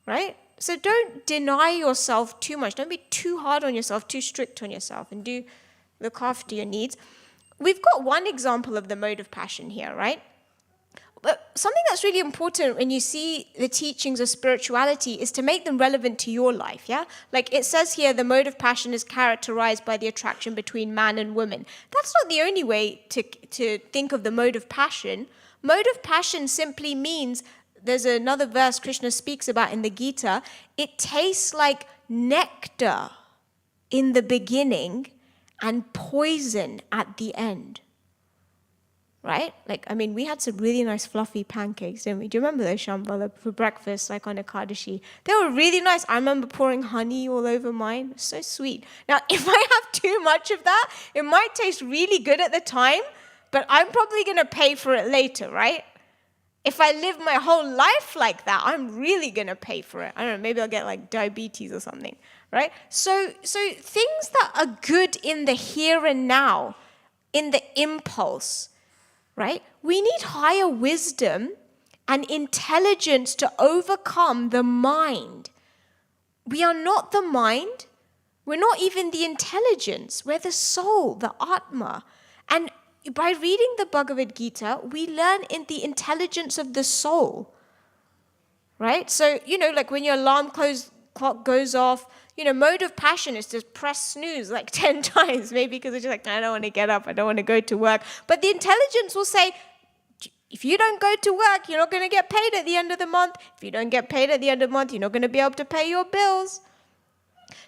right? So don't deny yourself too much. Don't be too hard on yourself, too strict on yourself, and do look after your needs. We've got one example of the mode of passion here, right? But something that's really important when you see the teachings of spirituality is to make them relevant to your life, yeah? Like it says here, the mode of passion is characterized by the attraction between man and woman. That's not the only way to think of the mode of passion. Mode of passion simply means, there's another verse Krishna speaks about in the Gita, it tastes like nectar in the beginning and poison at the end. Right? We had some really nice fluffy pancakes, didn't we? Do you remember those, Shambhala, for breakfast, on Ekadashi? They were really nice. I remember pouring honey all over mine. So sweet. Now, if I have too much of that, it might taste really good at the time, but I'm probably going to pay for it later, right? If I live my whole life like that, I'm really going to pay for it. I don't know, maybe I'll get diabetes or something, right? So things that are good in the here and now, in the impulse, right? We need higher wisdom and intelligence to overcome the mind. We are not the mind. We're not even the intelligence. We're the soul, the Atma. And by reading the Bhagavad Gita, we learn in the intelligence of the soul, right? So, when your alarm clock goes off, mode of passion is to press snooze 10 times, maybe because it's just I don't want to get up, I don't want to go to work. But the intelligence will say, if you don't go to work, you're not going to get paid at the end of the month. If you don't get paid at the end of the month, you're not going to be able to pay your bills.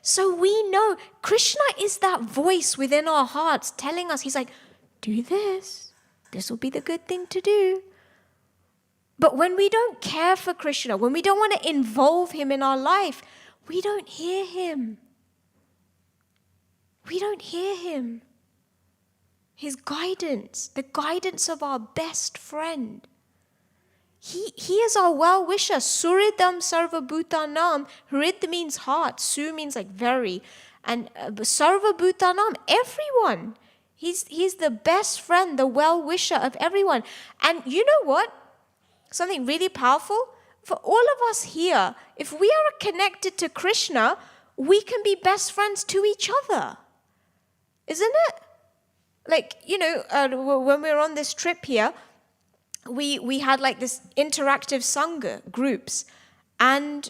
So we know Krishna is that voice within our hearts telling us, he's like, do this. This will be the good thing to do. But when we don't care for Krishna, when we don't want to involve him in our life, we don't hear him. We don't hear him. His guidance, the guidance of our best friend. He is our well-wisher. Suridam sarva bhutanam. Hrid means heart. Su means very. And sarva bhutanam, everyone. He's the best friend, the well-wisher of everyone. And you know what? Something really powerful. For all of us here, if we are connected to Krishna, we can be best friends to each other. Isn't it? When we were on this trip here, we had this interactive Sangha groups. And,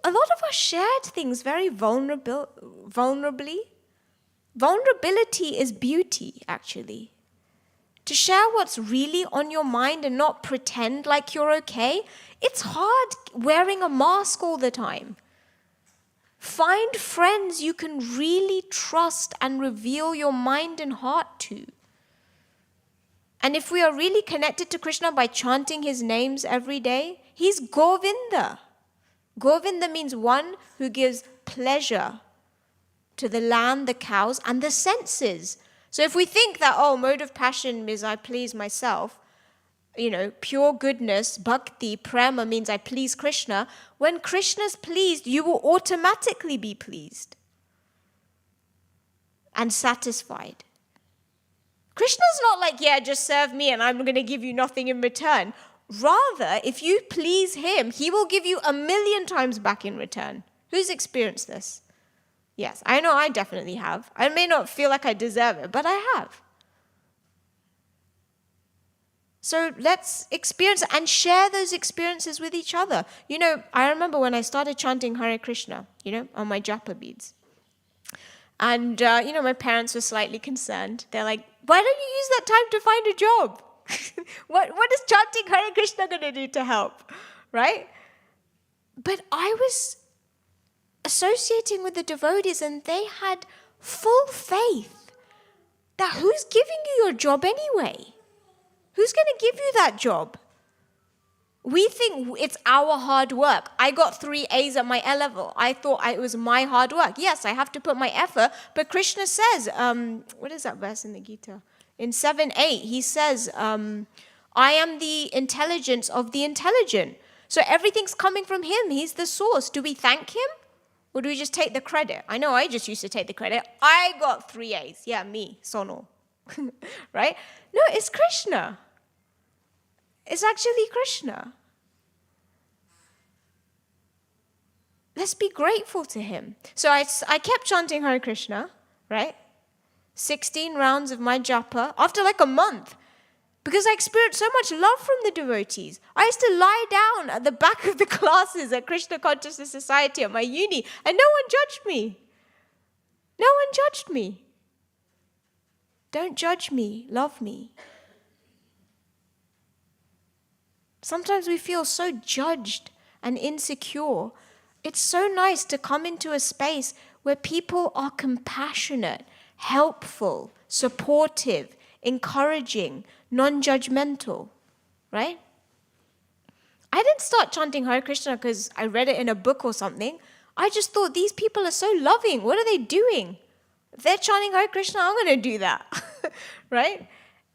a lot of us shared things very vulnerably. Vulnerability is beauty, actually. To share what's really on your mind and not pretend like you're okay, it's hard wearing a mask all the time. Find friends you can really trust and reveal your mind and heart to. And if we are really connected to Krishna by chanting his names every day, he's Govinda. Govinda means one who gives pleasure to the land, the cows, and the senses. So if we think that, mode of passion is I please myself, pure goodness, bhakti, prema means I please Krishna. When Krishna's pleased, you will automatically be pleased and satisfied. Krishna's not just serve me and I'm going to give you nothing in return. Rather, if you please him, he will give you 1,000,000 times back in return. Who's experienced this? Yes, I know I definitely have. I may not feel like I deserve it, but I have. So let's experience and share those experiences with each other. I remember when I started chanting Hare Krishna, on my japa beads. And, my parents were slightly concerned. They're like, why don't you use that time to find a job? What is chanting Hare Krishna going to do to help? Right? But I was associating with the devotees, and they had full faith that who's giving you your job anyway? Who's going to give you that job? We think it's our hard work. I got 3 A's at my A level. I thought it was my hard work. Yes, I have to put my effort. But Krishna says, what is that verse in the Gita? In 7:8, he says, I am the intelligence of the intelligent. So everything's coming from him. He's the source. Do we thank him? Or do we just take the credit? I know I just used to take the credit. I got 3 A's. Yeah, me, Sonal. Right? No, it's Krishna. It's actually Krishna. Let's be grateful to him. So I kept chanting Hare Krishna, right? 16 rounds of my japa after like a month, because I experienced so much love from the devotees. I used to lie down at the back of the classes at Krishna Consciousness Society at my uni, and no one judged me. No one judged me. Don't judge me, love me. Sometimes we feel so judged and insecure. It's so nice to come into a space where people are compassionate, helpful, supportive, encouraging, non-judgmental, right? I didn't start chanting Hare Krishna because I read it in a book or something. I just thought, these people are so loving. What are they doing? If they're chanting Hare Krishna, I'm going to do that, right?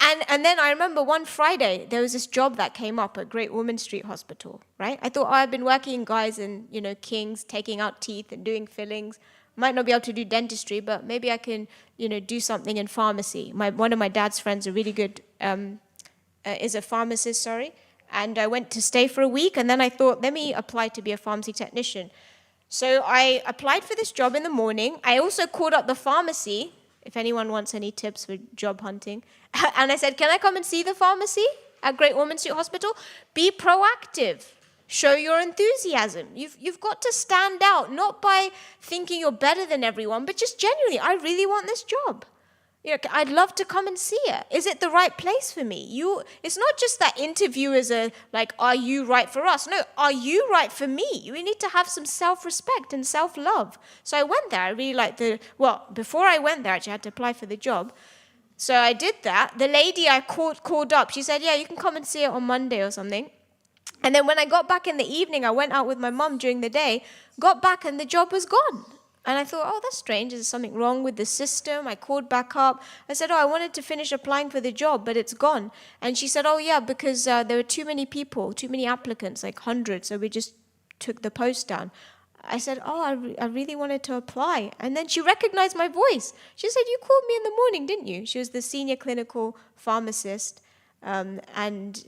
And then I remember one Friday, there was this job that came up at Great Ormond Street Hospital, right? I thought, I've been working guys in, Kings, taking out teeth and doing fillings. Might not be able to do dentistry, but maybe I can, do something in pharmacy. One of my dad's friends, a really good, is a pharmacist, and I went to stay for a week, and then I thought, let me apply to be a pharmacy technician. So I applied for this job in the morning. I also called up the pharmacy, if anyone wants any tips for job hunting. And I said, can I come and see the pharmacy at Great Ormond Street Hospital? Be proactive. Show your enthusiasm. You've got to stand out, not by thinking you're better than everyone, but just genuinely, I really want this job. I'd love to come and see it. Is it the right place for me? It's not just that interviewers are like, are you right for us? No, are you right for me? You need to have some self-respect and self-love. So I went there. I really liked before I went there, I actually had to apply for the job. So I did that. The lady I called up, she said, yeah, you can come and see it on Monday or something. And then when I got back in the evening, I went out with my mum during the day, got back and the job was gone. And I thought, that's strange. Is there something wrong with the system? I called back up. I said, I wanted to finish applying for the job, but it's gone. And she said, yeah, because there were too many people, too many applicants, like hundreds. So we just took the post down. I said, I really wanted to apply. And then she recognized my voice. She said, you called me in the morning, didn't you? She was the senior clinical pharmacist. And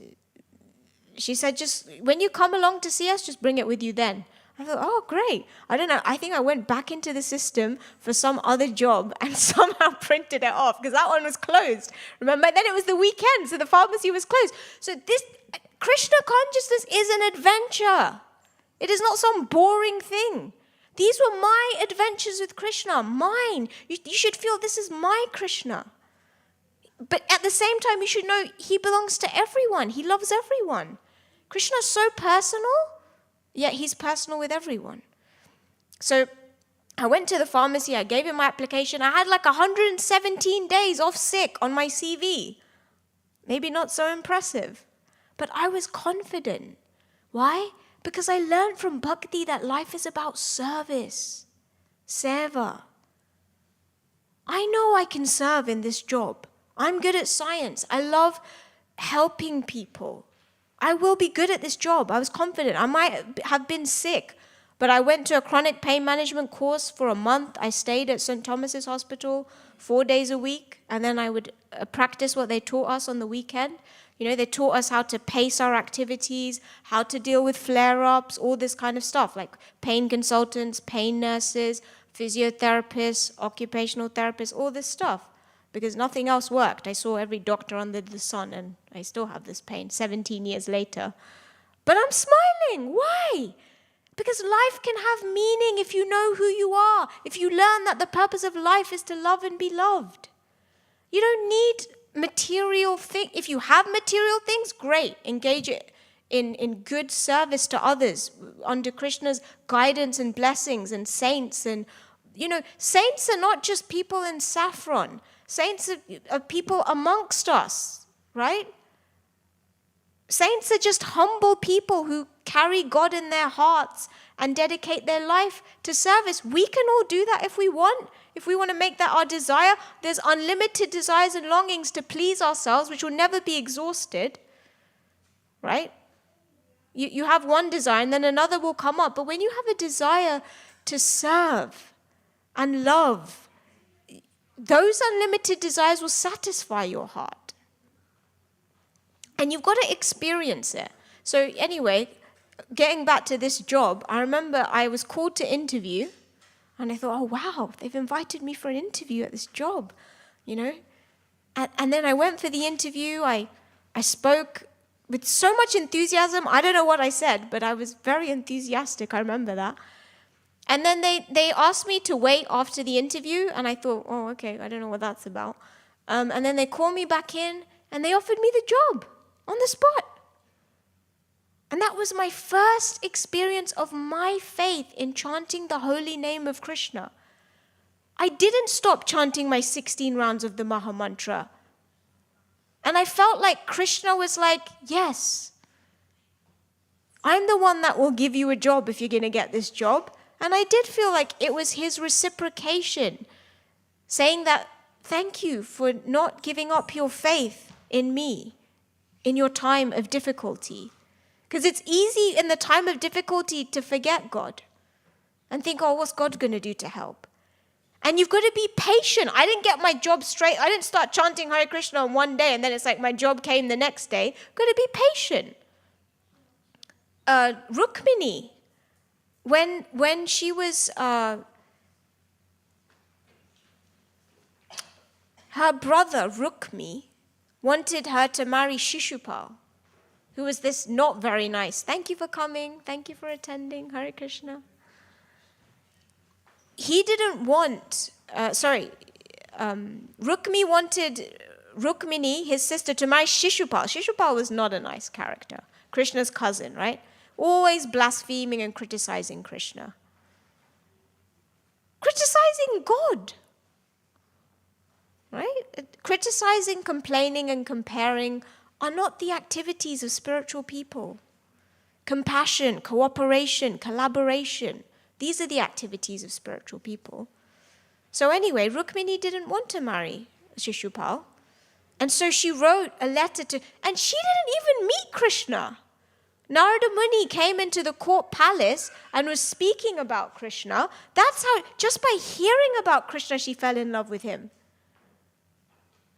she said, just when you come along to see us, just bring it with you then. I thought, great. I don't know. I think I went back into the system for some other job and somehow printed it off because that one was closed. Remember? And then it was the weekend, so the pharmacy was closed. So this Krishna consciousness is an adventure. It is not some boring thing. These were my adventures with Krishna, mine. You should feel this is my Krishna. But at the same time, you should know he belongs to everyone. He loves everyone. Krishna is so personal. Yet he's personal with everyone. So I went to the pharmacy, I gave him my application. I had like 117 days off sick on my CV. Maybe not so impressive, but I was confident. Why? Because I learned from Bhakti that life is about service, seva. I know I can serve in this job. I'm good at science. I love helping people. I will be good at this job. I was confident. I might have been sick, but I went to a chronic pain management course for a month. I stayed at St. Thomas's Hospital 4 days a week, and then I would practice what they taught us on the weekend. They taught us how to pace our activities, how to deal with flare-ups, all this kind of stuff, like pain consultants, pain nurses, physiotherapists, occupational therapists, all this stuff. Because nothing else worked. I saw every doctor under the sun, and I still have this pain 17 years later. But I'm smiling. Why? Because life can have meaning if you know who you are, if you learn that the purpose of life is to love and be loved. You don't need material things. If you have material things, great, engage in good service to others under Krishna's guidance and blessings, and saints. And, saints are not just people in saffron. Saints are people amongst us, right? Saints are just humble people who carry God in their hearts and dedicate their life to service. We can all do that if we want. If we want to make that our desire, there's unlimited desires and longings to please ourselves, which will never be exhausted, right? You have one desire and then another will come up. But when you have a desire to serve and love, those unlimited desires will satisfy your heart. And you've got to experience it. So anyway, getting back to this job, I remember I was called to interview, and I thought, oh wow, they've invited me for an interview at this job, And then I went for the interview. I spoke with so much enthusiasm. I don't know what I said, but I was very enthusiastic. I remember that. And then they asked me to wait after the interview, and I thought, oh, okay, I don't know what that's about. And then they called me back in, and they offered me the job on the spot. And that was my first experience of my faith in chanting the holy name of Krishna. I didn't stop chanting my 16 rounds of the Maha Mantra. And I felt like Krishna was like, yes, I'm the one that will give you a job if you're going to get this job. And I did feel like it was his reciprocation, saying that, thank you for not giving up your faith in me in your time of difficulty. Because it's easy in the time of difficulty to forget God and think, oh, what's God going to do to help? And you've got to be patient. I didn't get my job straight. I didn't start chanting Hare Krishna on one day and then it's like my job came the next day. Got to be patient. Rukmini, when she was, her brother Rukmi wanted her to marry Shishupal, who was this not very nice. Thank you for coming. Thank you for attending. Hare Krishna. He didn't want, Rukmi wanted Rukmini, his sister, to marry Shishupal. Shishupal was not a nice character. Krishna's cousin, right? Always blaspheming and criticizing Krishna. Criticizing God. Right? Criticizing, complaining, and comparing are not the activities of spiritual people. Compassion, cooperation, collaboration, these are the activities of spiritual people. So anyway, Rukmini didn't want to marry Shishupal. And so she wrote a letter to, and she didn't even meet Krishna. Narada Muni came into the court palace and was speaking about Krishna. That's how, just by hearing about Krishna, she fell in love with him.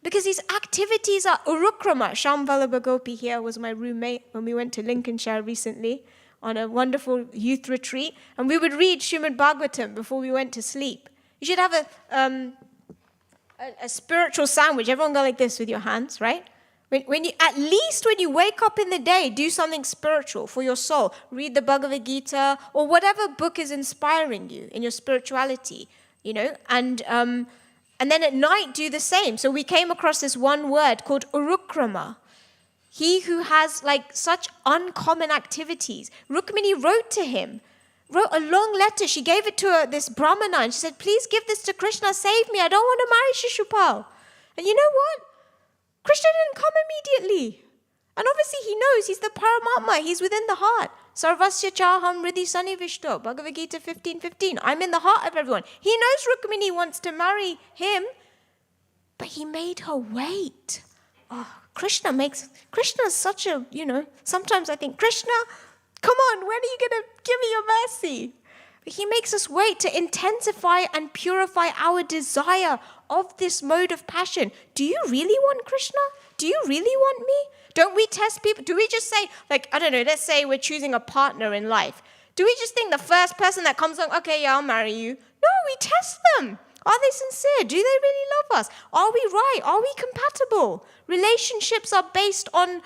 Because these activities are urukrama. Shambhala Gopi here was my roommate when we went to Lincolnshire recently on a wonderful youth retreat. And we would read Srimad Bhagavatam before we went to sleep. You should have a spiritual sandwich. Everyone go like this with your hands, right? When you, at least when you wake up in the day, do something spiritual for your soul. Read the Bhagavad Gita or whatever book is inspiring you in your spirituality, and then at night do the same. So we came across this one word called urukrama. He who has like such uncommon activities. Rukmini wrote to him, wrote a long letter. She gave it to this Brahmana and she said, please give this to Krishna, save me. I don't want to marry Shishupal. And you know what? Krishna didn't come immediately. And obviously he knows he's the Paramatma. He's within the heart. Sarvasya chaham riddhi sanivishto. Bhagavad Gita 15:15. I'm in the heart of everyone. He knows Rukmini wants to marry him, but he made her wait. Oh, Krishna's such a, sometimes I think, Krishna, come on, when are you going to give me your mercy? But he makes us wait to intensify and purify our desire of this mode of passion. Do you really want Krishna? Do you really want me? Don't we test people? Do we just say, let's say we're choosing a partner in life. Do we just think the first person that comes along, okay, yeah, I'll marry you? No, we test them. Are they sincere? Do they really love us? Are we right? Are we compatible? Relationships are based on,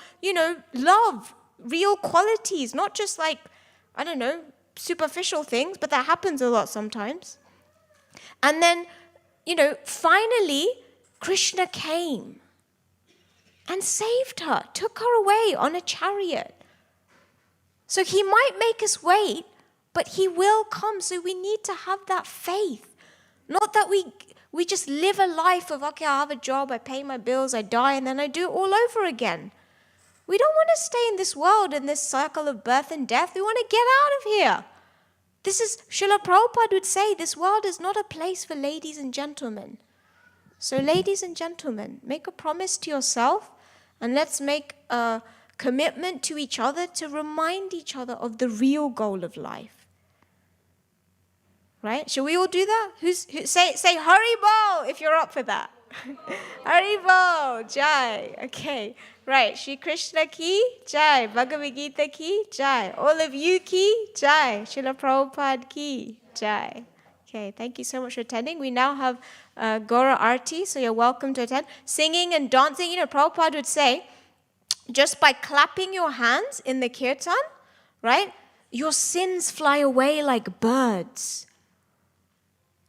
love, real qualities, not just superficial things, but that happens a lot sometimes. And then, finally, Krishna came and saved her, took her away on a chariot. So he might make us wait, but he will come. So we need to have that faith. Not that we just live a life of, okay, I have a job, I pay my bills, I die, and then I do it all over again. We don't want to stay in this world, in this cycle of birth and death. We want to get out of here. This is, Srila Prabhupada would say, this world is not a place for ladies and gentlemen. So ladies and gentlemen, make a promise to yourself, and let's make a commitment to each other to remind each other of the real goal of life. Right? Shall we all do that? Say Haribol if you're up for that. Haribol, Jai. Okay. Right. Shri Krishna ki, Jai. Bhagavad Gita ki, Jai. All of you ki, Jai. Srila Prabhupada ki, Jai. Okay, thank you so much for attending. We now have Gora Arti, so you're welcome to attend. Singing and dancing, Prabhupada would say, just by clapping your hands in the kirtan, right, your sins fly away like birds.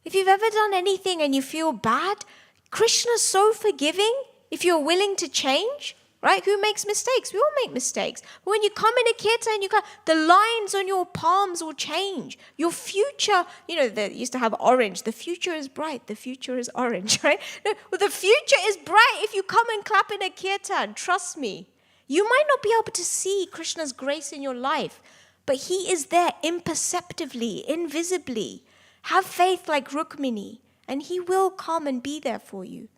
If you've ever done anything and you feel bad, Krishna's so forgiving if you're willing to change, right? Who makes mistakes? We all make mistakes. But when you come in a kirtan, the lines on your palms will change. Your future, they used to have orange. The future is bright. The future is orange, right? No, well, the future is bright if you come and clap in a kirtan. Trust me. You might not be able to see Krishna's grace in your life, but he is there imperceptibly, invisibly. Have faith like Rukmini, and he will come and be there for you.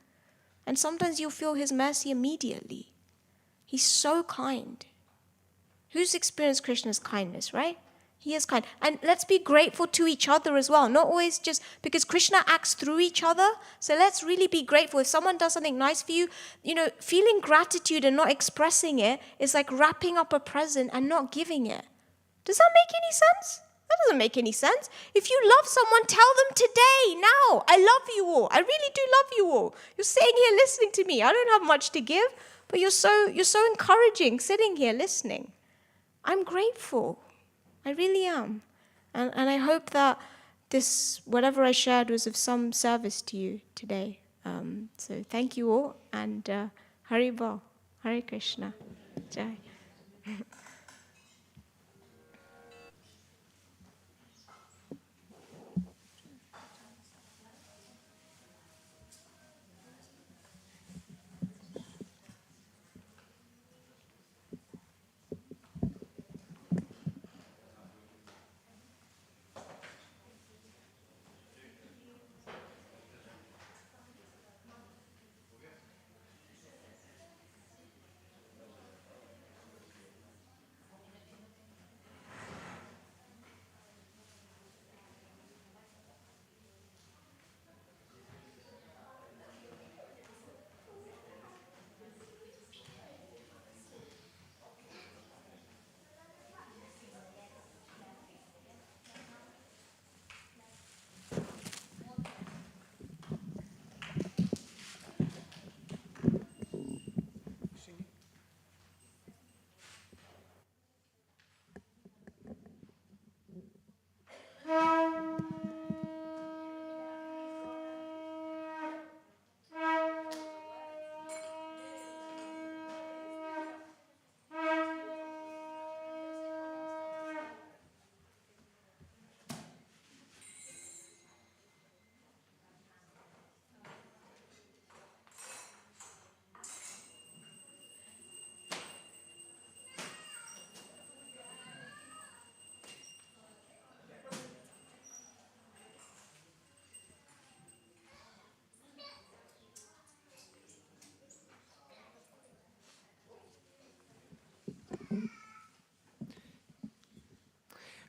And sometimes you'll feel his mercy immediately. He's so kind. Who's experienced Krishna's kindness, right? He is kind. And let's be grateful to each other as well. Not always just because Krishna acts through each other. So let's really be grateful. If someone does something nice for you, feeling gratitude and not expressing it is like wrapping up a present and not giving it. Does that make any sense? That doesn't make any sense. If you love someone, tell them today, now. I love you all. I really do love you all. You're sitting here listening to me. I don't have much to give, but you're so encouraging, sitting here listening. I'm grateful. I really am. And I hope that this, whatever I shared, was of some service to you today. So thank you all, and Haribol, Hare Krishna, Jai.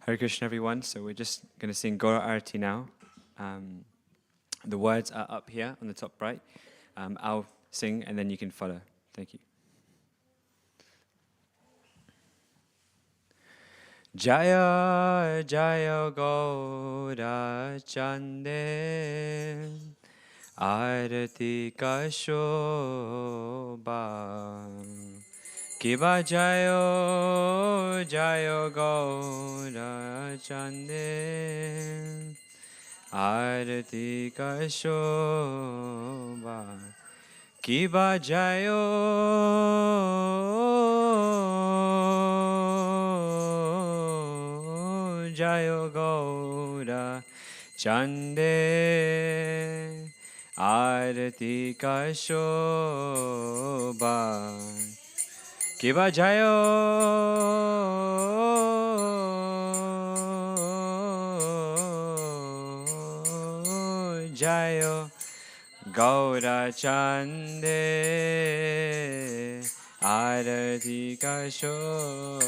Hare Krishna, everyone. So we're just going to sing Gora Arati now. The words are up here on the top right. I'll sing and then you can follow. Thank you. Jaya Jaya Gaura Chande Arati Ka Shobha Kiba Jayo Jayo Gaura Chande Arati Ka Shobha Kiba Jayo Jayo Gaura Chande Arati Ka Shobha Kiva Jayo Jayo Gaura Chande Arati Ka Shobha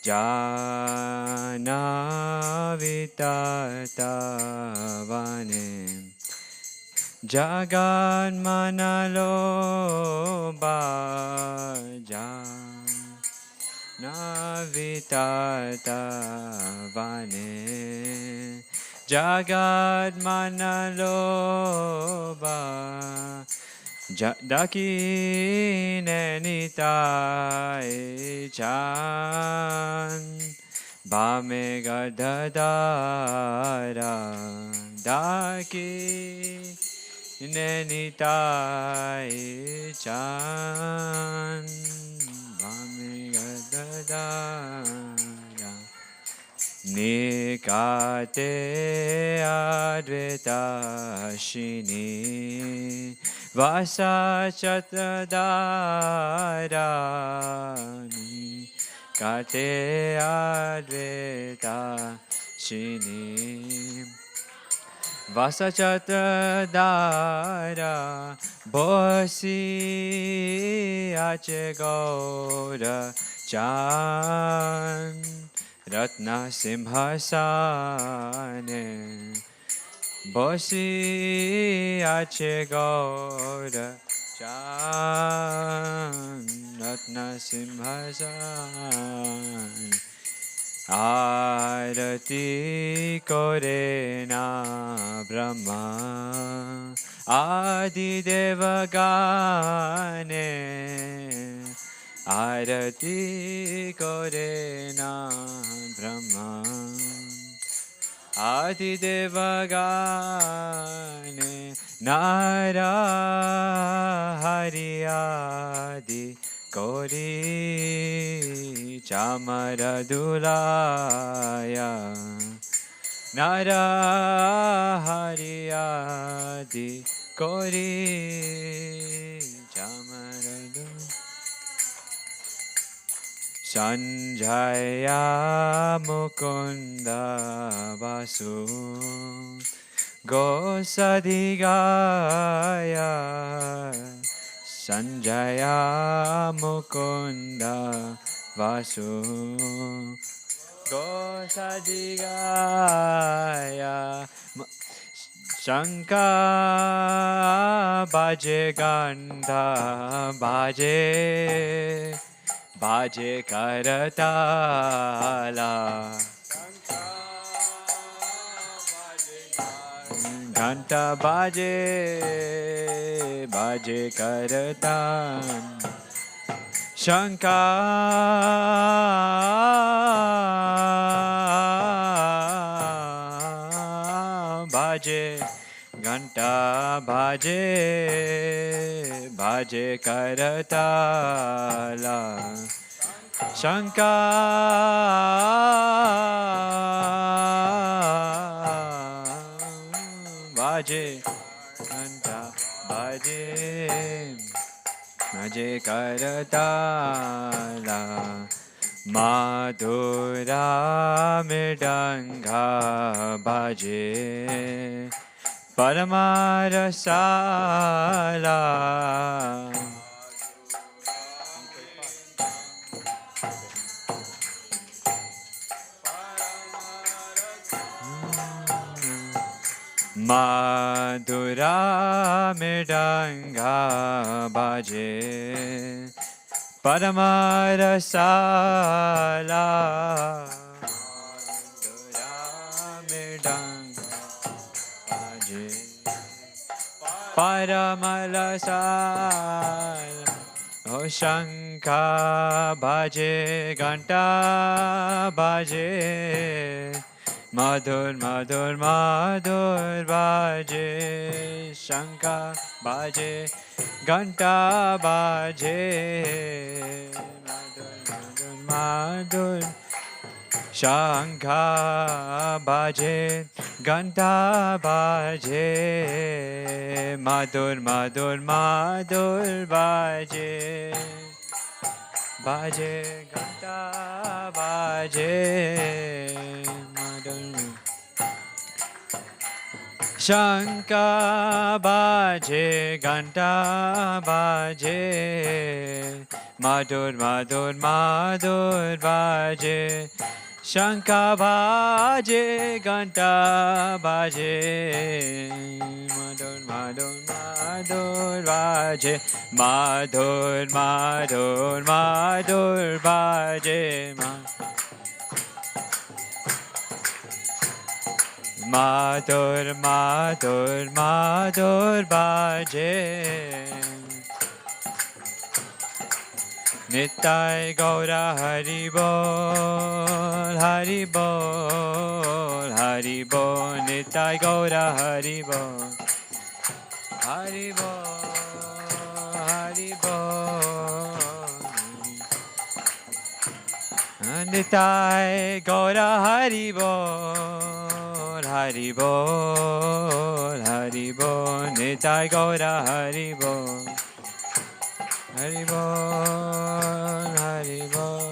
Jana Vitata Vanem Jagat Manaloba Jana Vitata Vanem Jagat Manaloba Dakine Nitai Chan Bame Gadadara Dakine Nitai Chan Bame Gadadara Nikate Advaita Shini Vasa Chatadharani Kate Advaita Shini Vasa Chatadhara Bosi Ache Gaura Chan Ratna Simhasane Bosi Ache Gaura Chan Ratna Simhasane Arati Korena Brahma Adi Devagane Arati Korena Brahma Adi Devagane Nara Hari Adi Kori Chamaradulaya Nara Hari Adi Kori Chamaradulaya Sanjaya Mukunda Vasu Gosadigaya Sanjaya Mukunda Vasu Gosadigaya Shanka Bhaje Gandha Bhaje Bhaje Karatala Ganta Bhaje Bhaje Karatan Shanka Bhaje Ganta Bhaje Bhaje Karatala Shanka Bhaje Ganta Bhaje Bhaje Karatala Madhura Mridanga Bhaje Paramarasala Madhura Mridanga Bhaje Paramarasala Madhura Mridanga Bhaje Paramarasala O Shankha Bhaje Ganta Bhaje Madhur Madhur Madhur Bhaje Shankha Bhaje Ganta Bhaje Madhur Madhur Madhur Shankha baje, Ganta baje, Madur Madur Madur baje, baje Ganta baje, Madur. Shankha baje, Ganta baje, Madur Madur Madur baje. Shankha baje, Ganta baje, Madur Madur Madur baje, Madur Madur Madur baje, Madur Madur Madur baje. Nitai Gaura Hari Bol, Hari Bol, Hari Bol, Nitai Gaura Hari Bol, Hari Bol, Hari Bol. Nitai Gaura Hari Bol, Hari Bol, Hari Bol, Nitai Gaura Hari Bol. Hari Bol, Hari Bol.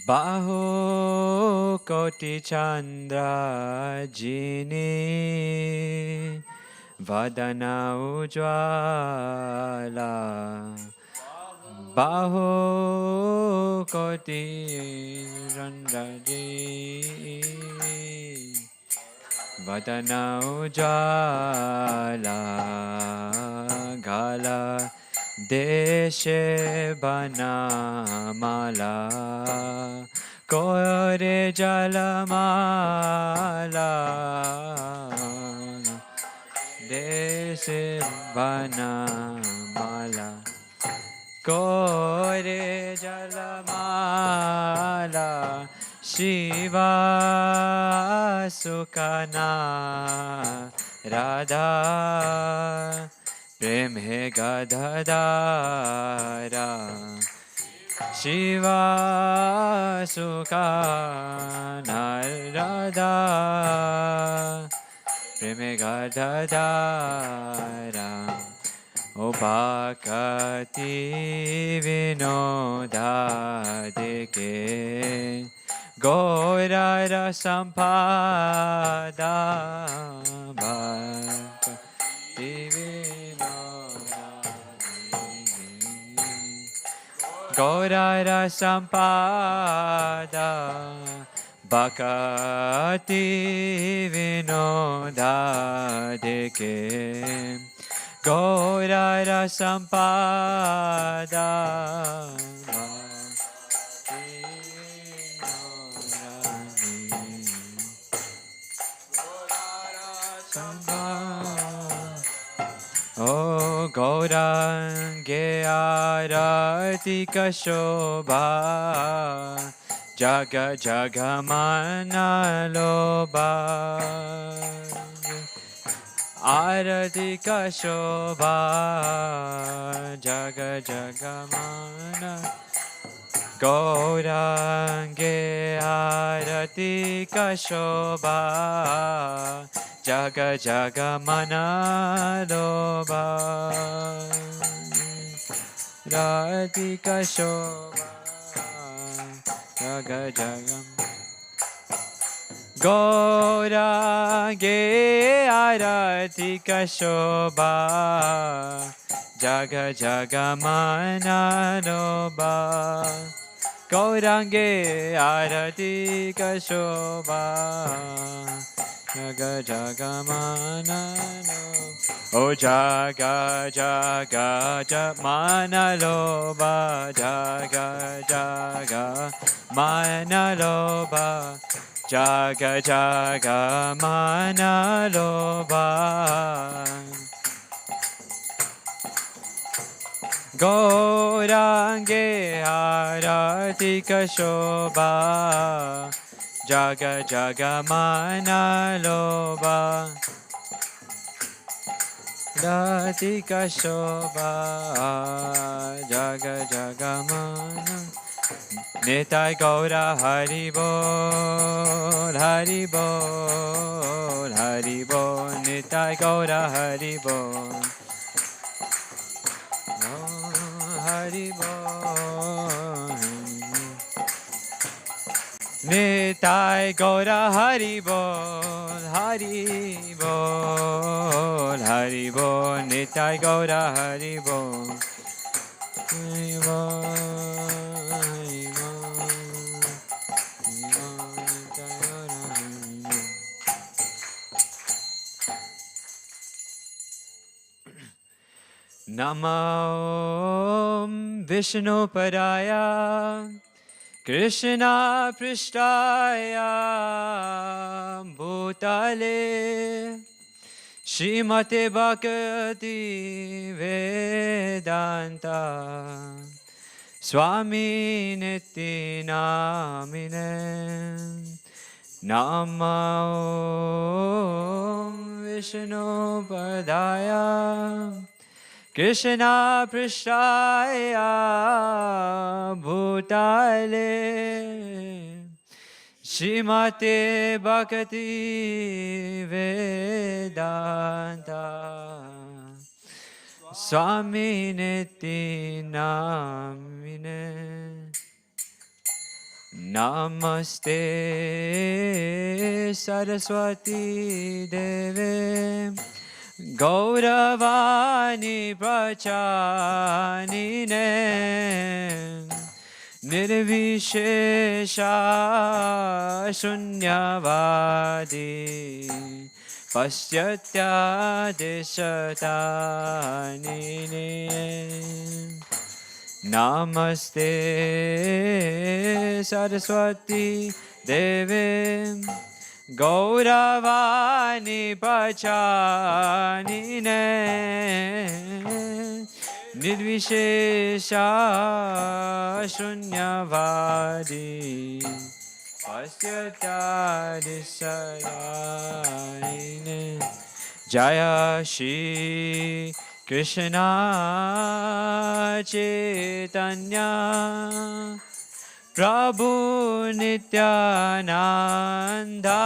Baho Koti Chandra Jini Vadana Ujwala Baho Koti Chandra Jini Vadana Ujwala Gala Deshe Banamala Kore Jalamala Deshe Banamala Kore Jalamala Shiva Sukana Radha Prem He Gadadara Shiva Sukana Radha Prem He Gadadara O Bhakti Vinoda Deke Gaurara Sampada Bhakti Vinoda Gaurara Sampada Bhakti Vinoda Deke Gaurara Sampada O Gaurange Arati Kashobha Jaga Jagamana Loba Arati Kashobha Jaga Jagamana Gaurange Arati Kashobha Jaga Jagamana Loba Radhika Shobha Jaga Jagam Gaurange Aratika Shobha Jaga Jagamana Loba Gaurange Aratika Shobha Jaga Jagamana O Jaga Jaga Jamana Loba Jaga Jaga Mana Loba Jaga Jaga Mana Loba Gaurange Aratika Shobha Jaga Jaga Mana Loba Radhika Shobha Jaga Jagamana Nitai Gaura Hari Bol Hari Bol Hari Bol Nitai Gaura Hari Bol Hari Bol Nitai Gaura Hari Bol Hari Bol Hari Bol Nitai Gaura Hari Bol Hari Bol Hari Bol Nitai Gaura Hari Bol. Namo Vishnu Padaya Krishna Prishtaya Bhutale Srimate Bhakti Vedanta Swami Niti Namine Namo Vishnu Padaya Krishna Prishtaya Bhutale Srimate Bhakti Vedanta Swami Niti Namine Namaste Saraswati Deve Gauravani Prachanine Nirvishesha Shunyavadi Paschatya Deshatanine Namaste Saraswati Deve Gauravani Pachanine Nirvishesha Shunyavadi Paschatya Disarayine Jaya Shri Krishna Chaitanya Prabhu Nityananda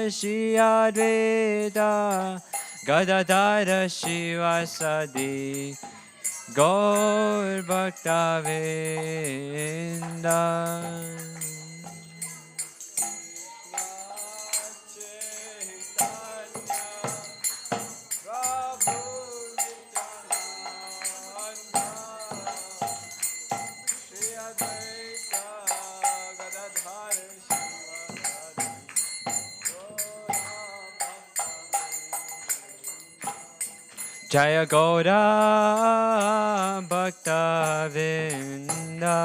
Shri Advaita Gadadhara Shivasadi Gaur Bhaktavinda Jaya Gaura Bhaktavinda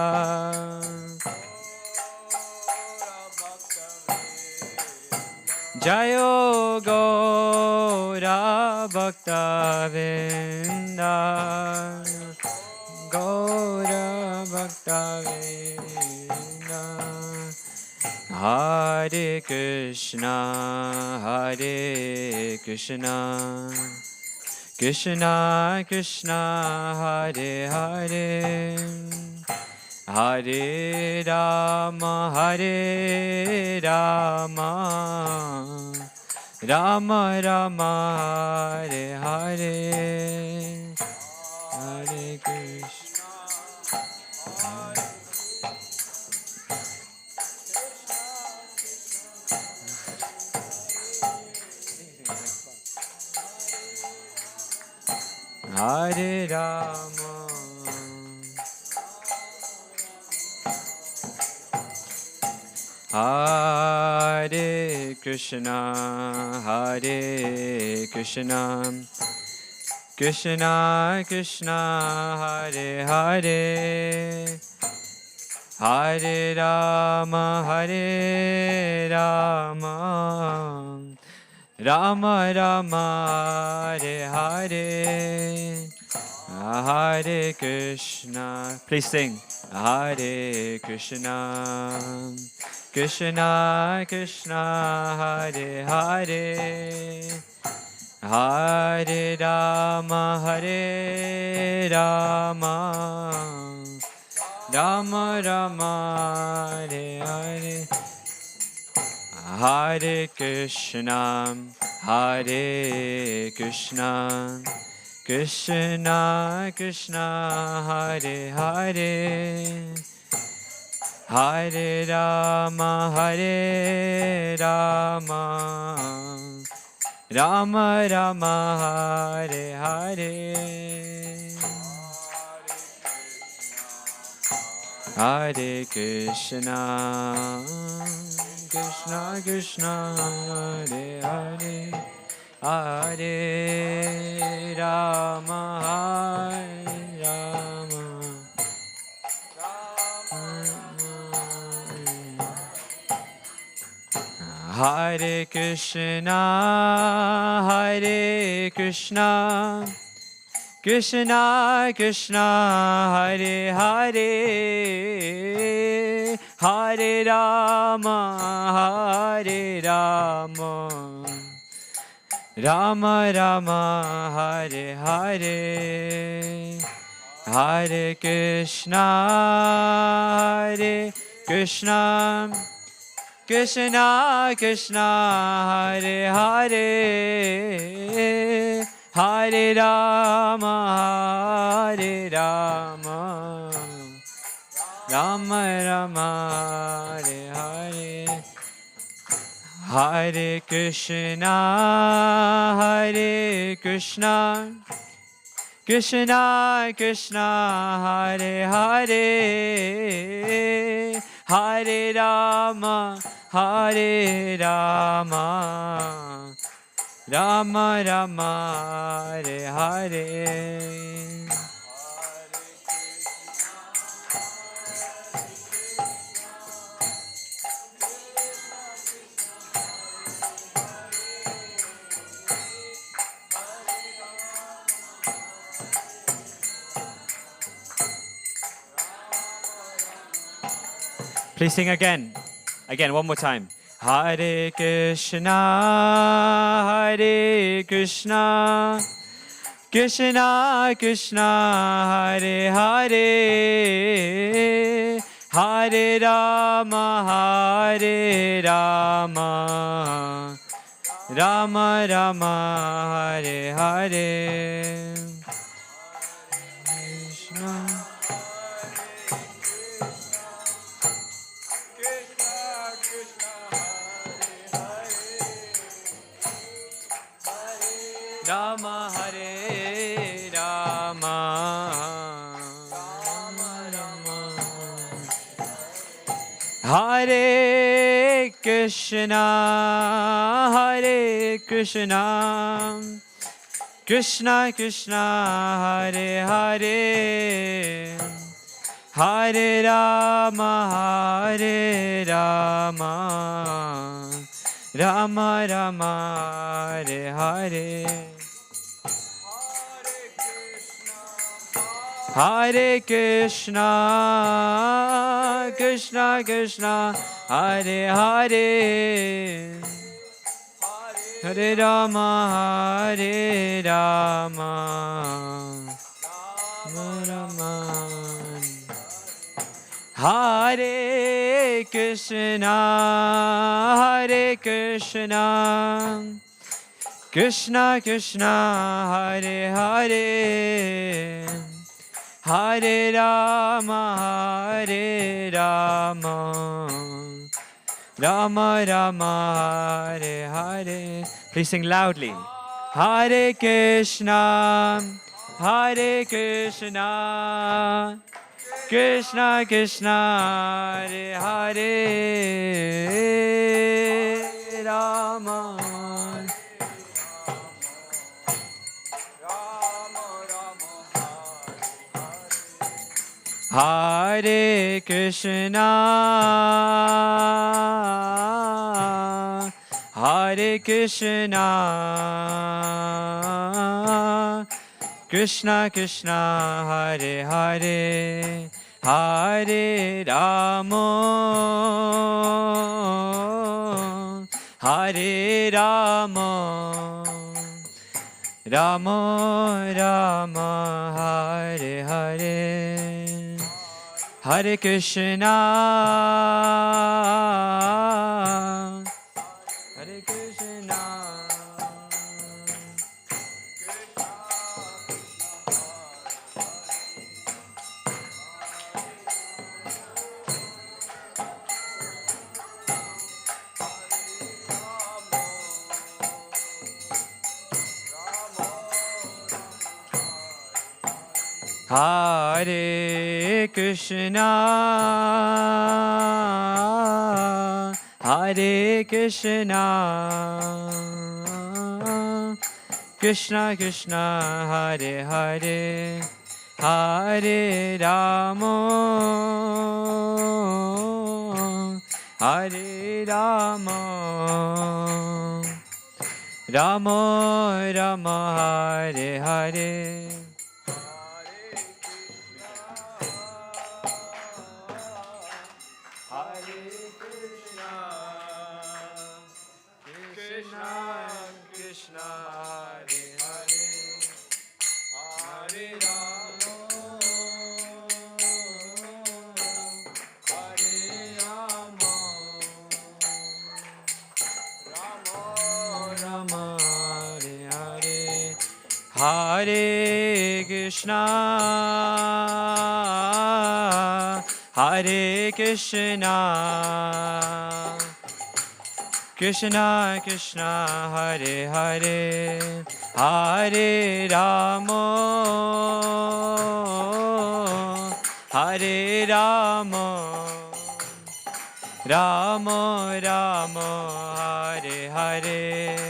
Jaya Gaura Bhaktavinda Gaura Bhaktavinda Hare Krishna Hare Krishna Krishna Krishna Hare Hare Hare Rama Hare Rama Rama Rama Hare Hare Hare Krishna Hare Rama Hare Krishna Hare Krishna Krishna Krishna Hare Hare Hare Rama Hare Rama Rama Rama Hare Hare Hare Krishna. Please sing. Hare Krishna Krishna Krishna Hare Hare Hare Rama, Hare Rama, Rama Rama, Hare Hare. Hare Krishna, Hare Krishna, Krishna Krishna, Hare Hare, Hare Rama, Hare Rama, Rama Rama, Hare Hare. Hare Krishna, Krishna Krishna, Hare Hare, Hare Rama, Hare Rama, Hare Krishna, Hare Krishna, Krishna Krishna, Hare Hare, Hare Rama, Hare Rama, Rama Rama, Hare Hare, Hare Krishna, Hare Krishna, Krishna Krishna, Hare Hare, Hare Rama, Hare Rama, Rama Rama, Hare Hare, Hare Krishna, Hare Krishna, Krishna Krishna, Hare Hare, Hare Rama, Hare Rama, Rama Rama, Hare Hare. Please sing again. Again, one more time. Hare Krishna, Hare Krishna, Krishna Krishna, Hare Hare, Hare Rama, Hare Rama, Rama Rama, Hare Hare. Krishna. Rama Hare Rama, Rama Rama, Hare Krishna, Hare Krishna, Krishna Krishna, Hare Hare, Hare Rama, Hare Rama, Rama Rama, Hare Hare. Hare Krishna, Krishna Krishna, Hare Hare, Hare Rama, Hare Rama, Rama Rama. Hare Krishna, Hare Krishna, Krishna Krishna, Hare Hare, Hare Rama, Hare Rama, Rama Rama, Hare Hare. Please sing loudly. Hare Krishna, Hare Krishna, Krishna Krishna, Hare Hare, Rama. Hare Krishna, Hare Krishna, Krishna Krishna, Hare Hare, Hare Rama, Hare Rama, Rama Rama Hare Hare Hare Krishna Hare Krishna Hare Krishna Hare Krishna Krishna Krishna Hare Hare Hare Rama Hare Rama Rama Rama Hare Hare Krishna Krishna Hare Hare Hare Rama Hare Rama Rama Rama Hare Hare Hare Krishna Hare Krishna Krishna Krishna Hare Hare Hare Rama Hare Rama Rama Rama Hare Hare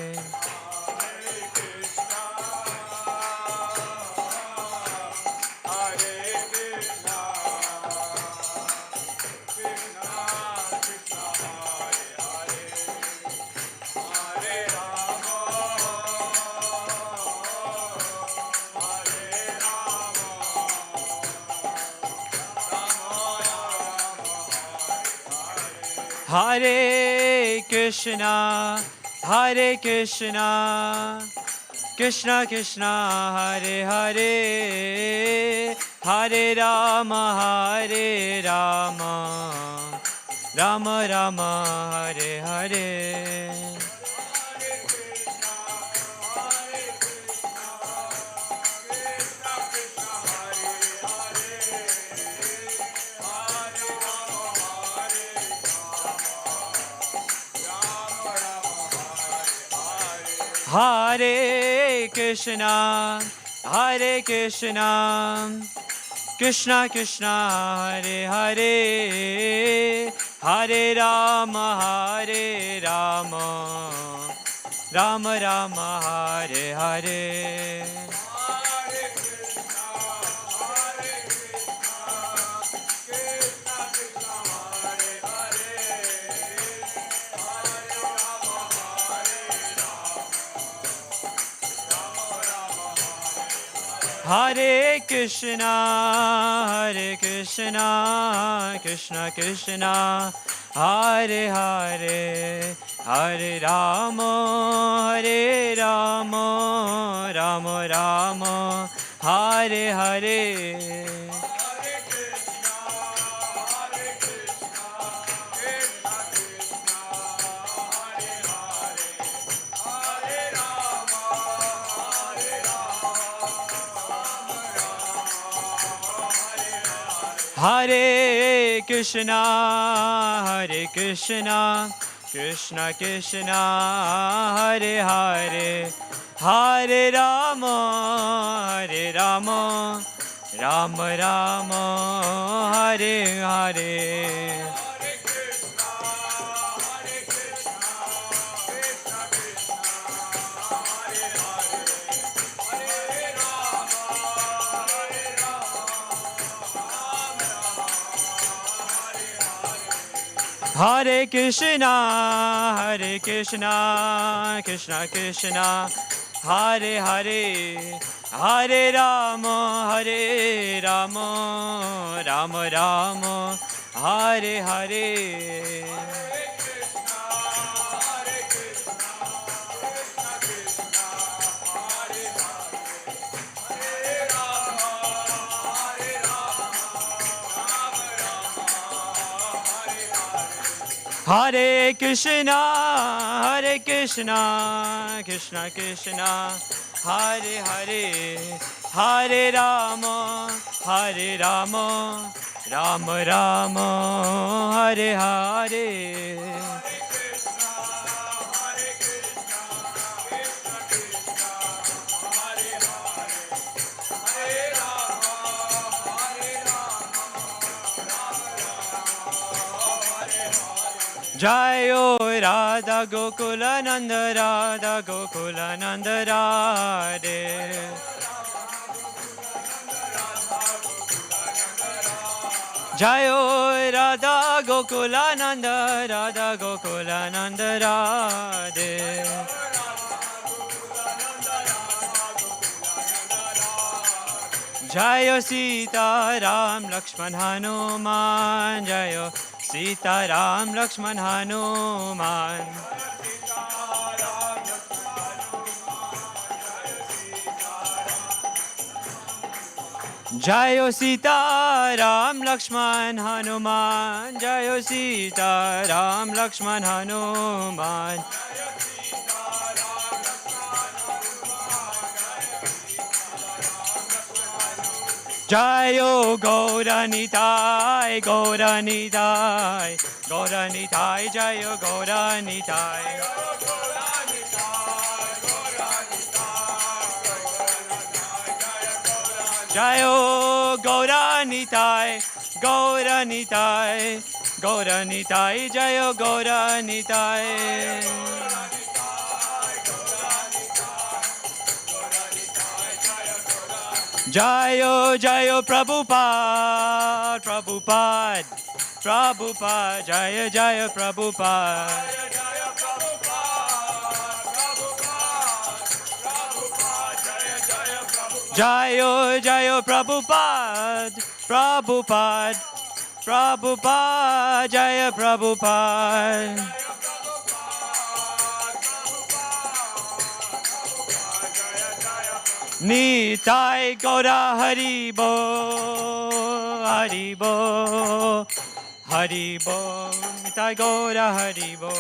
Hare Krishna, Hare Krishna, Krishna Krishna, Hare Hare, Hare Rama, Hare Rama, Rama Rama, Hare Hare. Hare Krishna, Hare Krishna, Krishna Krishna, Hare Hare, Hare Rama, Hare Rama, Rama Rama, Hare Hare. Hare Krishna, Hare Krishna, Krishna Krishna, Hare Hare, Hare Rama, Hare Rama, Rama Rama, Hare Hare. Hare Krishna, Hare Krishna, Krishna Krishna, Hare Hare, Hare Rama, Hare Rama, Rama Rama, Hare Hare. Hare Krishna, Hare Krishna, Krishna Krishna, Hare Hare, Hare Rama, Hare Rama, Rama Rama, Hare Hare. Hare Krishna, Krishna Krishna, Hare Hare, Hare Rama, Rama Rama, Hare Hare. Jayo Radha Gokula Nanda Radha Gokula Nanda Radhe. Jayo Radha Gokula Nanda Radha Gokula Nanda Radhe. Jayo Sita Ram Lakshman Hanuman Jayo Sita Ram Lakshman Hanuman. Jayo Sita Ram Lakshman Hanuman. Jayo Sita Ram Lakshman Hanuman. Jayo Gauranitai, Gauranitai, Gauranitai, Jayo Gauranitai. Jayo Gauranitai, Gauranitai, Gauranitai, Jayo Gauranitai. Jayo, Jayo Prabhupada, Prabhupada, Prabhupada, Jaya, Jaya Prabhupada. Jayo, Jayo Prabhupada, Prabhupada, Prabhupada, Jaya Prabhupada. Nitai Gaura Haribo, Haribo, Haribo, Nitai Gaura Haribo.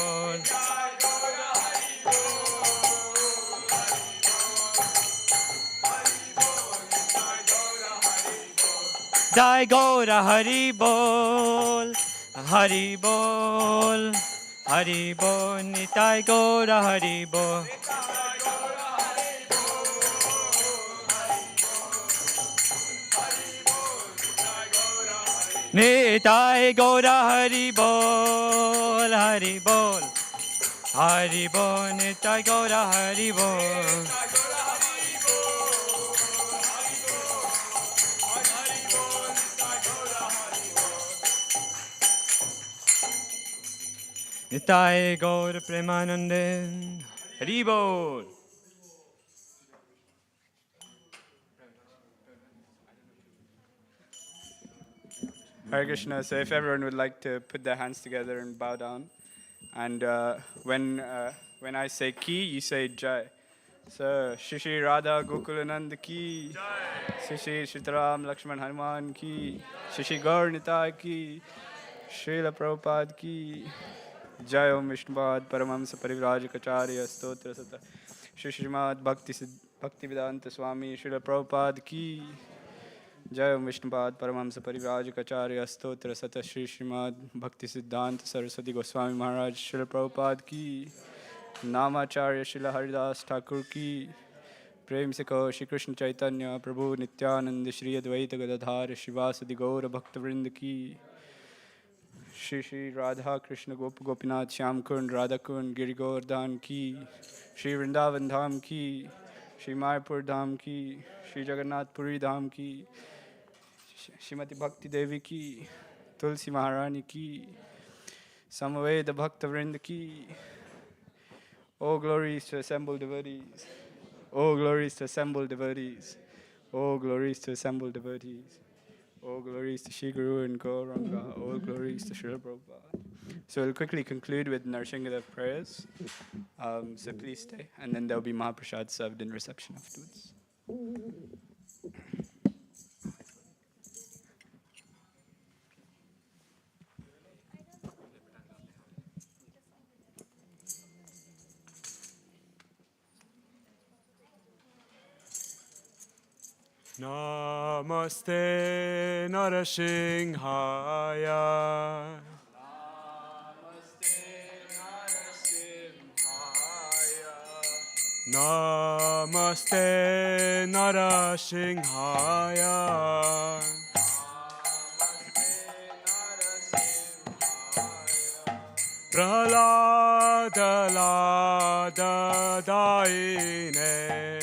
Nitai Gaura Haribol, Haribol, Haribol, Nitai Gaura Haribol. Nitai Gaura Haribol, Haribol, Haribol, Nitai Gaura Haribol. Nitai Gaura Premanande, Haribol. Hare Krishna. So if everyone would like to put their hands together and bow down, and when I say ki, you say jai. So Shishi Radha Gokulanand ki, Shishi Shitaram Lakshman Hanuman ki, Shishi Gaur Nitai ki, Srila Prabhupada ki, Jai Om Vishnupad Paramhamsa Parivrajikacharya Stotra Sata, Shishimad Bhaktivedanta Swami Srila Prabhupada ki, Jai Om Vishnupad Paramhamsa Parivrajikacharya Stotra Sata, Shishimad Bhaktisiddhanta Saraswati Goswami Maharaj Srila Prabhupada ki, Namacharya Srila Haridas Thakur ki, Prem se ko Shri Krishna Chaitanya Prabhu Nityananda Shri Advaita Gadadhar Shivasadi Gaura Bhaktavrinda ki, Shri Shri Radha Krishna Gop Gopinath Shyam Kund Radha Kund Giri Govardhan ki, Shri Vrindavan Dham ki, Shri Mayapur Dham ki, Shri Jagannath Puri Dham ki, Shrimati Bhakti Devi ki, Tulsi Maharani ki, Samaveda Bhaktavrinda ki. All glories to assembled devotees. All glories to assembled devotees. All glories to assembled devotees. All glories to Shri Guru and Gauranga. All glories to Srila Prabhupada. So we'll quickly conclude with Narsinghadev prayers. So please stay. And then there'll be Mahaprasad served in reception afterwards. Namaste Narasimhaya. Namaste Narasimhaya. Prahlada Lada Daine.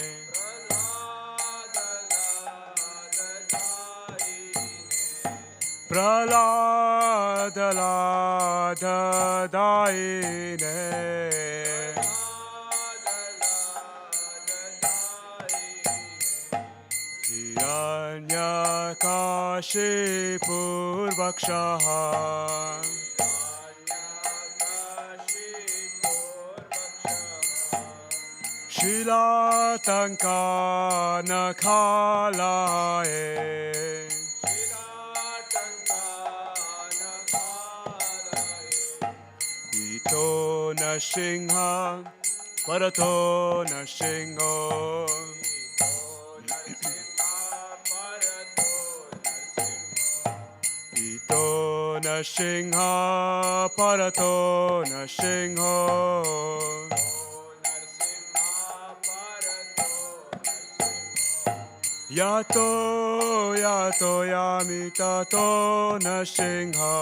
Prahlada Lada Daine. Hiranyakashipur Vakshaha. Shilatankana Khalaye. Ito Nrsimha Parato Nrsimho. Ito Nrsimha Parato Nrsimho. Yato Yato Yamitato Nrsimha.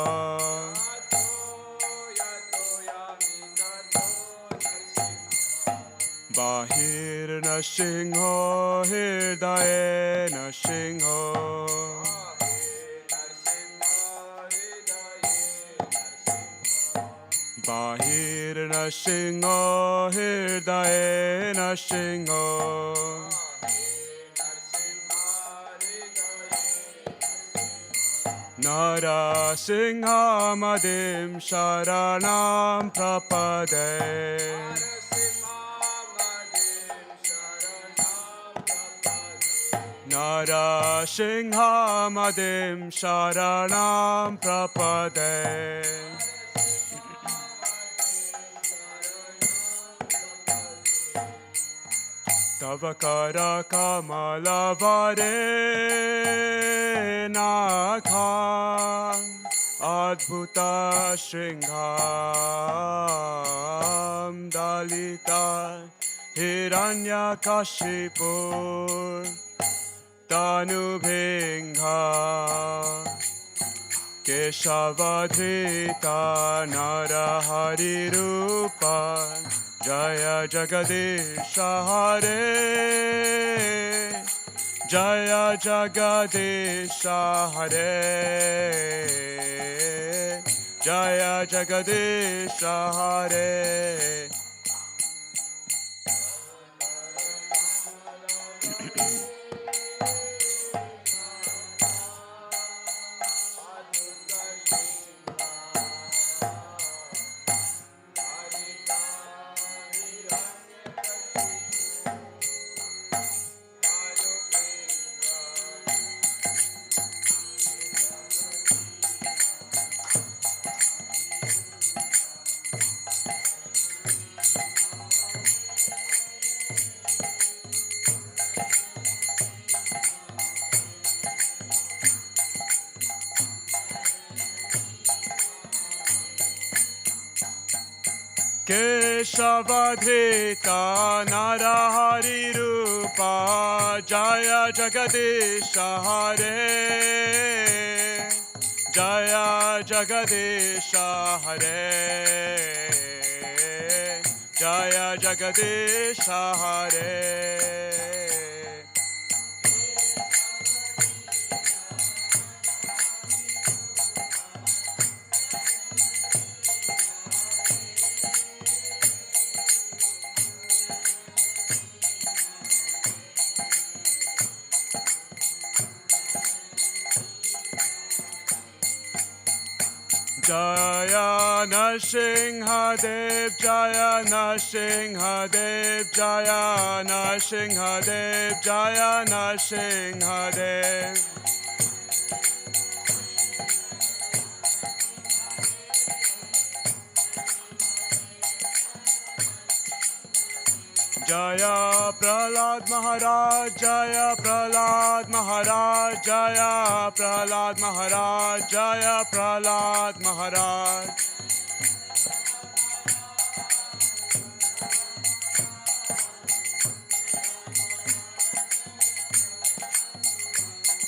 Bahir Nrsimho Hirdaye Nrsimho. Bahir Nrsimho Hirdaye Nrsimho. Narasingha Madim Sharanam Prapade. Narasingha Madim Sharanam Prapade. Tavakara Kamalavare Nakha Adbhuta Shringham Dalita Hiranyakashipur Tanubhingha Keshavadhrita Narahari Rupa Jaya Jagadisha Hare. Jaya Jagadisha Hare. Jaya Jagadisha Hare. Keshavadhrita Narahari Rupa Jaya Jagadisha Hare. Jaya Jagadisha Hare. Jaya Jagadisha Hare. Jaya Nrsimha Dev, Jaya Nrsimha Dev, Jaya Nrsimha Dev, Jaya Nrsimha Dev. Jaya Prahlad Maharaj, Jaya Prahlad Maharaj, Jaya Prahlad Maharaj, Jaya Prahlad Maharaj.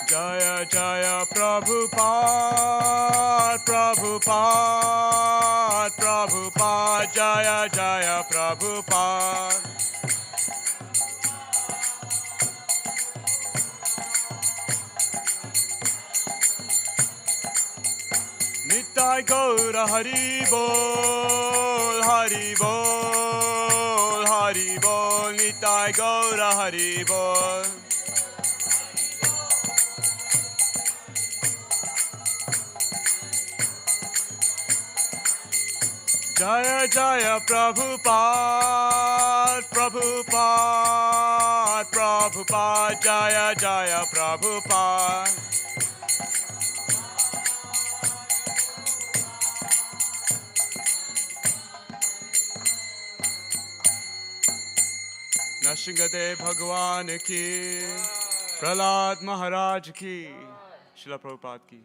Jaya Jaya Prabhupada, Prabhupada, Prabhupada, Jaya Jaya Prabhupada. Nitai Gaura Hari Bol, Hari Bol, Hari Bol, Nitai Gaura Hari Bol. Jaya Jaya Prabhupada, Prabhupada, Prabhupada, Jaya Jaya Prabhupada. Nrsimhadev Bhagwan ki, Prahlad Maharaj ki, Srila Prabhupada ki.